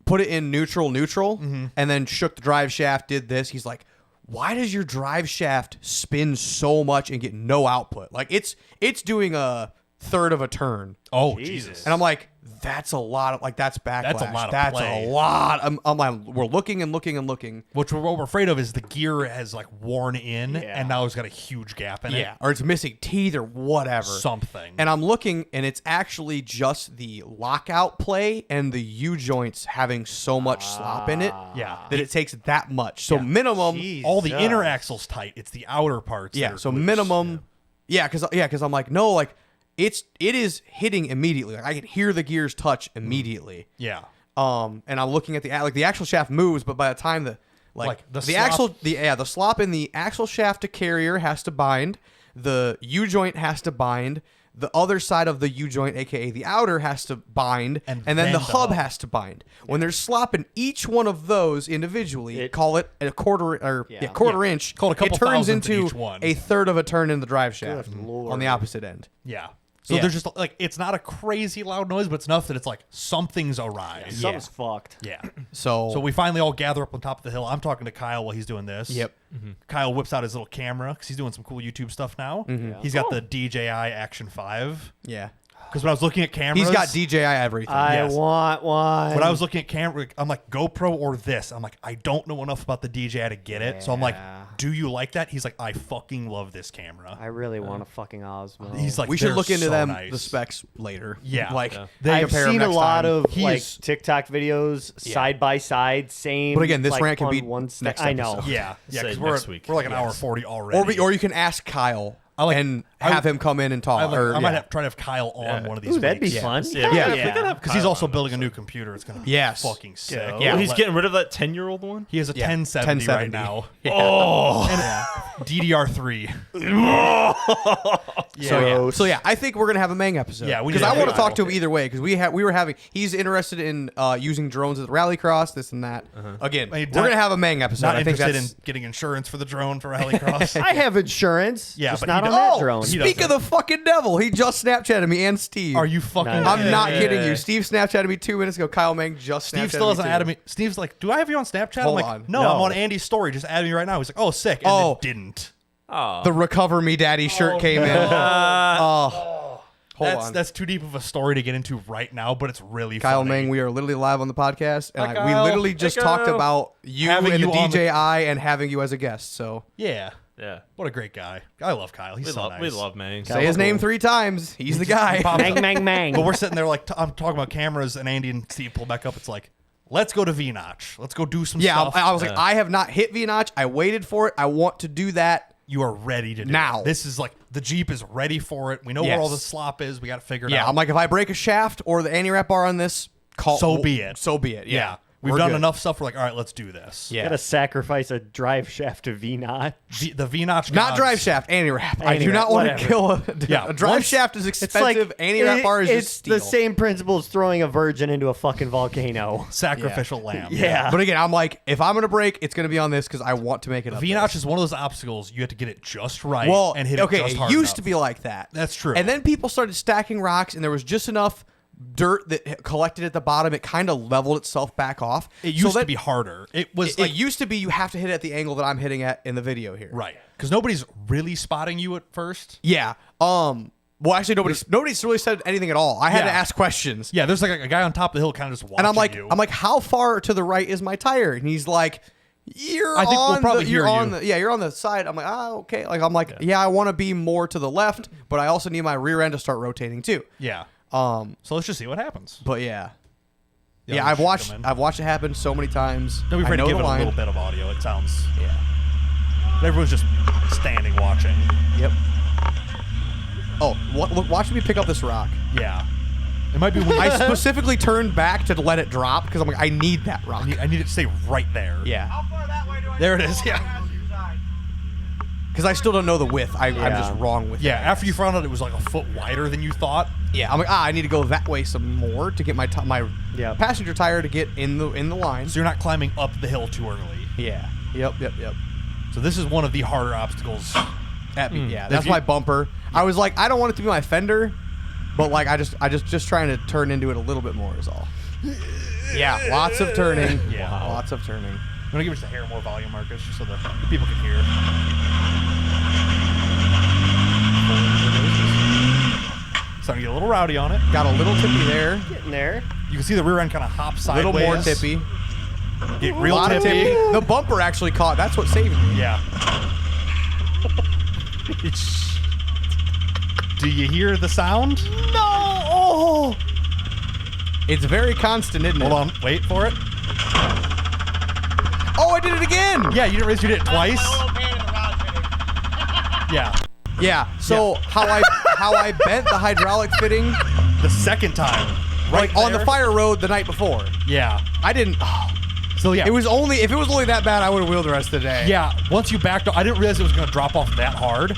Put it in neutral, Mm-hmm. and then shook the drive shaft. Did this? He's like, why does your drive shaft spin so much and get no output? Like it's doing a third of a turn. oh, Jesus. And I'm like, that's a lot of that's backlash. That's a lot of That's play. a lot. I'm like, we're looking and looking and looking. What we're afraid of is the gear has like worn in, and now it's got a huge gap in it. Yeah, or it's missing teeth or whatever. Something. And I'm looking, and it's actually just the lockout play and the U joints having so much slop in it. Yeah. that it takes that much. So minimum, all the inner axle's tight. It's the outer parts. that yeah. are So loose. minimum, because I'm like, no, like it is hitting immediately. Like I can hear the gears touch immediately. Yeah. And I'm looking at the axle shaft moves, but by the time the the slop in the axle shaft to carrier has to bind, the U joint has to bind, the other side of the U joint, aka the outer, has to bind, and then the hub has to bind. When there's slop in each one of those individually, call it a quarter inch. Call it a couple it turns thousandths in into each one. a third of a turn in the drive shaft on the opposite end. Yeah. So there's just like, it's not a crazy loud noise, but it's enough that it's like something's awry. Yeah, something's fucked. Yeah. So we finally all gather up on top of the hill. I'm talking to Kyle while he's doing this. Yep. Kyle whips out his little camera because he's doing some cool YouTube stuff now. He's got the DJI Action 5. Yeah. Because when I was looking at cameras, He's got DJI everything. I want one. when I was looking at camera, I'm like, GoPro or this? I'm like, I don't know enough about the DJI to get it. So I'm like, do you like that? He's like, I fucking love this camera. I really want a fucking Osmo. He's like, we should look into so them, nice. the specs later. Yeah. Like, They I've compare seen a next lot time. of like TikTok videos side by side, same. But again, this like, rant can on be one next I know. episode. Yeah. Yeah. Say Because next week. we're like an hour 40 already. Or you can ask Kyle and I have him come in and talk. I might try to have Kyle on one of these Ooh, that'd be weeks. fun. Yeah. Because he's also building a new computer. It's going to be fucking sick. Yeah. Well, he's getting rid of that 10-year-old one. He has a 1070 right 1070. now. Oh, And DDR3. So yeah, I think we're gonna have a Mang episode. Yeah, we because need I to want to have talk to him either way. Because we were having. He's interested in using drones at the rallycross, this and that. Again, I mean, we're gonna have a Mang episode. Not I think interested in that's. getting insurance for the drone for Rallycross. I have insurance. Yeah, just but not he on does- that drone. he Speak of the fucking devil, he just Snapchatted me and Steve. Are you fucking? Nice. I'm not Yeah. kidding you. Steve Snapchatted me 2 minutes ago. Kyle Mang just Steve Snapchatted still hasn't me added me. Steve's like, do I have you on Snapchat? Hold I'm like, on. no, No. I'm on Andy's story. Just add me right now. He's like, oh, sick. And Oh. then didn't. The Recover Me Daddy shirt came in. Hold on. That's too deep of a story to get into right now, but it's really Kyle funny. Mang, we are literally live on the podcast, and Hi, we Kyle. literally Hey, just Kyle. talked about you Having and you the on the- DJI and having you as a guest. So Yeah. yeah. What a great guy. I love Kyle. He's so nice. We love Mang. say his name 3 times. He's the guy. Pops Mang, up. mang, mang. But we're sitting there like, I'm talking about cameras, and Andy and Steve pull back up. It's like, let's go to V-Notch. Let's go do some Yeah, stuff. I was like, I have not hit V-Notch. I waited for it. I want to do that. You are ready to do Now. it. This is like, the Jeep is ready for it. We know where all the Yes. slop is. We got to figure it Yeah, out. I'm like, if I break a shaft or the anti-wrap bar on this, So be it. So be it. Yeah. We've We're done good. enough stuff. We're like, all right, let's do this. Yeah. Gotta sacrifice a drive shaft to V-Notch. The V-Notch Not gods- drive shaft, anti-wrap. I do Anti-wrap, not want to whatever. kill a, Yeah, a drive once- shaft is It's expensive. Anti-wrap bar is it's just steel. the same principle as throwing a virgin into a fucking volcano. Sacrificial lamb. Yeah. But again, I'm like, if I'm gonna break, it's gonna be on this because I want to make it. Up V-Notch there. is one of those obstacles you have to get it just right Well, and hit okay, it just hard it used enough. to be like that. That's true. And then people started stacking rocks, and there was just enough dirt that collected at the bottom. It kind of leveled itself back off. It used to be harder. It was It like, used to be you have to hit it at the angle that I'm hitting at in the video here. right. Because nobody's really spotting you at first. Yeah. Well, actually, nobody's really said anything at all. I had to Yeah. ask questions, Yeah, there's like a guy on top of the hill kind of just watching and you. I'm like, how far to the right is my tire? And he's like, I think we'll on probably the, you're hear on you. the, yeah, you're on the side. I'm like, okay. Like, I'm like, yeah, I want to be more to the left, but I also need my rear end to start rotating too. yeah. So let's just see what happens. But yeah. The Yeah, other I've shit watched come in. I've watched it happen so many times. Don't be I afraid to know give the it a line. little bit of audio. It sounds. Yeah. But everyone's just standing watching. Yep. Oh, look, watch me pick up this rock. Yeah. It might be when I specifically turned back to let it drop because I'm like, I need that rock. I need it to stay right there. Yeah. How far that way do I There go? it is, yeah. Passenger side. Because I still don't know the width. I'm just wrong with Yeah, it. after you found out it was like a foot wider than you thought. Yeah, I'm like, I need to go that way some more to get my passenger tire to get in the line. So you're not climbing up the hill too early. Yeah. Yep. So this is one of the harder obstacles. Yeah, that's my bumper. I was like, I don't want it to be my fender, but like I just trying to turn into it a little bit more is all. Yeah, lots of turning. Yeah. Lots of turning. I'm gonna give just a hair more volume, Marcus, just so the people can hear. Starting to get a little rowdy on it. Got a little tippy there. Getting there. You can see the rear end kind of hop A sideways. little more tippy. Get A real lot of tippy. tippy. The bumper actually caught. That's what saved me. Yeah. Do you hear the sound? No! Oh! It's very constant, isn't it? Hold on, wait for it. Oh, I did it again! Yeah, you didn't realize you did it twice. A little pain in the rod fitting. Yeah, Yeah. So how I bent the hydraulic fitting the second time, right like on the there. fire road the night before. Yeah. I didn't. So yeah, It was only if it was only that bad, I would have wheeled the rest of the day. Yeah, once you backed off, I didn't realize it was going to drop off that hard.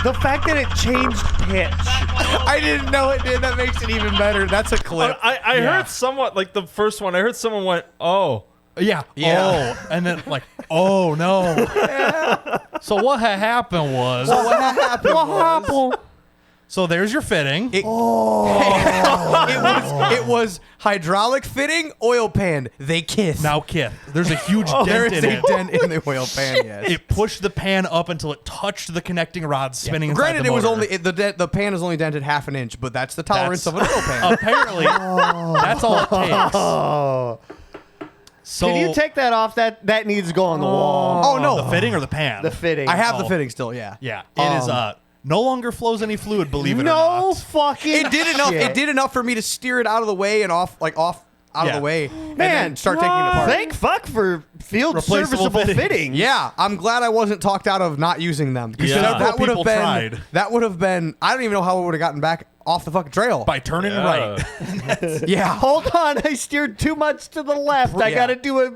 The fact that it changed pitch. I didn't know it did. That makes it even better. That's a clip. I Yeah. heard somewhat like the first one. I heard someone went, "Oh," Yeah. Yeah. Oh, and then like, oh no. So what had happened was. So there's your fitting. It was hydraulic fitting, oil pan. They kiss. Now, Kith, there's a huge dent there is in a it. dent in the oil pan. Yes. It pushed the pan up until it touched the connecting rod spinning. Inside Granted, the it was motor. only the pan is only dented half an inch, but that's the tolerance of an oil pan. Apparently, that's all it takes. Oh. So Can you take that off? That needs to go on the wall. Oh no, the fitting or the pan? The fitting. I have the Oh. fitting still. Yeah. Yeah, it is. No longer flows any fluid. Believe it or not. No fucking. It did enough. shit. It did enough for me to steer it out of the way and off out of Yeah. the way, and Man, then start taking it apart. Thank fuck for field Replaceable serviceable fittings. fittings. Yeah, I'm glad I wasn't talked out of not using them. Because Yeah. that would have People been. tried. That would have been. I don't even know how I would have gotten back off the fucking trail. By turning right. Yeah. Hold on, I steered too much to the left. I Yeah. got to do a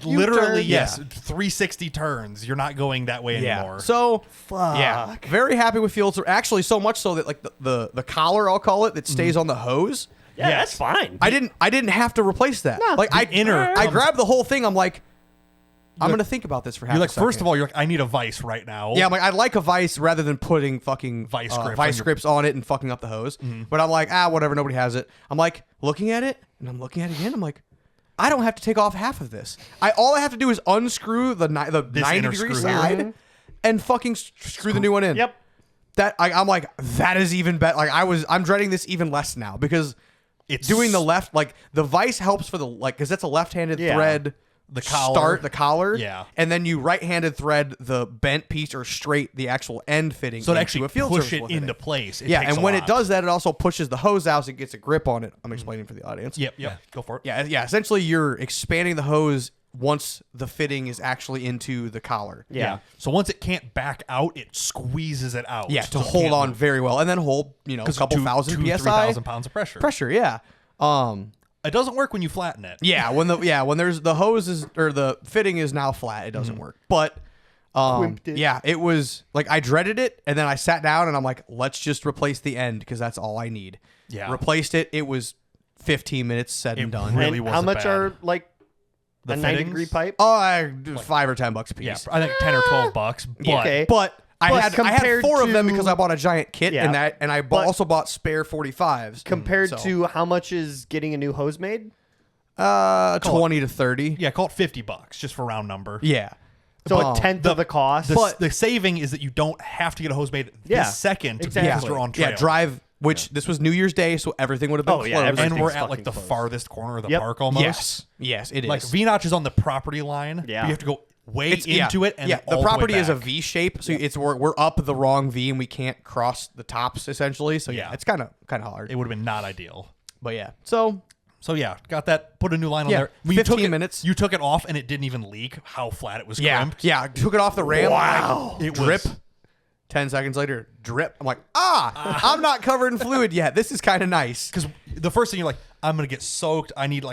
Literally, U-turn. yes. 360 turns. You're not going that way anymore. So Fuck. yeah, very happy with field. Actually, so much so that like the collar, I'll call it, that stays on the hose. Yeah, Yes. that's fine. I didn't have to replace that. No. Like The inner I comes- grabbed the whole thing. I'm like, I'm gonna think about this for half. You're like, a second. first of all, you're like, I need a vice right now. Yeah, I'm like, I'd like a vice rather than putting fucking Vice grips on your- grips on it and fucking up the hose. But I'm like, whatever, nobody has it. I'm like, looking at it, and I'm looking at it again. I'm like, I don't have to take off half of this. All I have to do is unscrew the 90 inner degree screw here. side and fucking screw the new one in. Yep. I'm like, that is even better. Like I'm dreading this even less now because It's doing the left, like the vice helps for the because that's a left-handed Yeah. thread. The collar. Start the collar, Yeah. and then you right-handed thread the bent piece or straight the actual end fitting. So to into actually a field push serviceable it fitting. into place. It Yeah, takes and a when lot. it does that, it also pushes the hose out so it gets a grip on it. I'm explaining for the audience. Yep. Go for it. Yeah. Essentially, you're expanding the hose once the fitting is actually into the collar. Yeah. So once it can't back out, it squeezes it out. Yeah, so to it hold can't on move. very well, and then hold a couple thousand 2,000 psi 3,000 pounds of pressure. pressure. Yeah. It doesn't work when you flatten it. Yeah, when there's the hose is or the fitting is now flat, it doesn't work. But Quimped it. yeah, it was like I dreaded it, and then I sat down and I'm like, let's just replace the end because that's all I need. Yeah. Replaced it. It was 15 minutes said and done. really And wasn't how much bad. are like The a 90 fittings? degree pipe? Oh, $5 or $10 a piece. Yeah, I think 10 or 12 bucks. But Okay. But I But had compared 4 of them to- because I bought a giant kit Yeah. and I But- also bought spare 45s. Compared So, to how much is getting a new hose made? 20 to 30. yeah, call it $50 just for round number. Yeah. So But- a tenth of the cost. The saving is that you don't have to get a hose made Yeah, this second exactly. because you're on trail. Yeah, drive. Which this was New Year's Day, so everything would have been Oh, closed. yeah, everything. And we're Everything's at like the fucking closed. farthest corner of the Yep. park almost. Yes, it is. Like V-notch is on the property line. Yeah. But you have to go way It's- into it. And yeah, then the all way property is a back. V shape, so we're up the wrong V and we can't cross the tops essentially. So yeah, Yeah. it's kind of hard. It would have been not ideal. But yeah, so So yeah, got that. Put a new line on Yeah, there. When you 15 took it- minutes. You took it off and it didn't even leak. How flat it was yeah, crimped. yeah, took it off the ram. Wow. It It drip. was- 10 seconds later, drip. I'm like, I'm not covered in fluid yet. This is kind of nice. Because the first thing you're like, I'm gonna get soaked. I need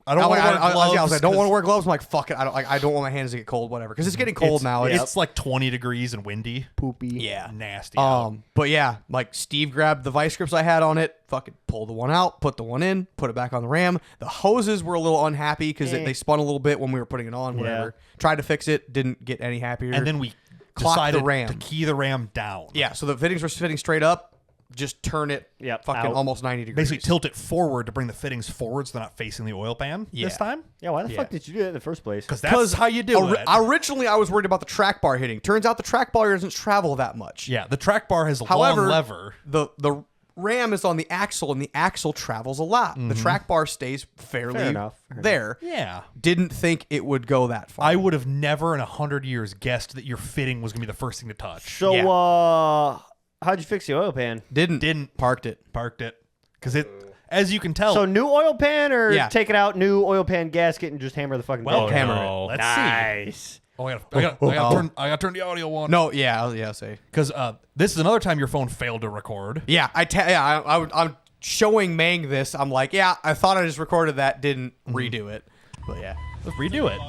I don't I want to wear gloves. was like, I don't want to 'cause wear gloves. I'm like, fuck it. I don't want my hands to get cold. Whatever, because it's getting cold now. It's like 20 degrees and windy. Poopy. yeah. Nasty. out. But yeah, like Steve grabbed the vice grips I had on it, fucking pulled the one out, put the one in, put it back on the ram. The hoses were a little unhappy because they spun a little bit when we were putting it on. Whatever. Tried to fix it, didn't get any happier. And then we clocked the decided ram. to key the ram down. Yeah, so the fittings were fitting straight up. Just turn it, fucking out. almost 90 degrees. Basically tilt it forward to bring the fittings forward so they're not facing the oil pan this time. Yeah, why the fuck did you do that in the first place? Because that's how you do it. Originally, I was worried about the track bar hitting. Turns out the track bar doesn't travel that much. Yeah, the track bar has a However, long lever. the ram is on the axle, and the axle travels a lot. The track bar stays fairly enough. there. Yeah. Didn't think it would go that far. I would have never in 100 years guessed that your fitting was going to be the first thing to touch. So, Yeah. how'd you fix the oil pan? Didn't. Parked it. Parked it. Because it, as you can tell. So new oil pan or Yeah. take it out, new oil pan gasket, and just hammer the fucking well, thing? hammer no, let's see. Nice. Oh, I gotta turn the audio on. No, yeah, I'll say. Because this is another time your phone failed to record. Yeah, I'm showing Mang this. I'm like, yeah, I thought I just recorded that, didn't redo it. But yeah. Let's redo it.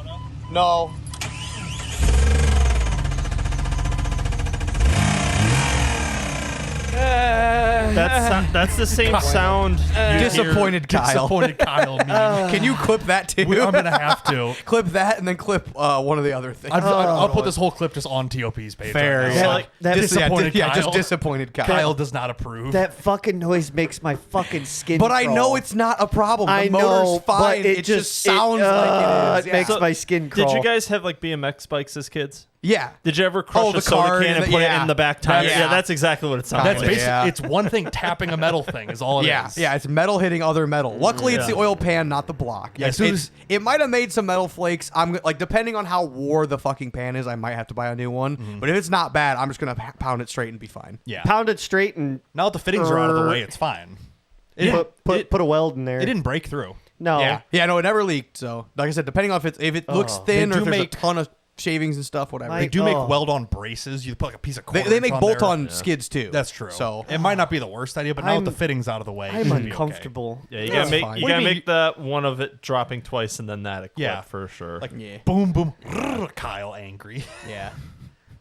No. That's the same sound. Disappointed Kyle. Disappointed Kyle meme. Can you clip that too? I'm gonna have to clip that and then clip one of the other things. I'll put this whole clip just on TOP's page. Fair. Right Yeah. now. Like, that disappointed Kyle. just disappointed Kyle. Kyle does not approve. That fucking noise makes my fucking skin But I crawl. know it's not a problem. The I motor's know, fine. but It just sounds like it is. It makes Yeah. my skin crawl. Did you guys have like BMX bikes as kids? Yeah. Did you ever crush the a soda car can and and put it yeah. in the back tire? That's- Yeah, that's exactly what it sounds That's like. basically Yeah. it's one thing tapping a metal thing is all it is. Yeah, it's metal hitting other metal. Luckily, it's the oil pan, not the block. Yeah, Like, as soon as- it might have made some metal flakes. I'm like, depending on how wore the fucking pan is, I might have to buy a new one. But if it's not bad, I'm just gonna pound it straight and be fine. Yeah. pound it straight and Now that the fittings are out of the way, it's fine. It put a weld in there? it didn't break through. No. Yeah, no, it never leaked. So, like I said, depending on if it looks thin They or do if there's make- a ton of shavings and stuff, whatever. They do make weld-on braces. You put like a piece of They cordage make on bolt-on there. skids too. That's true. So it might not be the worst idea, but now with the I'm- fittings out of the way, it I'm should be okay. uncomfortable. Yeah, you That's gotta make fine. you What do gotta you mean make that one of it dropping twice and then that equip Yeah. for sure. Like Yeah. boom, boom, Kyle angry. yeah.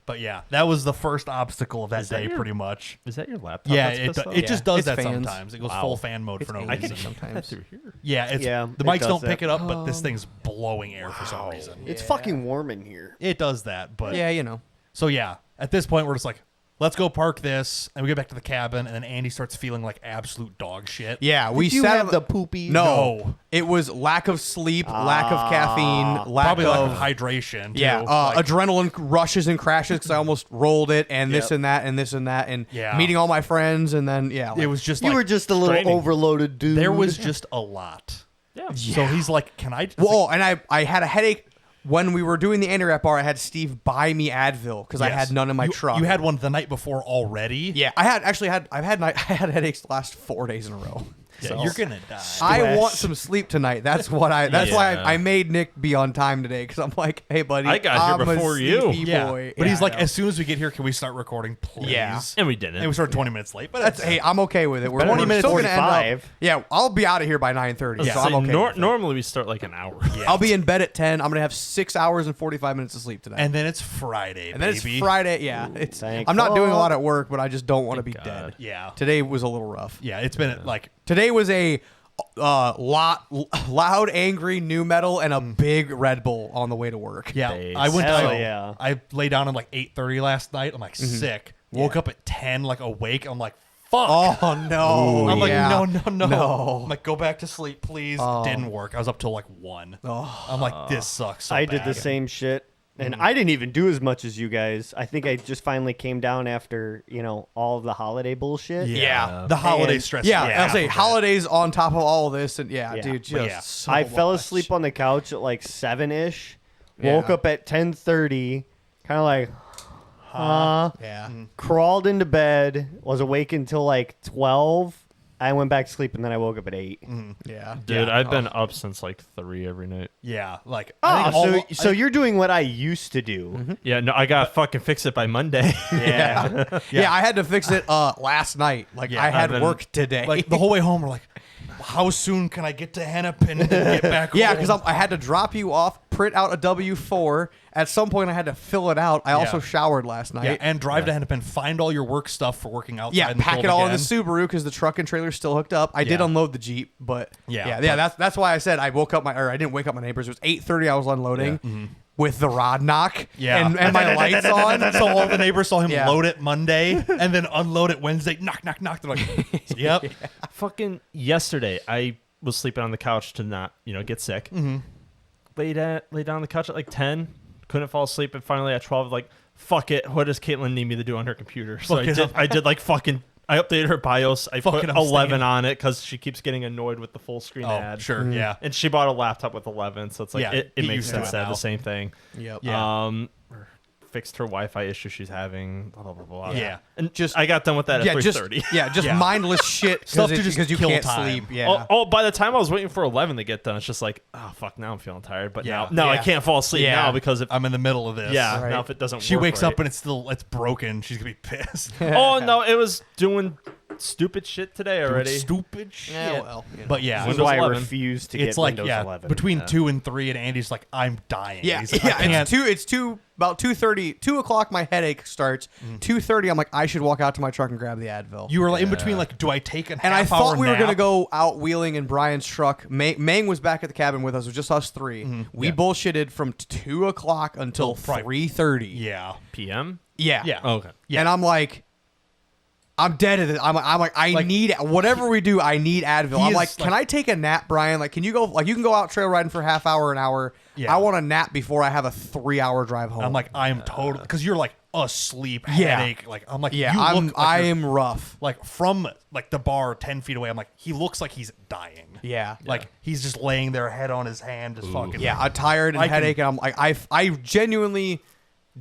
But yeah, that was the first obstacle of that that day, your- pretty much. Is that your laptop? Yeah, that's it pissed off? it just does It's that fans. sometimes. It goes Wow. full fan mode It's for no angry. reason. sometimes. through here. Yeah, Yeah, the it mics does don't that. pick it up, but this thing's blowing air for some reason. It's fucking warm in here. It does that, but Yeah, you know. so yeah, at this point we're just like, let's go park this, and we get back to the cabin, and then Andy starts feeling like absolute dog shit. Yeah, we Did you sat have on the poopy? No. It was lack of sleep, lack of caffeine, lack Probably of lack of hydration. Too. yeah, Like, adrenaline rushes and crashes because I almost rolled it, and this Yep. and that, and this and that, and Yeah. meeting all my friends, and then it was just You like, were just a little straining. overloaded dude. there was just a lot. Yeah. So he's like, can I? whoa, and I had a headache when we were doing the Anti-Wrap bar. I had Steve buy me Advil because I Yes. had none in my truck. You had one the night before already. yeah, I had I had headaches the last 4 days in a row. Yeah, So- you're gonna die. I want some sleep tonight. That's what That's why Yeah. I made Nick be on time today because I'm like, hey buddy, I got here I'm a before you. sleepy yeah, boy. but Yeah, he's I like, know. as soon as we get here, can we start recording, please? Yeah. And we didn't. And we started 20 minutes late, but That's hey, I'm okay with it. We're 20 minutes, still gonna end up. 45. Yeah, I'll be out of here by 9:30, Yeah. so I'm okay. with it. Normally we start like an hour. I'll be in bed at 10. I'm gonna have 6 hours and 45 minutes of sleep tonight. and then it's Friday, And then baby. it's Friday. Yeah, it's. Thank I'm not doing a fuck. lot at work, but I just don't want to be God. dead. Yeah, Today was a little rough. yeah. It's been like Today was a loud, angry new metal and a big Red Bull on the way to work. yeah. Days. I went. Hell to, yeah. I lay down at like 8:30 last night. I'm like sick. Woke up at 10, like awake. I'm like, fuck. Oh no! I'm like, yeah. no. I'm like, go back to sleep, please. Didn't work. I was up till like 1. I'm like, this sucks. So I did the bad. same shit. And I didn't even do as much as you guys. I think I just finally came down after, all of the holiday bullshit. Yeah. The holiday And- stress. Yeah, on I'll top say of it. holidays on top of all of this, and yeah, Yeah. dude, But just yeah. so I fell much. asleep on the couch at like 7-ish. Yeah. Woke up at 10:30, kind of like, Yeah, crawled into bed, was awake until like 12. I went back to sleep and then I woke up at 8. yeah, Dude, Yeah. I've been up since like 3 every night. Yeah, like I Oh, think so you're doing what I used to do. Yeah, no, I gotta fucking fix it by Monday. yeah, yeah. I had to fix it last night. Like Yeah, I had I've been- work today. like the whole way home, we're like, how soon can I get to Hennepin and get back? yeah, home? because I had to drop you off, print out a W-4. At some point, I had to fill it out. I also Yeah. showered last night. yeah, and drive to Hennepin, find all your work stuff for working outside. Yeah, in the pack cold it all in again. the Subaru because the truck and trailer's still hooked up. I did Yeah. unload the Jeep, but Yeah, yeah. That's why I said I woke up I didn't wake up my neighbors. It was 8:30. I was unloading with the rod knock. Yeah. and my lights on. So all the neighbors saw him Yeah. load it Monday and then unload it Wednesday. Knock, knock, knock. They're like, yep. Fucking yesterday, I was sleeping on the couch to not, get sick. Lay down on the couch at like 10, couldn't fall asleep, and finally at 12, like, fuck it. What does Caitlin need me to do on her computer? So I did like fucking. I updated her BIOS. I put Fucking 11 staying. on it because she keeps getting annoyed with the full screen Oh, ad. sure. Yeah. And she bought a laptop with 11, so it's like Yeah, it get makes used to sense it to have now. the same thing. Yep. Yeah. Fixed her Wi-Fi issue she's having. Blah blah blah blah. Yeah. And just I got done with that at Yeah, just 3:30. just mindless shit Stuff to just because you kill can't time. sleep. Yeah. Oh, by the time I was waiting for 11 to get done, it's just like, oh fuck, now I'm feeling tired. But Yeah. now I Yeah. can't fall asleep Yeah. now because if I'm in the middle of this. Right. now if it doesn't She work wakes right. up and it's broken. She's gonna be pissed. Oh no, it was doing stupid shit today already. Stupid shit. Yeah, well, you know. But yeah, This is Windows why I 11. refuse to it's get like Windows 11. between 2 and 3, and Andy's like, I'm dying. Yeah, He's like, I can't. it's about 2:30, 2 o'clock. My headache starts. 2:30. I'm like, I should walk out to my truck and grab the Advil. You were like in between, like, do I take a half and I thought we were going gonna go out wheeling in Brian's truck. Mang was back at the cabin with us. It was just us 3. We bullshitted from 2 o'clock until 3:30. Yeah. PM? Yeah. Yeah. Oh, okay. Yeah. And I'm like, I'm dead at it. I'm like, I need whatever we do. I need Advil. I'm like, can I take a nap, Brian? Like, can you go? Like, you can go out trail riding for half hour, an hour. Yeah. I want a nap before I have a 3-hour drive home. I'm like, I am totally, because you're like asleep, Yeah. headache. Like, I'm like, yeah, you look like I you're- am rough. like from like the bar 10 feet away. I'm like, he looks like he's dying. Yeah. Like he's just laying there, head on his hand, just fucking. Yeah, I'm tired and I can- headache, and I'm like, I genuinely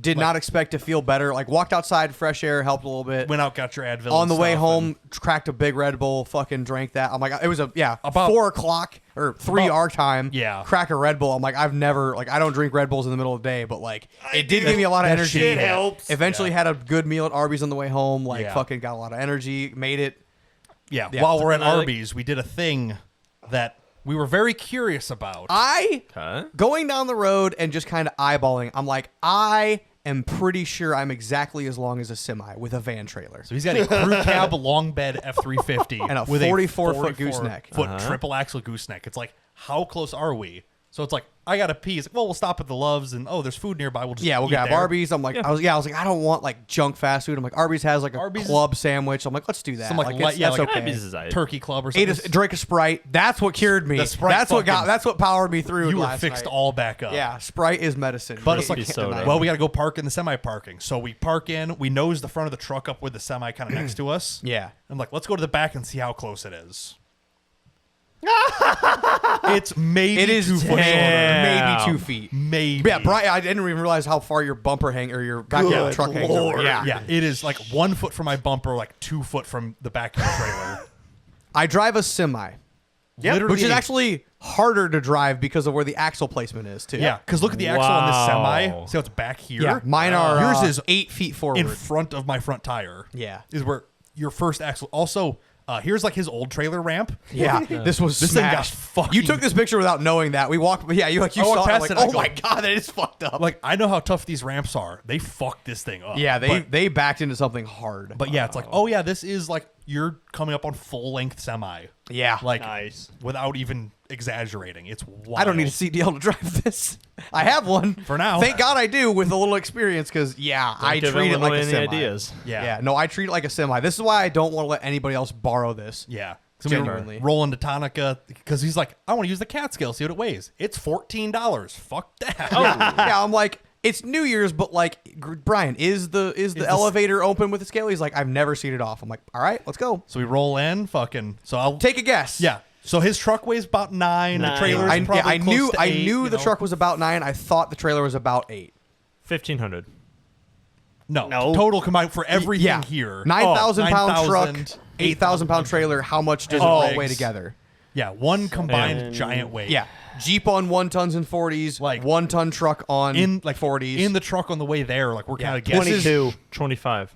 did not expect to feel better. Like, walked outside, fresh air helped a little bit. Went out, got your Advil. On and the way stuff, home, cracked a big Red Bull, fucking drank that. I'm like, it was About- 4 o'clock or 3 about- our time. Yeah. Crack a Red Bull. I'm like, I've never, like, I don't drink Red Bulls in the middle of the day, but like, it did give me a lot of that energy. shit helps. Eventually had a good meal at Arby's on the way home. Like, Yeah. fucking got a lot of energy, made it. Yeah. Yeah. While we're at And I like- Arby's, we did a thing that we were very curious about. Okay. Going down the road and just kind of eyeballing, I'm like, I am pretty sure I'm exactly as long as a semi with a van trailer. So he's got a crew cab long bed F350 And a with 44-foot gooseneck. foot triple axle gooseneck. It's like, how close are we? So it's like, I gotta pee. It's like, well, we'll stop at the Loves, and we'll there's food nearby. We'll just Yeah, we'll eat grab there. Arby's. I'm like, I was like, I don't want like junk fast food. I'm like, Arby's has like a Arby's- club sandwich. I'm like, let's do that. Some, like, it's- light- yeah, that's like okay. Arby's is aight. Turkey club or Ate something. a, drink a Sprite. That's what cured me. The Sprite That's what fucking- That's what powered me through. You were last fixed night. all back up. Yeah, Sprite is medicine. But it's You like, can't soda. deny well, it. we got to go park in the semi parking. So we park in. We nose the front of the truck up with the semi kind of next to us. Yeah. I'm like, let's go to the back and see how close it is. It's maybe It is 2 foot shorter. maybe 2 feet. Maybe. Yeah, Brian, I didn't even realize how far your bumper hang or your back of the Good truck hangs over. Lord. Yeah. Yeah, it is like 1 foot from my bumper, like 2 foot from the back of the trailer. I drive a semi, Literally, which is actually harder to drive because of where the axle placement is too. yeah. Because look at the axle on this semi. Wow. See how it's back here? Yeah, mine are yours is 8 feet forward. in front of my front tire. Yeah. is where your first axle. Also, here's like his old trailer ramp. Yeah, this was This thing got smashed. fucking- You took this picture without knowing that. We walked. Yeah, you I saw walked it. I'm past like, it, I oh go- my god, that is fucked up. Like I know how tough these ramps are. They fucked this thing up. yeah, they backed into something hard. But yeah, it's like, oh yeah, this is like you're coming up on full length semi. yeah, Like Nice. without even exaggerating. It's wild. I don't need a CDL to drive this. I have one For now. Thank God I do with a little experience because I Give treat it him like a any semi. ideas. Yeah. Yeah, no, I treat it like a semi. This is why I don't want to let anybody else borrow this. Yeah. So we were Genuinely. rolling to Tonica because he's like, I want to use the cat scale, see what it weighs. It's $14. Fuck that. Oh, Yeah, I'm like, it's New Year's, but like, Brian, is the elevator open with the scale? He's like, I've never seen it off. I'm like, all right, let's go. So we roll in, fucking. So I'll Take a guess. Yeah. So his truck weighs about 9. The Nine. trailer's I probably close to 8, knew you the know? truck was about 9. I thought the trailer was about 8. 1,500. No. No. Total combined for everything Yeah, here. 9,000 pound 9,000, truck, 8,000 pound trailer. How much does it Oh. all weigh together? Yeah, one combined And- giant weight. Yeah, Jeep on 1 tons and 40s, Like, 1 ton truck on In like 40s. in the truck on the way there, like we're Yeah, kind of guessing. 22. 25.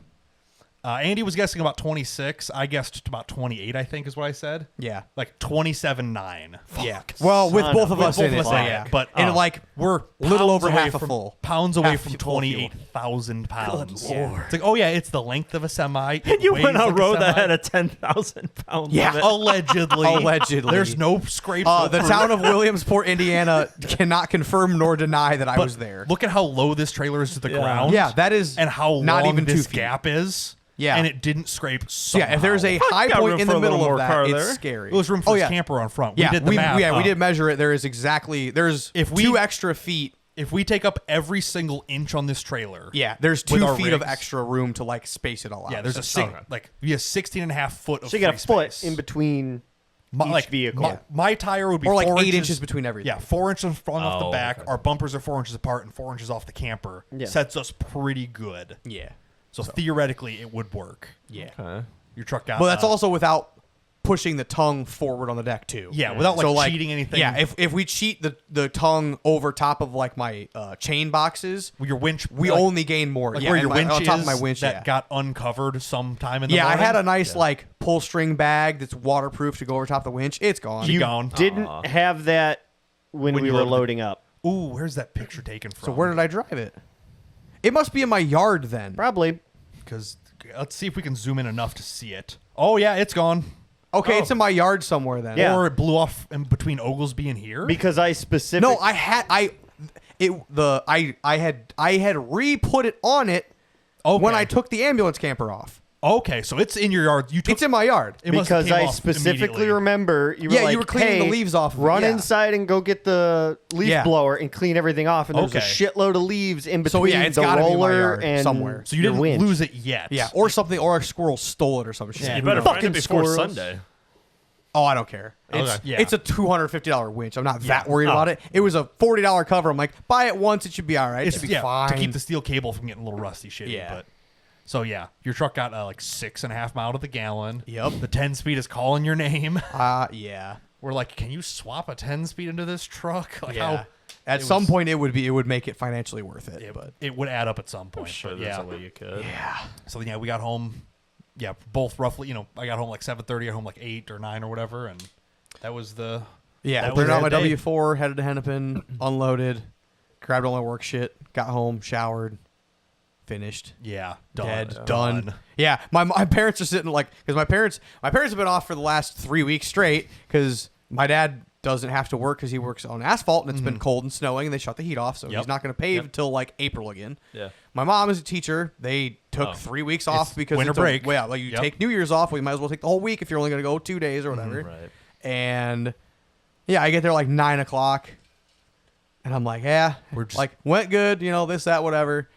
Andy was guessing about 26. I guessed about 28. I think is what I said. yeah, Like 27.9. yeah. Well, with Son both of of a- us Both in of it, us in yeah. it, but and like we're little pounds over away half a from, full. pounds away half from full fuel. 28,000 pounds. Lord. It's like, oh yeah, it's the length of a semi. And you went on a on road that had a 10,000 pound Yeah. limit. allegedly. Allegedly. There's no scrapes. The town of Williamsport, Indiana, cannot confirm nor deny that I was there. Look at how low this trailer is to the Yeah. ground. Yeah, that is and how not long even 2 this feet. gap is. Yeah. and it didn't scrape. So yeah, if there's a Fuck, high got point room in for the a little middle more of car that, there. it's scary. There's room for his camper on front. Yeah, we did the math. we did measure it. There is there's If we- 2 extra feet. If we take up every single inch on this trailer, Yeah, there's with 2 our feet of rigs. extra room to like space it all out. Yeah, there's we have 16 and a half foot of So you got a free foot space. in between each vehicle. My tire would be or like 4 8 inches between everything. Yeah, 4 inches in front off the Oh, back. okay. Our bumpers are 4 inches apart and 4 inches off the camper. Yeah. Sets us pretty good. Yeah. So theoretically, it would work. Yeah. Okay. Your truck got. But that's also without pushing the tongue forward on the deck too. Yeah, without cheating anything. Yeah, if we cheat the tongue over top of like my chain boxes, your winch, we only gain more. Where your winch on top is of my winch that got uncovered sometime in the morning. morning. I had a nice like pull string bag that's waterproof to go over top of the winch. It's gone. You gone. didn't have that when we were loading up. Ooh, where's that picture taken from? So where did I drive it? It must be in my yard then. Probably. Because let's see if we can zoom in enough to see it. Oh yeah, it's gone. Okay, it's in my yard somewhere then. Yeah. Or it blew off in between Oglesby and here. Because I specifically... No, I had re-put it on it when I took the ambulance camper off. Okay, so it's in your yard. It's in my yard. Because I specifically remember you were like, you were cleaning the leaves off. Run inside and go get the leaf blower and clean everything off. And there's a shitload of leaves in between it's the gotta be in my roller yard and somewhere. So you didn't lose it yet. Yeah, or something, or a squirrel stole it or some shit. You better find it before squirrels. Sunday. Oh, I don't care. It's a $250 winch. I'm not that worried about it. It was a $40 cover. I'm like, buy it once, it should be all right. It should be fine. To keep the steel cable from getting a little rusty shitty. Yeah. But so yeah, your truck got like 6.5 miles to the gallon. Yep. The 10-speed is calling your name. Yeah. We're like, can you swap a 10-speed into this truck? Like Yeah. At some point, it would make it financially worth it. But it would add up at some point. I'm sure but there's a way you could. yeah. So yeah, we got home. Yeah, both roughly. I got home like 7:30. I home like 8 or 9 or whatever, and that was the. Yeah, that put was out my that day. W4, headed to Hennepin, unloaded, grabbed all my work shit, got home, showered, finished. Yeah, Done. Yeah, my parents are sitting like, because my parents have been off for the last 3 weeks straight because my dad doesn't have to work because he works on asphalt and it's been cold and snowing and they shut the heat off, so he's not going to pave until like April again. Yeah. My mom is a teacher. They took 3 weeks off because winter break. You take New Year's off. We might as well take the whole week if you're only going to go 2 days or whatever. Right. And yeah, I get there like 9 o'clock, and I'm like, yeah, We're just- like went good, this, that, whatever.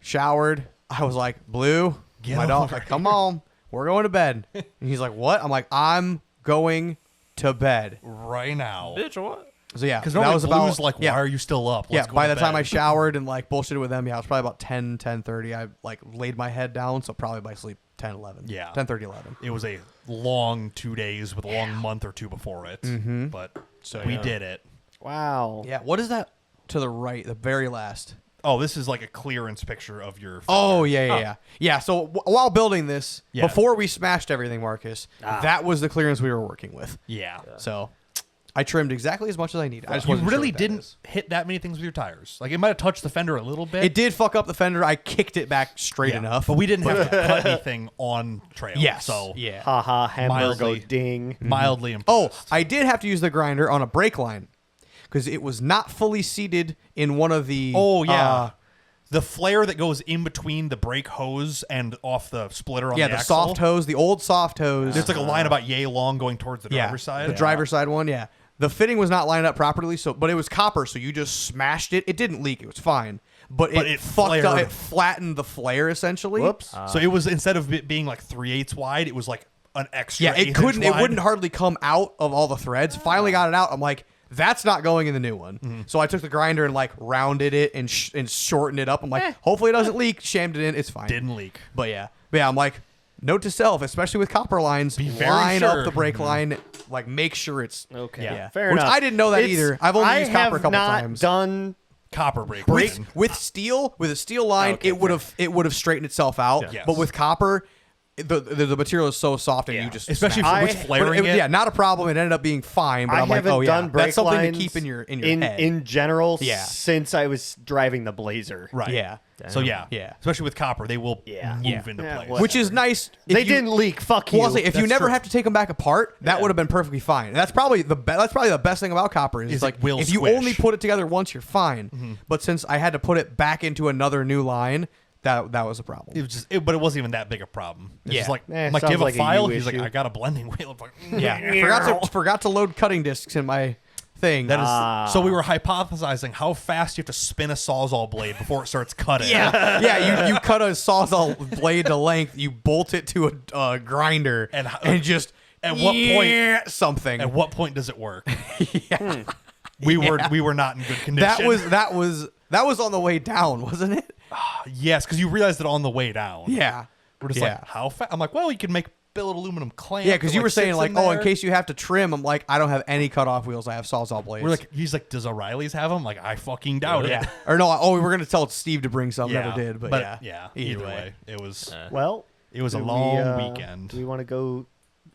Showered. I was like, Blue, Get my dog's over like, come on, we're going to bed. And he's like, what? I'm like, I'm going to bed right now. Bitch, what? So yeah, Because that was Blue's about like, why are you still up? Let's go by to the time bed. I showered and like bullshitted with them, it was probably about 10:30. I like laid my head down, so probably by sleep 10, 11. Yeah. 10:30, 11. It was a long 2 days with a long month or two before it, but we did it. Wow. Yeah, what is that to the right, the very last? Oh, this is like a clearance picture of your. Oh, yeah. Yeah, so while building this, Yeah. before we smashed everything, Marcus, that was the clearance we were working with. Yeah. So I trimmed exactly as much as I needed. I just You wasn't sure really what that didn't is. hit that many things with your tires. Like it might have touched the fender a little bit. It did fuck up the fender. I kicked it back straight enough. but we didn't have to cut anything on trail. Yes. So Yeah. Haha, hamburger Mildly. ding. mildly Oh, impressed. I did have to use the grinder on a brake line because it was not fully seated in one of the. Oh yeah. The flare that goes in between the brake hose and off the splitter on yeah, the the axle. soft hose, the old soft hose. There's like a line about yay long going towards the driver's side. The driver's side one, yeah. The fitting was not lined up properly, but it was copper, so you just smashed it. It didn't leak; it was fine. But it fucked up. flared. It flattened the flare essentially. Whoops. So it was, instead of it being like 3/8 wide, it was like an extra. Yeah, it 1/8 couldn't. wide. It wouldn't hardly come out of all the threads. Finally got it out. I'm like, that's not going in the new one. So I took the grinder and like rounded it and shortened it up. I'm like, hopefully it doesn't leak. Shammed it in. It's fine. Didn't leak. But yeah, I'm like, note to self, especially with copper lines, very line sure. up the brake line. Like, make sure it's Okay. Yeah. Fair Which enough. I didn't know that either. I've only used copper a couple times. Done Copper brake. With steel, with a steel line, Okay, it would have straightened itself out. Yes. But with copper, the material is so soft and you just especially smash with it. flaring it. Yeah, not a problem. It ended up being fine. But I I'm like, haven't oh yeah, done brake that's something lines to keep in your head. in general Yeah. since I was driving the Blazer. Right. Yeah. So yeah. Yeah. Especially with copper, they will move into Yeah, place. whatever. Which is nice. If They you- didn't leak. Fuck you. Well, I'll say, if you That's never true. have to take them back apart, that would have been perfectly fine. And that's probably the best thing about copper is Is like it will if you squish. only put it together once, you're fine. But since I had to put it back into another new line, that was a problem. It was just, but it wasn't even that big a problem. It's just like, Eh, I'm like, sounds give a like a file. you He's like, issue. I got a blending wheel. I'm like, Yeah, I forgot to load cutting discs in my thing. That is, so we were hypothesizing how fast you have to spin a Sawzall blade before it starts cutting. yeah. You cut a Sawzall blade to length, you bolt it to a grinder, And just at what point something. At what point does it work? We were not in good condition. That was on the way down, wasn't it? Yes, because you realized it on the way down. Yeah. We're just like, how fast? I'm like, well, you can make billet aluminum clamp. Yeah, because you were saying like, oh, in there. case you have to trim, I'm like, I don't have any cutoff wheels. I have Sawzall blades. We're like, he's like, does O'Reilly's have them? Like, I fucking doubt it. Or no, we were gonna tell Steve to bring some. Yeah, Never did, but yeah. Either way, it was Well, it was a do long weekend. Do we want to go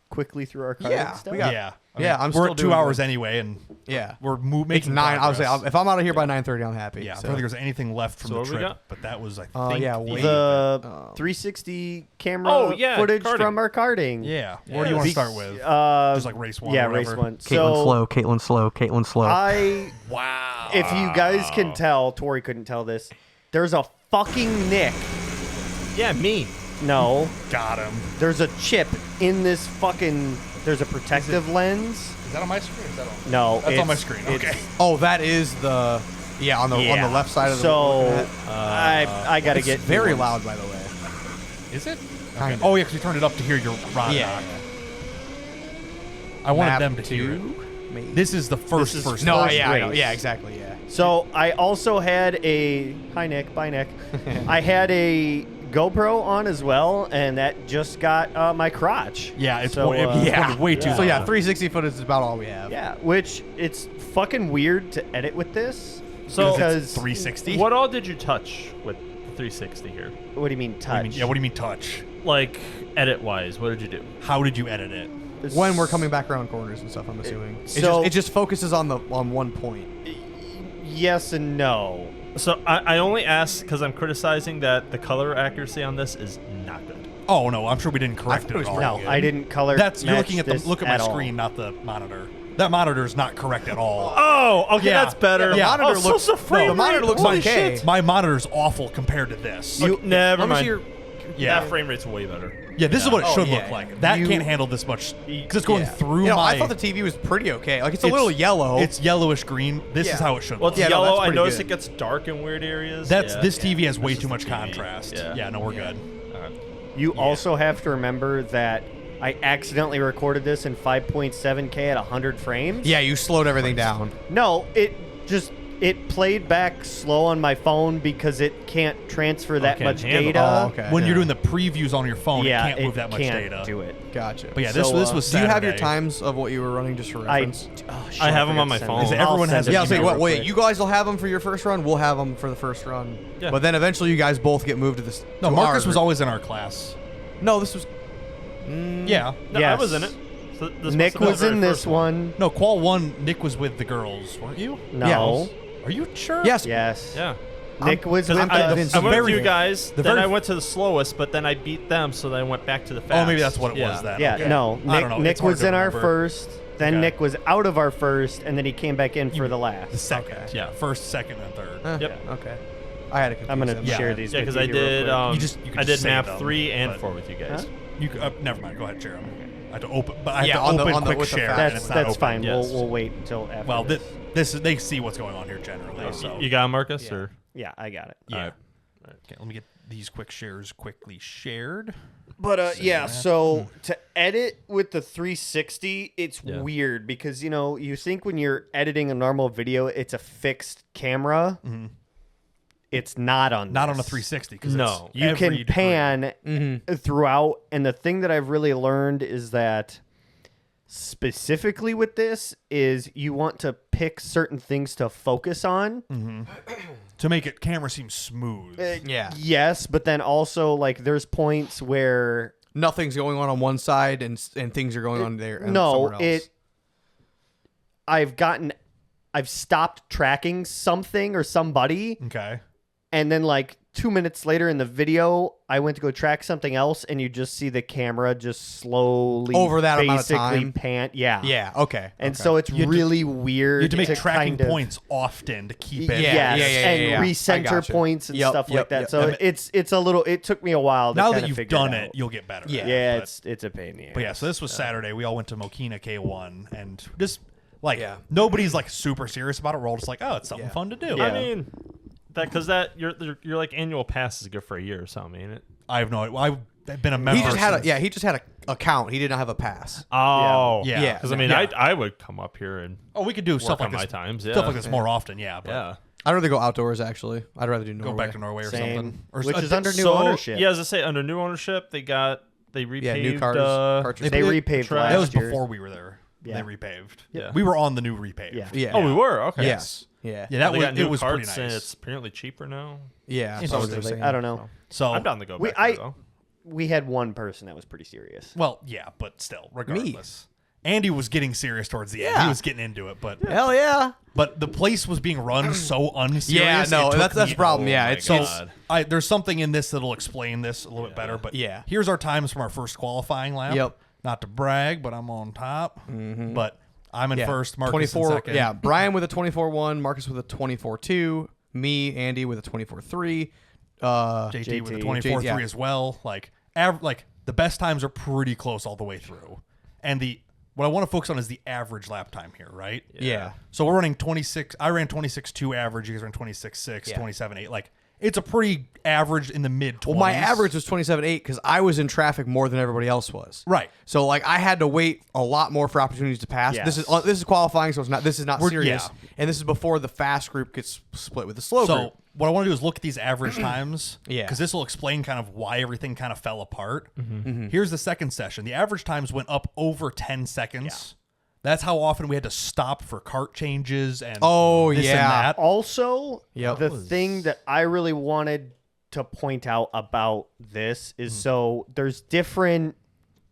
quickly through our card stuff? I'm we're still at 2 doing hours good. anyway, and we're making it's 9. I was progress. say if I'm out of here by 9:30, I'm happy. Yeah, I so. don't think there's anything left from So the what we trip, got? but that was, I think, The 360 camera footage karting. from our karting. Yeah. What do you want to start with? Just like race one. Yeah, or race whatever? one. Caitlin slow. Wow. If you guys can tell, Tori couldn't tell this. There's a fucking nick. Yeah, me. No. Got him. There's a chip in this fucking. There's a protective lens. Is that on my screen? Or is that on? No, That's on my screen. Okay. Oh, that is the on the left side of the. So I gotta get very new loud, ones. by the way. Is it? Kinda. Okay. Oh, yeah, because you turned it up to hear your rod knock. I wanted them to hear it. Maybe. This is the first. No, first I know. race. Yeah, exactly. Yeah. So I also had a hi Nick, bye Nick. I had a GoPro on as well, and that just got my crotch. Yeah, it's So, way too. So yeah, 360 footage is about all we have. Yeah, which it's fucking weird to edit with this. So because 360. What all did you touch with the 360 here? What do you mean touch? What do you mean touch? Like edit wise, what did you do? How did you edit it? When we're coming back around corners and stuff, I'm assuming. So- it just focuses on one point. Yes and no. So I only asked because I'm criticizing that the color accuracy on this is not good. Oh no, I'm sure we didn't correct it at all. No, I didn't color. That's you're match looking at the this look at my all. screen, not the monitor. That monitor is not correct at all. Oh, okay, Yeah. that's better. Yeah, the oh, monitor looks- so frame the monitor rate, looks holy okay. shit. My monitor's awful compared to this. Never Let me mind. see your. Yeah. That frame rate's way better. Yeah, this is what it should yeah, look like. yeah. That can't handle this much because it's going through You know, my. I thought the TV was pretty okay. Like it's a little yellow. It's yellowish green. This is Yeah. how it should Well, look. it's Yeah, no, yellow. that's I pretty noticed good. it gets dark in weird areas. That's Yeah. this TV has way That's too just much the TV. contrast. Yeah. Yeah, no, we're good. You also have to remember that I accidentally recorded this in 5.7K at 100 frames. Yeah, you slowed everything down. No, it played back slow on my phone because it can't transfer that can't much handle- data. Oh, okay. When you're doing the previews on your phone, Yeah, it can't move that much can't data. do it. Gotcha. But yeah, So, this was Do you have your Saturday. times of what you were running just for I reference? I have them on my forgot to phone. send it. Everyone I'll has send it. Yeah, I'll say, email what? Wait, quick. you guys will have them for your first run. We'll have them for the first run. Yeah. But then eventually, you guys both get moved to this. No, to Marcus our- was always in our class. No, this was. Yeah. No, I Yes. was in it. So this must Nick have been was the very in this first one. No, Qual 1, Nick was with the girls, weren't you? No. Are you sure? Yes. Yes. Yeah. Nick was with I us. went with very- you guys, the then very- I went to the slowest, but then I beat them, so then I went back to the fast. Oh, maybe that's what it was then. Yeah, Okay. no. I don't know. Nick It's hard was to in our remember. first. Then Okay. Nick was out of our first, and then he came back in for the last. The second. Okay. Yeah, first, second, and third. Yep. Okay. I had to confuse I'm gonna them. Yeah. share these. Yeah, with because I you real did. quick. You can I just did say map them, 3 and but- 4 with you guys. Huh? You never mind. Go ahead, share them. I have to open, but I have Yeah, to on the- open on the- quick with the share. fast- and That's it's not open. fine. Yes. We'll wait until after. Well, this. they see what's going on here generally. So You got it, Marcus, or Yeah, I got it. yeah. Alright. Okay, let me get these quick shares quickly shared. But yeah, so to edit with the 360, it's Yeah. weird because you think when you're editing a normal video, it's a fixed camera. It's not on. Not on a this. 360 because No. You can degree. pan throughout, and the thing that I've really learned is that specifically with this is you want to pick certain things to focus on. to make it camera seem smooth. Yeah. Yes, but then also like there's points where Nothing's going on one side and things are going on there. no, somewhere else. I've stopped tracking something or somebody, Okay. and then like 2 minutes later in the video, I went to go track something else, and you just see the camera just slowly Over that amount of basically time? pan. Yeah. Yeah. Okay. And okay. so it's You have to- really weird. You have to make tracking kind of- points often to keep it. Yeah, Yes, and yeah. I recenter gotcha. points and Yep, stuff yep, like that. yep. So I mean- it's a little. It took me a while. To Now kinda that you've figure done it, it, out. you'll get better. Yeah. Yeah, but, it's a pain in the ass. But yeah, so this was Saturday. We all went to Mokina K1 and just like Yeah. nobody's like super serious about it. We're all just like, oh, it's something Yeah. fun to do. Yeah. I mean, because your like annual pass is good for a year or something, ain't it? I have no idea. I've been a member. He just had since- he just had a account. He did not have a pass. Oh, Yeah. Yeah. Because I mean, Yeah. I would come up here and Oh, we could do work stuff on like my this. times. Yeah. Stuff like this more often. Yeah. But Yeah. I'd rather go outdoors. Actually, I'd rather do Norway. Go back to Norway or Same. something. Or Which a is under new So, ownership. Yeah, as I say, under new ownership, they got They repaved. Yeah, new cartridges. They repaved track. last That was year. before we were there. Yeah. They repaved. Yeah. We were on the new repaved. Yeah. Yeah. Oh, we were? Okay. Yes. Yeah. Yeah, that They was got new it was pretty carts, and nice. it's apparently cheaper now. Yeah. It's that's what they're supposedly. saying. I don't know. So I'm down to go We- back there, though. We had one person that was pretty serious. well, yeah, but still, regardless. Andy was getting serious towards the end. He Yeah. was getting into it, but Hell yeah. but the place was being run so unserious. Yeah, no, it took that's me- the problem. Yeah, my it's God. there's something in this that'll explain this a little bit better. But Yeah. here's our times from our first qualifying lap. Yep. Not to brag, but I'm on top. But I'm in yeah. first. Marcus 24. in second. Yeah, Brian with a 24-1, Marcus with a 24-2, me, Andy with a 24-3. JT with a 24-3 yeah. as well. Like the best times are pretty close all the way through. And what I want to focus on is the average lap time here, right? Yeah. So we're running 26. I ran 26.2 average. You guys ran 26.6, Yeah. 27.8. Like it's a pretty average in the mid 20s. Well, my average was 27.8 because I was in traffic more than everybody else was. Right. So like I had to wait a lot more for opportunities to pass. Yes. This is qualifying, so this is not serious. yeah. And this is before the fast group gets split with the slow So group. what I want to do is look at these average times. Yeah. Because this will explain kind of why everything kind of fell apart. Mm-hmm. Here's the second session. The average times went up over 10 seconds. That's how often we had to stop for cart changes and Oh, this yeah. and that. Also, Yep. the thing that I really wanted to point out about this is so there's different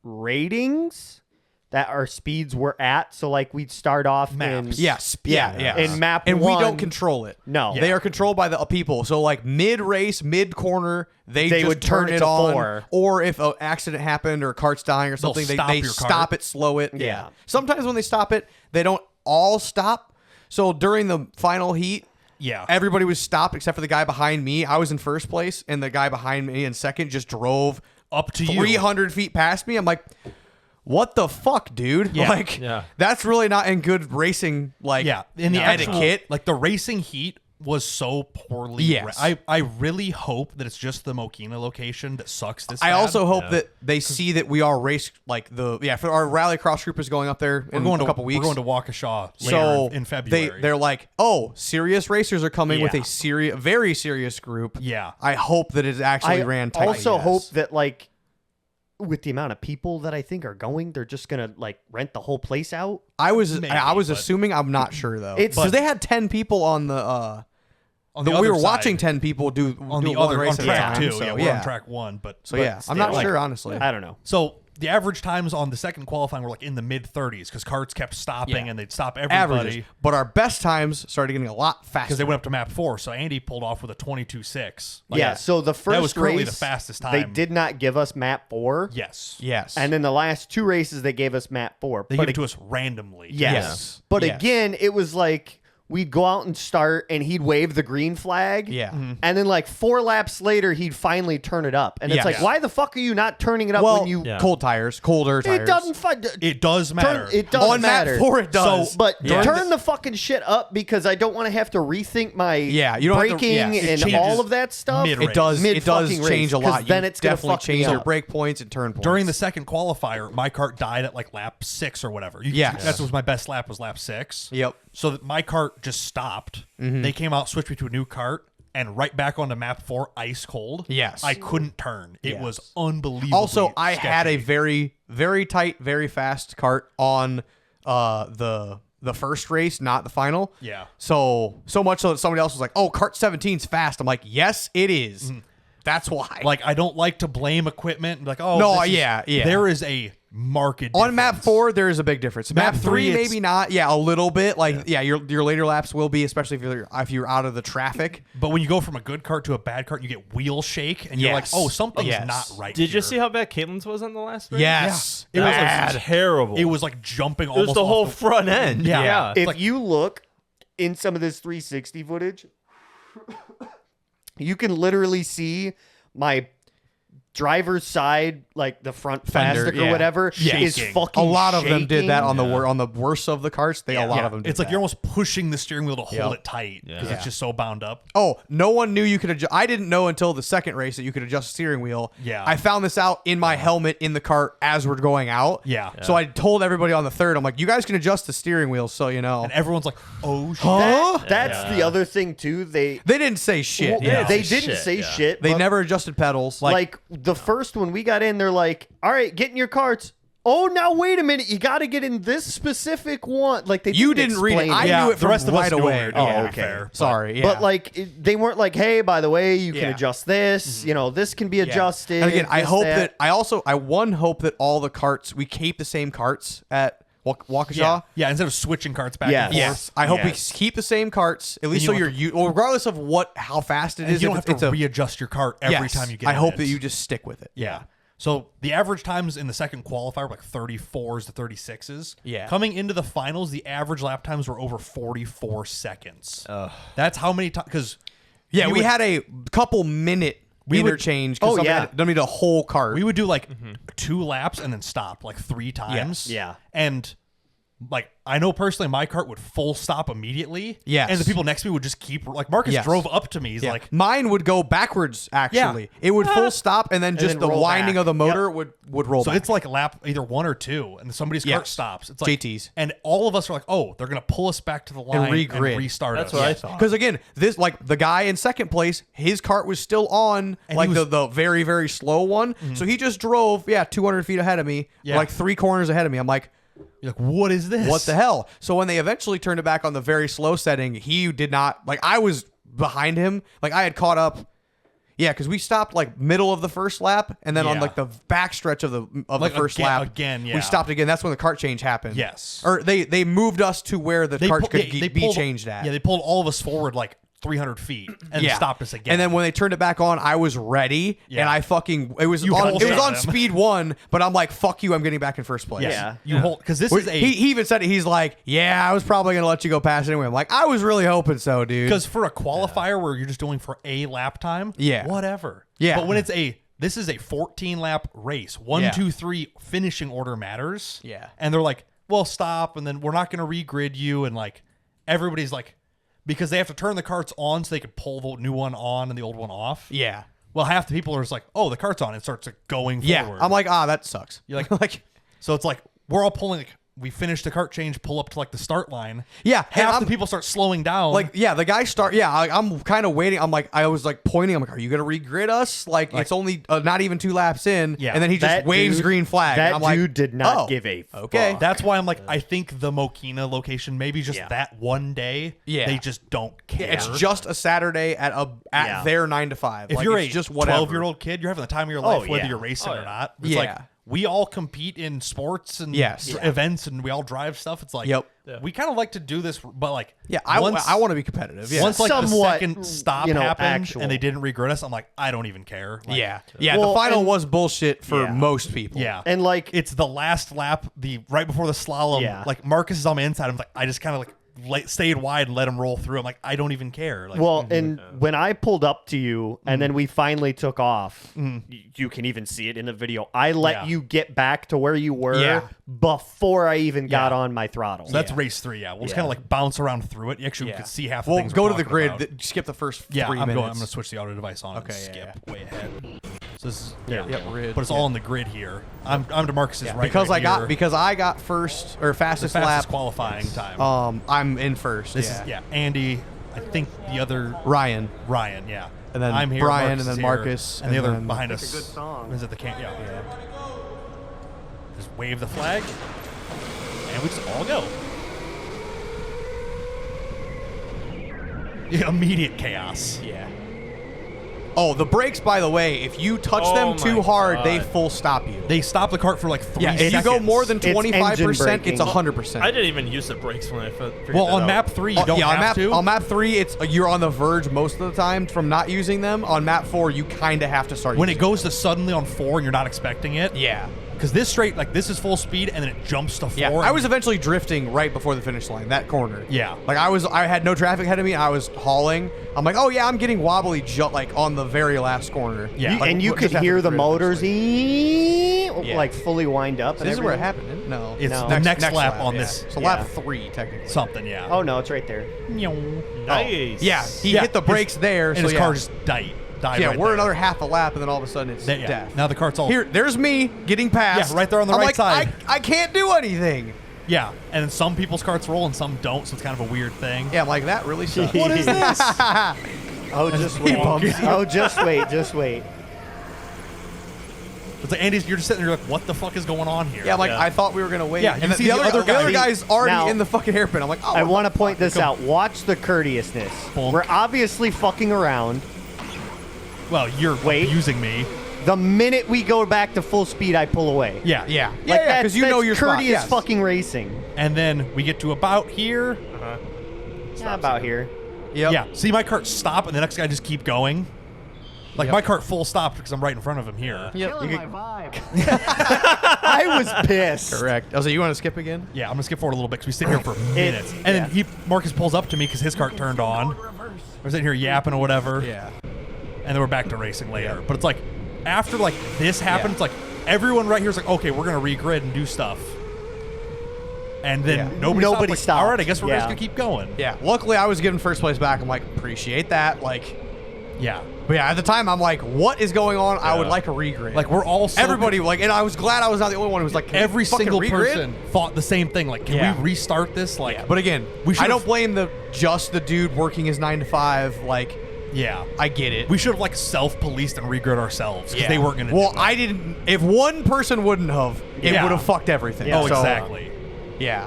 ratings that our speeds were at. So like we'd start off Maps. Yes. Yeah. in map and one, we don't control it. No. They are controlled by the people. So like mid race, mid corner, they just would turn it it to on. 4. Or if an accident happened or a cart's dying or something, stop they your stop cart. it, slow it. Yeah. Sometimes when they stop it, they don't all stop. So during the final heat, Yeah. everybody was stopped except for the guy behind me. I was in first place, and the guy behind me in second just drove Up to you. 300 feet past me. I'm like, what the fuck, dude? Yeah. Like, Yeah. that's really not in good racing, like, Yeah, in the actual, etiquette. like the racing heat was so poorly. Yes. I really hope that it's just the Mokina location that sucks this. I bad. also hope that they see that we all race like for our rally cross group is going up there in a couple weeks. We're going to Waukesha later so in February. they're like, oh, serious racers are coming with Yeah. a very serious group. Yeah. I hope that it actually I ran tight. also Yes. hope that like with the amount of people that I think are going, they're just gonna like rent the whole place out. I was Maybe, but assuming. I'm not sure though. It's- Because they had 10 people on the on we other were side, watching 10 people do on the one other race on at a track time, two. so, Yeah, we're on track one, but yeah, I'm still, not like, sure honestly. I don't know. So the average times on the second qualifying were like in the mid 30s because carts kept stopping Yeah. and they'd stop Averages, everybody but our best times started getting a lot faster because they went up to map 4. So Andy pulled off with a 22.6. Like, Yeah, so the first was currently race, the fastest they time. did not give us map 4. Yes. Yes, And then the last 2 races they gave us map 4. They but gave it to us randomly. Yes. But Yes. again, it was like we'd go out and start and he'd wave the green flag. Yeah. And then like 4 laps later, he'd finally turn it up. And it's Yeah. like, why the fuck are you not turning it up well, when you... Yeah. colder tires. It doesn't... It does matter. It doesn't on matter. map 4 it does. So- But Yeah. turn the fucking shit up because I don't want to have to rethink my Yeah, you don't have to- braking yeah. It and changes all of that stuff. mid-race. It does. Mid It does fucking change race, a lot. 'cause then You it's gonna definitely fuck me change your up. brake points and turn points. During the second qualifier, my cart died at like lap 6 or whatever. Yes. That was my best lap was lap 6. Yep. So that my cart just stopped. They came out, switched me to a new cart, and right back onto map 4, ice cold. Yes. I couldn't turn. It Yes. was unbelievable. Also, I had a very, very tight, very fast cart on the first race, not the final. Yeah. So much so that somebody else was like, "Oh, cart 17's fast." I'm like, "Yes, it is." That's why. Like, I don't like to blame equipment. Like, oh, No, this is- yeah. There is a marked on map difference. 4, there is a big difference. Map Map 3, 3, it's- maybe not. Yeah, a little bit. Like, your later laps will be, especially if you're out of the traffic. But when you go from a good cart to a bad cart, you get wheel shake, and you're like, Yes. oh, something's Yes. not right. Did you here. see how bad Caitlin's was on the last race? Yes, It was That was terrible. It was like jumping It almost was the off whole front end. Yeah. Yeah. It's If like- you look in some of this 360 footage, you can literally see my driver's side, like the front Fender, plastic yeah. or whatever, is Shaking. fucking a lot of them did that shaking. on the worst of the carts. A lot of them did It's like that. you're almost pushing the steering wheel to hold Yep. it tight because Yeah. it's just so bound up. Oh, no one knew you could adjust. I didn't know until the second race that you could adjust the steering wheel. Yeah. I found this out in my helmet in the cart as we're going out. Yeah. So I told everybody on the third, I'm like, you guys can adjust the steering wheel so you know. And everyone's like, oh, shit. Huh? That's the other thing too. They They didn't say shit. well, Yeah. they Shit, didn't say yeah. shit. They but, never adjusted pedals. like the first one we got in, they're like, all right, get in your carts. Oh, now wait a minute. You got to get in this specific one. Like you didn't read it. I knew it the rest of right us away. Oh, okay. Fair. Sorry. But like they weren't like, hey, by the way, you can adjust this. You know, this can be adjusted. And again, I hope that I hope that all the carts, we keep the same carts at Waukesha. Yeah, instead of switching carts back and forth. Yes. I hope we keep the same carts, at least so regardless of how fast it is. You don't have to readjust your cart every time you get in. I hope that you just stick with it. Yeah. So the average times in the second qualifier were like 34s to 36s. Yeah. Coming into the finals, the average lap times were over 44 seconds. That's how many times? Because we had a couple minute interchange. Oh, yeah. Don't need a whole cart. we would do like 2 laps and then stop like 3 times. Yes. Yeah. And like I know personally, my cart would full stop immediately. Yes. And the people next to me would just keep like Marcus drove up to me. He's like, mine would go backwards. Actually, it would full stop and then just then the roll winding back. of the motor would roll. so back. it's like lap either 1 or 2, and somebody's cart stops. It's like JT's. and all of us are like, oh, they're gonna pull us back to the line and regrid. restart That's us. what I thought. Because again, this like the guy in second place, his cart was still on, And like he was- the very very slow one. So he just drove 200 feet ahead of me, like 3 corners ahead of me. I'm like, You're like, what is this? what the hell? So when they eventually turned it back on the very slow setting, he did not like. I was behind him, like I had caught up. Yeah, because we stopped like middle of the first lap, and then on Yeah. like the backstretch of Like, the first again- lap again, yeah. we stopped again. That's when the cart change happened. Yes. or they moved us to where the cart could be pulled- changed at. Yeah, they pulled all of us forward like 300 feet and stopped us again. And then when they turned it back on, I was ready, Yeah. and I fucking it was You on bullshit on them. speed 1, but I'm like, fuck you, I'm getting back in first place. yes, Yeah. you hold because this is a He even said it. He's like, yeah, I was probably gonna let you go past anyway. I'm like, I was really hoping so, dude. because for a qualifier where you're just doing for a lap time, whatever. Yeah. But when this is a 14 lap race, 1, 2, 3 finishing order matters. Yeah. And they're like, well, stop, and then we're not going to regrid you, and like everybody's like, because they have to turn the carts on so they can pull the new one on and the old one off. Yeah. Well, half the people are just like, oh, the cart's on, and starts like going Yeah. forward. I'm like, that sucks. You're like, like, so it's like we're all pulling. Like, we finish the cart change, pull up to like the start line. Yeah, and half I'm- the people start slowing down. like, yeah, the guy start. Yeah, I'm kind of waiting. I'm like, I was like pointing. I'm like, are you gonna regrid us? Like it's only not even 2 laps in. Yeah. And then he just That waves dude- green flag. That and I'm like, dude did not oh, give a okay. fuck. that's why I'm like, I think the Mokina location, maybe just Yeah. that one day, Yeah. they just don't care. It's just a Saturday at Yeah. their 9 to 5. if like, you're it's a just whatever. 12-year-old kid, you're having the time of your life, Oh, whether yeah. you're racing Oh, or yeah. not. It's Yeah. like we all compete in sports and Yes. Yeah. events, and we all drive stuff. It's like, Yep. we kind of like to do this, but like, Yeah, I want to be competitive. Yeah. once like the Somewhat, second stop you know, happened actual. and they didn't regrid us, I'm like, I don't even care. Like, yeah. Well, the final and- was bullshit for Yeah. most people. yeah. And like It's the last lap, the right before the slalom. Yeah. Like Marcus is on my inside. I'm like, I just kind of like stayed wide and let him roll through. I'm like, I don't even care. Like, well, and when I pulled up to you and Mm-hmm. then we finally took off, you can even see it in the video. I let Yeah. you get back to where you were Yeah. before I even got Yeah. on my throttle. so that's race 3. Yeah, we'll just kind of like bounce around through it. You actually Yeah. could see half the Well, things. go we're to the talking grid. about. Skip the first Yeah, 3 I'm minutes. going to switch the auto device on Okay, and yeah, skip way ahead. So this is Yep, grid. but it's all on the grid here. I'm to Marcus's right because right here. because I got first or the fastest fastest lap. qualifying time. I'm in first. This is Andy. I think the other Ryan. Ryan. Yeah. And then I'm here. Brian, Marcus and is then here, Marcus, and the and other then- behind That's us. a good song. Is it the camp? Yeah. Just wave the flag, and we just all go. Yeah, immediate chaos. Yeah. Oh, the brakes, by the way, if you touch Oh them too my hard, God. they full stop you. They stop the cart for like 3 Yeah, if seconds. you go more than It's engine 25%, braking. it's 100%. I didn't even use the brakes when I figured well, that on out. map 3, you don't on have map, to. On map 3, it's you're on the verge most of the time from not using them. On map 4, you kind of have to start when using it goes to suddenly on 4 and you're not expecting it. them. Yeah. Because this straight, like this is full speed, and then it jumps to 4. Yeah, I was eventually drifting right before the finish line, that corner. Yeah. Like I had no traffic ahead of me, and I was hauling. I'm like, oh yeah, I'm getting wobbly like on the very last corner. Yeah. Like, and you just could after hear the grid motors eventually. like fully wind up. This and is where it everything. happened. No, It's no. the next lap on this. So Yeah. lap 3 technically. something. Yeah. Oh no, it's right there. Nice. Yeah, he Yeah, hit the brakes there. and so his yeah. car just died. Yeah, right we're there. another half a lap, and then all of a sudden it's Yeah. death. Now the cart's all Here, there's me getting past. Yeah, right there on the I'm right like, side. I can't do anything. Yeah, and then some people's carts roll and some don't, so it's kind of a weird thing. Yeah, I'm like, that really sucks. What is this? Oh, just wait. bumps Oh, just wait. Just wait. It's like Andy's. You're just sitting there, you're like, what the fuck is going on here? Yeah, like I thought we were gonna wait. Yeah, and you see the the other other guy- guy's already Now- in the fucking hairpin. I'm like, oh, I want to point this out. Watch the courteousness. Bonk. We're obviously fucking around. Well, you're Wait. abusing me. The minute we go back to full speed, I pull away. Yeah, yeah, Like yeah, because you know your spot. courteous Yes. fucking racing. And then we get to about here. Yeah, about here. Yep. Yeah. See my cart stop, and the next guy just keep going. Like my cart full stopped because I'm right in front of him here. Yep. You could- I was pissed. correct. I was like, you want to skip again? Yeah, I'm gonna skip forward a little bit because we sit here for minutes, and then Marcus pulls up to me because his cart turned on. We're sitting here yapping or whatever. Yeah. And then we're back to racing later. But it's like after like this happens, Yeah. it's like everyone right here is like, okay, we're gonna regrid and do stuff. And then Yeah. nobody Nobody stopped. Like, all right, I stopped. guess we're Yeah. just gonna keep going. Yeah. Luckily, I was given first place back. I'm like, appreciate that. Like, Yeah. but yeah, at the time, I'm like, what is going on? I would like a regrid. Like we're all so everybody like, and I was glad I was not the only one who was like, can we every fucking single regrid? person thought the same thing. Like, can Yeah. we restart this? Like, Yeah. But again, We I should've- don't blame the dude working his 9 to 5. Like, yeah, I get it. we should have like self-policed and regrid ourselves because they weren't gonna. Well, do it. I didn't. If one person wouldn't have, it Yeah. would have fucked everything. Yeah. Oh, So, exactly. Yeah.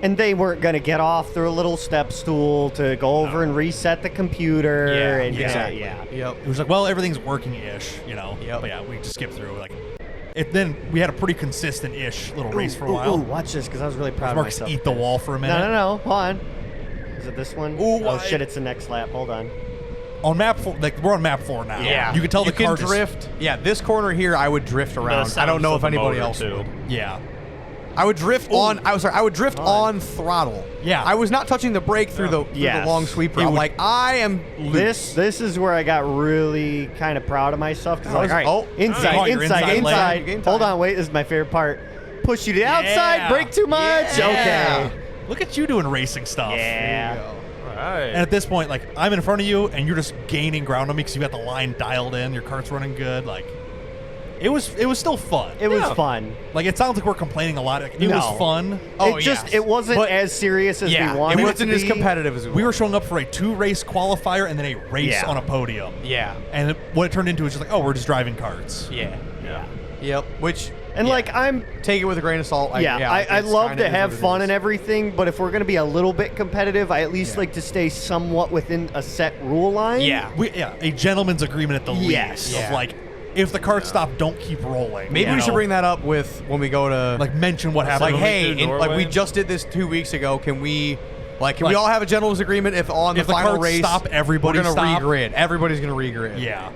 And they weren't going to get off their little step stool to go over and reset the computer. Yeah. And Exactly. yeah. Yep. It was like, well, everything's working-ish, you know. Yep. But yeah, we just skipped through. Like, then we had a pretty consistent-ish little race for a while. Ooh, watch this because I was really proud of Marcus myself. eat the wall for a minute. No. Hold on. Is it this one? Ooh, oh, shit. It's the next lap. Hold on. On map 4, like we're on map 4 now. Yeah. You can tell the can cart is- drift. Yeah. This corner here, I would drift around. I don't know if anybody else would. Yeah. I would drift on. I would drift on throttle. Yeah. I was not touching the brake through the Yes. long sweeper. It I'm would- like, I am loose. This is where I got really kind of proud of myself because I was like, all right, Oh, inside, oh, you're inside, inside inside. lane. Game Hold time. on, wait. This is my favorite part. Push you to the outside, Yeah. brake too much. Yeah. Okay. Look at you doing racing stuff. Yeah. And at this point, like I'm in front of you, and you're just gaining ground on me because you got the line dialed in. Your cart's running good. Like it was still fun. It was fun. Like it sounds like we're complaining a lot. Like, it No. was fun. Oh, it just yes. it wasn't But- as serious as Yeah. we wanted It it wasn't to as be. competitive as We were showing up for a 2-race qualifier and then a race Yeah. on a podium. Yeah. And what it turned into is just like, oh, we're just driving carts. Yeah. Yeah. Yep. Which And like I'm take it with a grain of salt. I it's love kinda to is have what it fun is. and everything, but if we're going to be a little bit competitive, I at least like to stay somewhat within a set rule line. Yeah. A gentleman's agreement at the Yes. least. Of Yeah. like, if the carts stop, don't keep rolling. Maybe you we should know? bring that up with when we go to like mention what like, happened. hey, do like we Norway? just did this 2 weeks ago. Can we we Like- all have a gentleman's agreement if on If the the final carts race stop, everybody we're gonna stop? regrid. Everybody's gonna regrid. Yeah.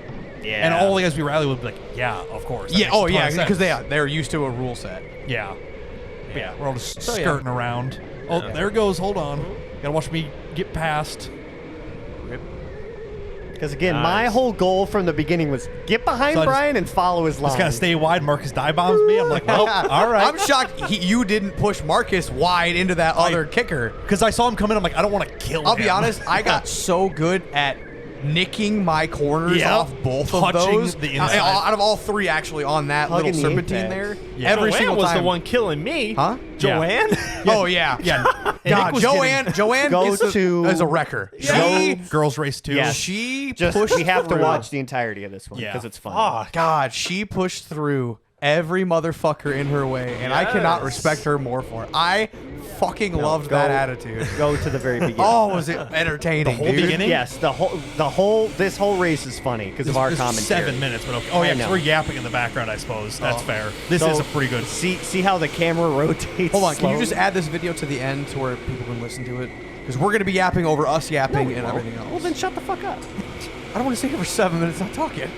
Yeah. And all the guys we rally would be like, yeah, of course. That Yeah. makes a Oh ton yeah. of sense. Because they're used to a rule set. Yeah. Yeah. We're all just So, yeah. skirting around. Oh, there it goes. Hold on. Gotta watch me get past. Because again, Nice. my whole goal from the beginning was get behind So I just- Brian and follow his line. Just gotta stay wide. Marcus dive bombs me. I'm like, well, all right. I'm shocked you didn't push Marcus wide into that other kicker. Because I saw him come in. I'm like, I don't want to kill him. I'll be honest, I got so good at nicking my corners Yep. off both of Touching those. the inside. Out of all three, actually, on that Hugging little the serpentine impact. there. Yeah. Every Joanne single was time. the one killing me. Huh? Joanne? Oh, yeah. Yeah. God, was Joanne Go is to- a wrecker. Go- Girls race too. Yes. She Just pushed we have to through. watch the entirety of this one Yeah. because it's fun. Oh, God, she pushed through every motherfucker in her way, and I cannot Yes. respect her more for it. I fucking loved go- that attitude. Go to the very beginning. Oh, was it entertaining, The whole dude? beginning? Yes, this whole race is funny because of our This is commentary. 7 minutes, but okay. Oh, yeah, I 'cause know. we're yapping in the background, I suppose. That's fair. This So, is a pretty good. See how the camera rotates. Hold on, can you slowly? just add this video to the end to where people can listen to it? Because we're going to be yapping over us yapping and everything else. Well, then shut the fuck up. I don't want to sit here for 7 minutes not talking.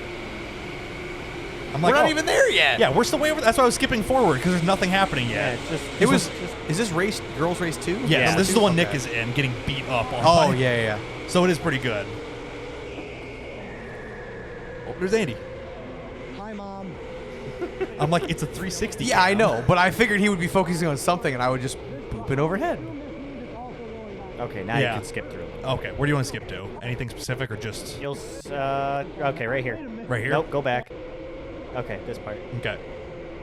I'm We're like, not oh, even there yet. Yeah, we're still way over. That's why I was skipping forward because there's nothing happening yet. Yeah, just It was. Is this race girls race 2? Yes, Yeah. this is the one Nick is in, getting beat up on. Oh by- yeah. So it is pretty good. Oh, there's Andy. Hi, Mom. I'm like, it's a 360. Yeah, I cam. know, but I figured he would be focusing on something, and I would just boop it overhead. okay. Now Yeah. you can skip through. Okay, where do you want to skip to? Anything specific or just You'll okay, right here. right here? Nope, go back. Okay, this part. Okay.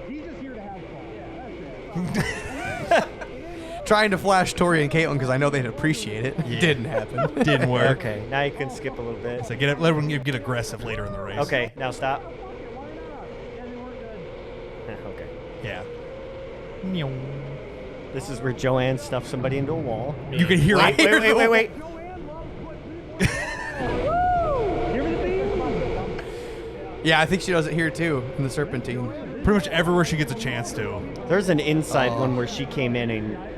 He's just here to have fun. Trying to flash Tori and Caitlin because I know they'd appreciate it. Yeah. Didn't happen. Didn't work. Okay, now you can skip a little bit. So let everyone get aggressive later in the race. Okay, now stop. Okay. Yeah. This is where Joanne stuffed somebody into a wall. You can hear Wait. Yeah, I think she does it here too in the Serpentine. Pretty much everywhere she gets a chance to. There's an inside one where she came in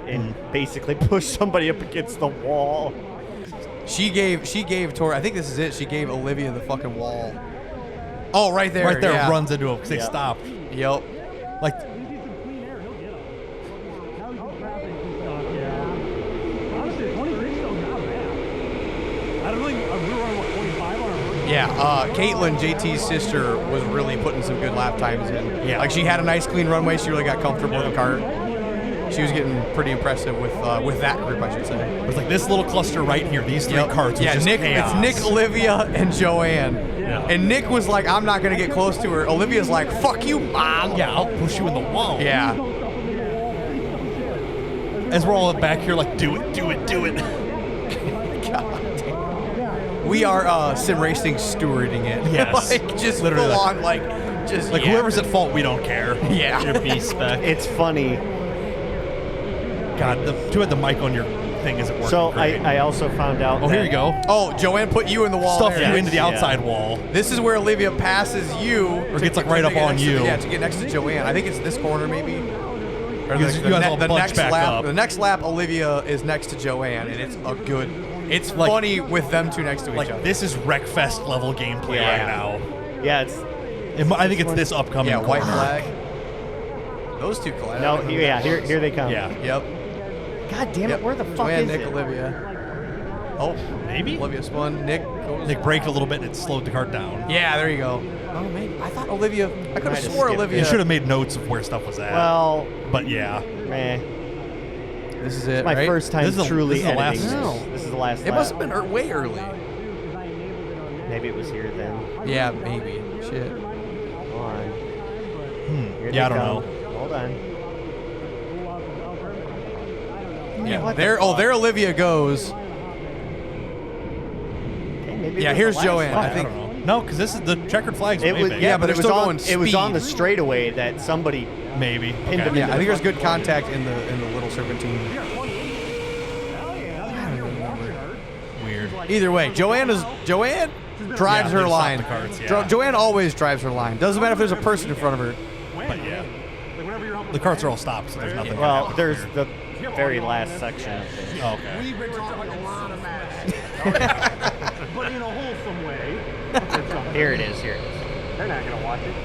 and basically pushed somebody up against the wall. She gave Tori. I think this is it. She gave Olivia the fucking wall. Oh, right there. Right there, yeah. runs into him because they stopped. Yep. Like, yeah. Caitlin, JT's sister, was really putting some good lap times in. Yeah. Like she had a nice clean runway. She really got comfortable in the cart. She was getting pretty impressive with that group, I should say. it's like this little cluster right here. These three carts. Was just Nick. chaos. It's Nick, Olivia, and Joanne. Yeah. And Nick was like, "I'm not gonna get close to her." Olivia's like, "Fuck you, mom." Yeah, I'll push you in the wall. Yeah. As we're all back here, like, do it. We are sim racing stewarding it. Yes. Like just Literally, full like- on just Like, whoever's at fault, we don't care. Yeah. Your B-spec. It's funny. God, too bad the mic on your thing isn't working. So great. I also found out. Oh, here that- you go. Oh, Joanne put you in the wall. Stuff there. you into the Yeah. outside wall. This is where Olivia passes you. Or gets, like, right up on you. To get next to Joanne. I think it's this corner maybe. Or You guys all bunch next back lap. up. The next lap, Olivia is next to Joanne, and it's a good. It's Like- funny with them two next to each other. Like, this is Wreckfest level gameplay Yeah. right now. Yeah, it's I think it's this upcoming. Yeah, white corner. flag. Those two collide. no. Here they come. Yeah. Yep. God damn it! Where the fuck Joanne, is Nick, it? Olivia. Oh, Maybe? Olivia spun. Nick goes. They braked a little bit and it slowed the cart down. Yeah, there you go. Oh, maybe. I thought Olivia. I could Might have have swore skipped Olivia. They should have made notes of where stuff was at. Well, But yeah. man, This is it. my right? first time This is the- truly this is the last- editing. No. This is the last. It lap. must have been way early. Maybe it was here then. Yeah, maybe. Shit. Hold on. Here Yeah, I they don't come. know. Hold on. Yeah. What the There. Oh, fuck? there Olivia goes. Okay, maybe it Yeah, was here's the last Joanne. lap. I think. don't know. No, because this is the checkered flags. It way was. big. Yeah, but but they're it was still on. going It was on speed. the straightaway that somebody. Maybe. Pinned Okay. him Yeah, I think there's good contact in the little serpentine. Weird. Either way, Joanne drives Yeah, her they stop line. the carts, yeah. Joanne always drives her line. Doesn't matter if there's a person in front of her. But yeah. The carts are all stopped, so there's nothing. Well, gonna there's happen the very last section. Oh, okay. We've been talking a lot of mess. But in a wholesome way. Here it is. Here it is. They're not going to watch it.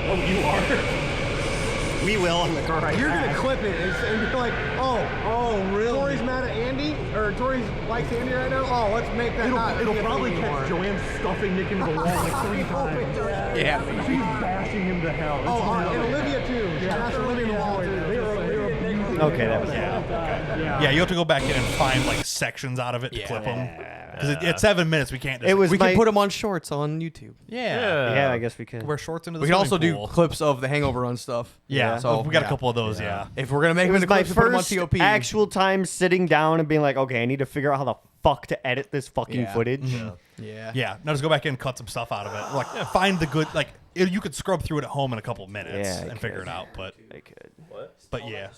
Oh, you are? We will on the car. You're going to clip it and be like, oh, really? Tori's mad at Andy? Or Tori likes Andy right now? Oh, let's make that not. It'll be a probably thing anymore. catch Joanne stuffing Nick into the wall like 3 times. Yeah. She's bashing him to hell. Oh, and Olivia too. She smashed Olivia in the wall too. They were abusing Okay, that was it. Yeah, you have to go back in and find like sections out of it to clip them. Because at 7 minutes we can't. Just, It was We my, can put them on shorts on YouTube. Yeah. Yeah, I guess we could. Wear shorts into the We can also swimming do pool. clips of the Hangover Run stuff. Yeah. So we got a couple of those. Yeah. If we're gonna make It them was into my clips, we put them on first TOP. actual time sitting down and being like, okay, I need to figure out how the fuck to edit this fucking Yeah. footage. Yeah. Yeah. Now just go back in and cut some stuff out of it. Like find the good. Like you could scrub through it at home in a couple of minutes Yeah, I and figure could. it out. But I could. yeah.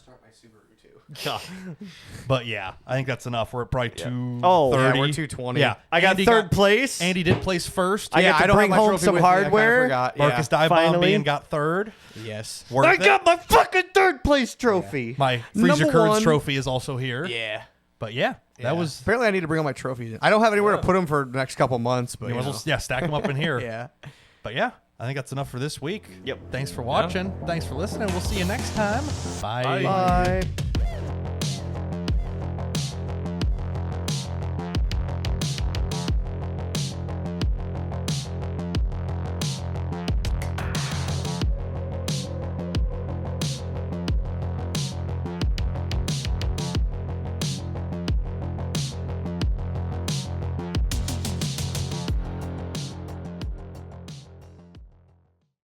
But yeah, I think that's enough. We're at probably 230. Oh, Yeah, we're 220. Yeah. I got Andy third place. Andy did place first. I got to don't bring have my home trophy some with me. I kinda hardware. forgot. Marcus Yeah. Finally. Dive got third. Yes. Worth I it. got my fucking third place trophy. My Freezer Number Curds one. trophy is also here. Yeah. But yeah, that was. Apparently, I need to bring all my trophies in. I don't have anywhere to put them for the next couple months, but You might as well, stack them up in here. yeah. But yeah, I think that's enough for this week. Yep. Thanks for watching. Thanks for listening. We'll see you next time. Bye. Bye.